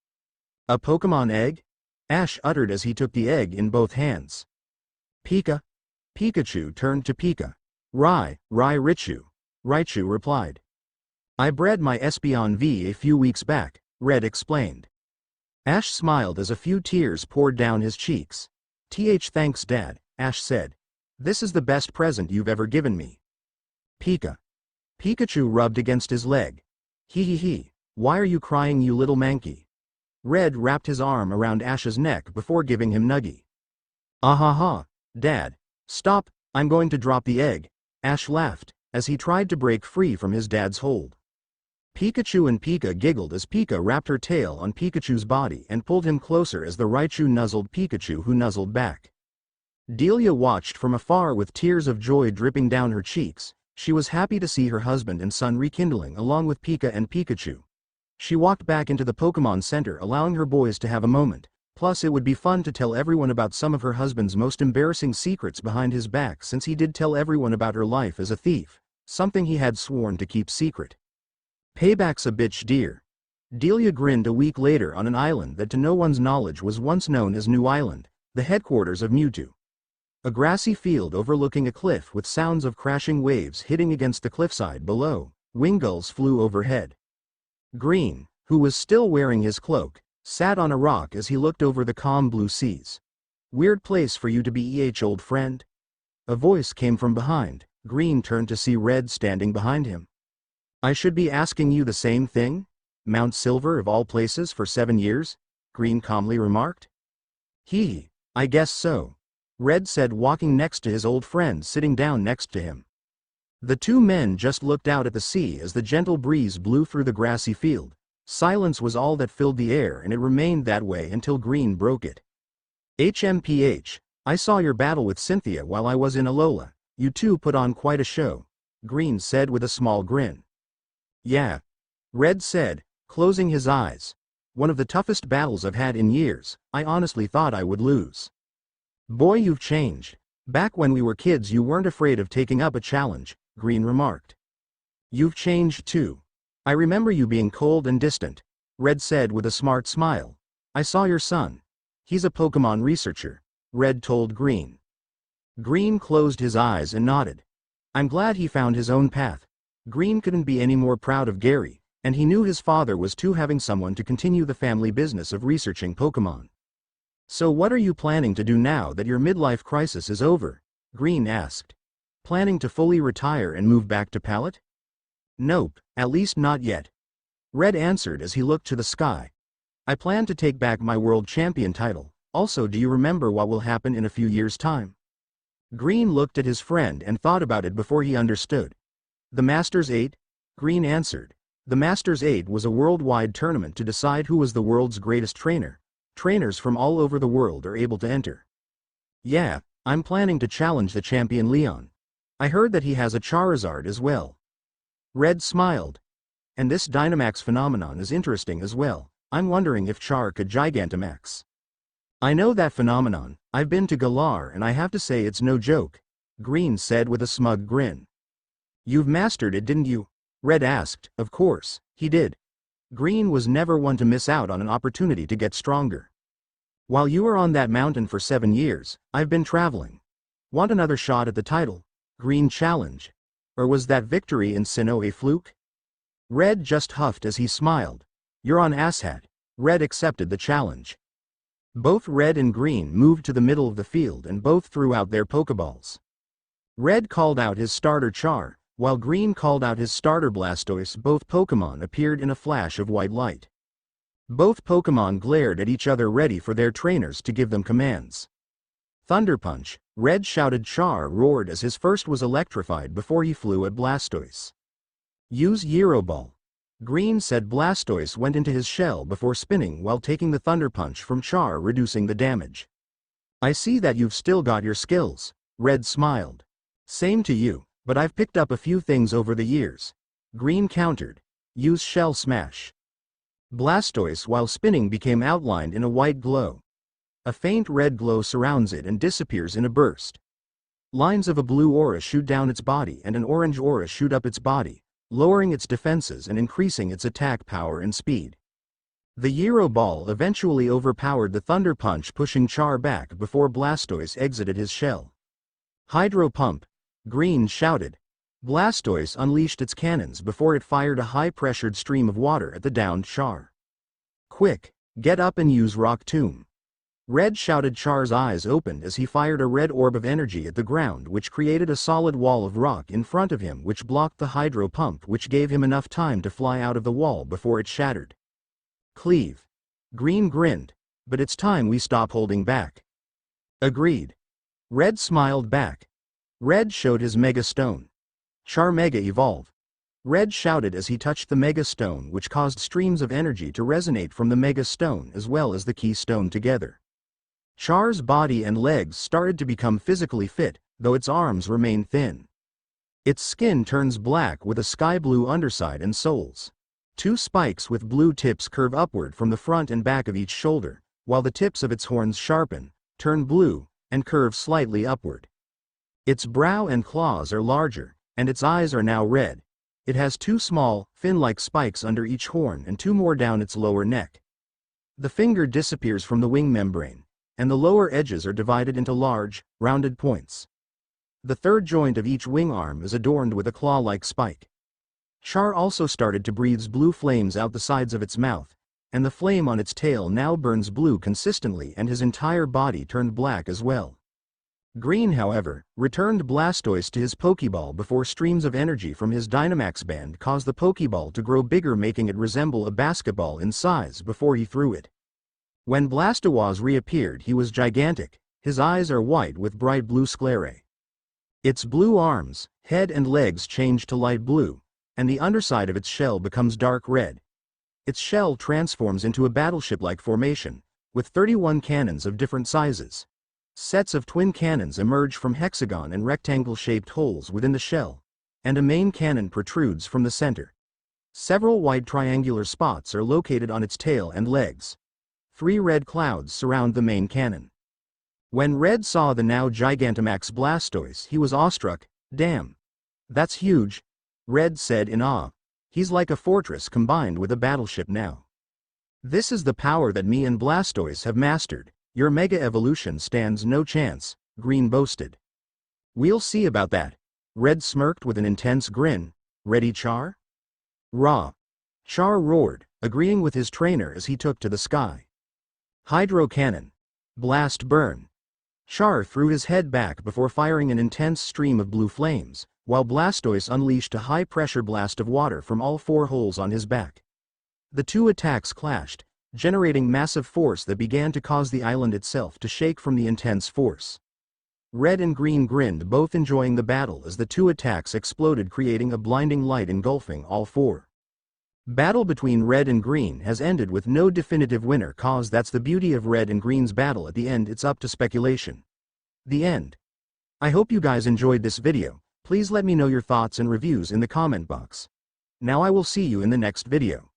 A Pokémon egg? Ash uttered as he took the egg in both hands. Pika? Pikachu turned to Pika. Raichu. Raichu replied. I bred my Espeon V a few weeks back, Red explained. Ash smiled as a few tears poured down his cheeks. Thanks, Dad, Ash said. This is the best present you've ever given me. Pika. Pikachu rubbed against his leg. Hee. Why are you crying, you little manky? Red wrapped his arm around Ash's neck before giving him Nuggy. Ahaha, Dad. Stop, I'm going to drop the egg, Ash laughed, as he tried to break free from his dad's hold. Pikachu and Pika giggled as Pika wrapped her tail on Pikachu's body and pulled him closer as the Raichu nuzzled Pikachu, who nuzzled back. Delia watched from afar with tears of joy dripping down her cheeks. She was happy to see her husband and son rekindling along with Pika and Pikachu. She walked back into the Pokémon Center, allowing her boys to have a moment. Plus, it would be fun to tell everyone about some of her husband's most embarrassing secrets behind his back, since he did tell everyone about her life as a thief, something he had sworn to keep secret. Payback's a bitch, dear. Delia grinned a week later on an island that to no one's knowledge was once known as New Island, the headquarters of Mewtwo. A grassy field overlooking a cliff with sounds of crashing waves hitting against the cliffside below. Wingulls flew overhead. Green, who was still wearing his cloak, sat on a rock as he looked over the calm blue seas. Weird place for you to be, old friend. A voice came from behind. Green turned to see Red standing behind him. I should be asking you the same thing? Mount Silver of all places for 7 years? Green calmly remarked. I guess so. Red said, walking next to his old friend sitting down next to him. The two men just looked out at the sea as the gentle breeze blew through the grassy field. Silence was all that filled the air, and it remained that way until Green broke it. HMPH, I saw your battle with Cynthia while I was in Alola. You two put on quite a show, Green said with a small grin. Yeah. Red said, closing his eyes. One of the toughest battles I've had in years. I honestly thought I would lose. Boy, you've changed. Back when we were kids you weren't afraid of taking up a challenge, Green remarked. You've changed too. I remember you being cold and distant, Red said with a smart smile. I saw your son. He's a Pokémon researcher, Red told Green. Green closed his eyes and nodded. I'm glad he found his own path. Green couldn't be any more proud of Gary, and he knew his father was too, having someone to continue the family business of researching Pokémon. So what are you planning to do now that your midlife crisis is over? Green asked. Planning to fully retire and move back to Pallet? Nope, at least not yet. Red answered as he looked to the sky. I plan to take back my world champion title. Also, do you remember what will happen in a few years' time? Green looked at his friend and thought about it before he understood. The Masters 8? Green answered. The Masters 8 was a worldwide tournament to decide who was the world's greatest trainer. Trainers from all over the world are able to enter. Yeah, I'm planning to challenge the champion Leon. I heard that he has a Charizard as well. Red smiled. And this Dynamax phenomenon is interesting as well. I'm wondering if Char could Gigantamax. I know that phenomenon. I've been to Galar and I have to say it's no joke, Green said with a smug grin. You've mastered it, didn't you? Red asked. Of course, he did. Green was never one to miss out on an opportunity to get stronger. While you were on that mountain for 7 years, I've been traveling. Want another shot at the title? Green challenge. Or was that victory in Sinnoh a fluke? Red just huffed as he smiled. You're on asshat. Red accepted the challenge. Both Red and Green moved to the middle of the field and both threw out their Pokeballs. Red called out his starter Char, while Green called out his starter Blastoise. Both Pokémon appeared in a flash of white light. Both Pokémon glared at each other, ready for their trainers to give them commands. Thunder Punch, Red shouted. Char roared as his first was electrified before he flew at Blastoise. Use Gyro Ball. Green said. Blastoise went into his shell before spinning while taking the Thunder Punch from Char, reducing the damage. I see that you've still got your skills. Red smiled. Same to you, but I've picked up a few things over the years. Green countered. Use Shell Smash. Blastoise, while spinning, became outlined in a white glow. A faint red glow surrounds it and disappears in a burst. Lines of a blue aura shoot down its body and an orange aura shoot up its body, lowering its defenses and increasing its attack power and speed. The Gyro Ball eventually overpowered the Thunder Punch, pushing Char back before Blastoise exited his shell. Hydro Pump, Green shouted. Blastoise unleashed its cannons before it fired a high-pressured stream of water at the downed Char. Quick, get up and use Rock Tomb. Red shouted. Char's eyes opened as he fired a red orb of energy at the ground, which created a solid wall of rock in front of him, which blocked the Hydro Pump, which gave him enough time to fly out of the wall before it shattered. Cleave. Green grinned. But it's time we stop holding back. Agreed. Red smiled back. Red showed his Mega Stone. Char Mega Evolve. Red shouted as he touched the Mega Stone, which caused streams of energy to resonate from the Mega Stone as well as the Key Stone together. Char's body and legs started to become physically fit, though its arms remained thin. Its skin turns black with a sky blue underside and soles. 2 spikes with blue tips curve upward from the front and back of each shoulder, while the tips of its horns sharpen, turn blue, and curve slightly upward. Its brow and claws are larger, and its eyes are now red. It has 2 small, fin-like spikes under each horn and 2 more down its lower neck. The finger disappears from the wing membrane, and the lower edges are divided into large, rounded points. The third joint of each wing arm is adorned with a claw-like spike. Char also started to breathe blue flames out the sides of its mouth, and the flame on its tail now burns blue consistently, and his entire body turned black as well. Green, however, returned Blastoise to his Pokeball before streams of energy from his Dynamax band caused the Pokeball to grow bigger, making it resemble a basketball in size before he threw it. When Blastoise reappeared, he was gigantic. His eyes are white with bright blue sclerae. Its blue arms, head and legs change to light blue, and the underside of its shell becomes dark red. Its shell transforms into a battleship-like formation, with 31 cannons of different sizes. Sets of twin cannons emerge from hexagon and rectangle-shaped holes within the shell, and a main cannon protrudes from the center. Several white triangular spots are located on its tail and legs. 3 red clouds surround the main cannon. When Red saw the now Gigantamax Blastoise, he was awestruck. Damn. That's huge, Red said in awe. He's like a fortress combined with a battleship now. This is the power that me and Blastoise have mastered. Your Mega Evolution stands no chance, Green boasted. We'll see about that. Red smirked with an intense grin. Ready, Char? Raw. Char roared, agreeing with his trainer as he took to the sky. Hydro Cannon. Blast Burn. Char threw his head back before firing an intense stream of blue flames, while Blastoise unleashed a high-pressure blast of water from all 4 holes on his back. The 2 attacks clashed, generating massive force that began to cause the island itself to shake from the intense force. Red and Green grinned, both enjoying the battle as the 2 attacks exploded, creating a blinding light engulfing all 4. Battle between Red and Green has ended with no definitive winner, cause that's the beauty of Red and Green's battle. At the end, it's up to speculation. The end. I hope you guys enjoyed this video. Please let me know your thoughts and reviews in the comment box. Now I will see you in the next video.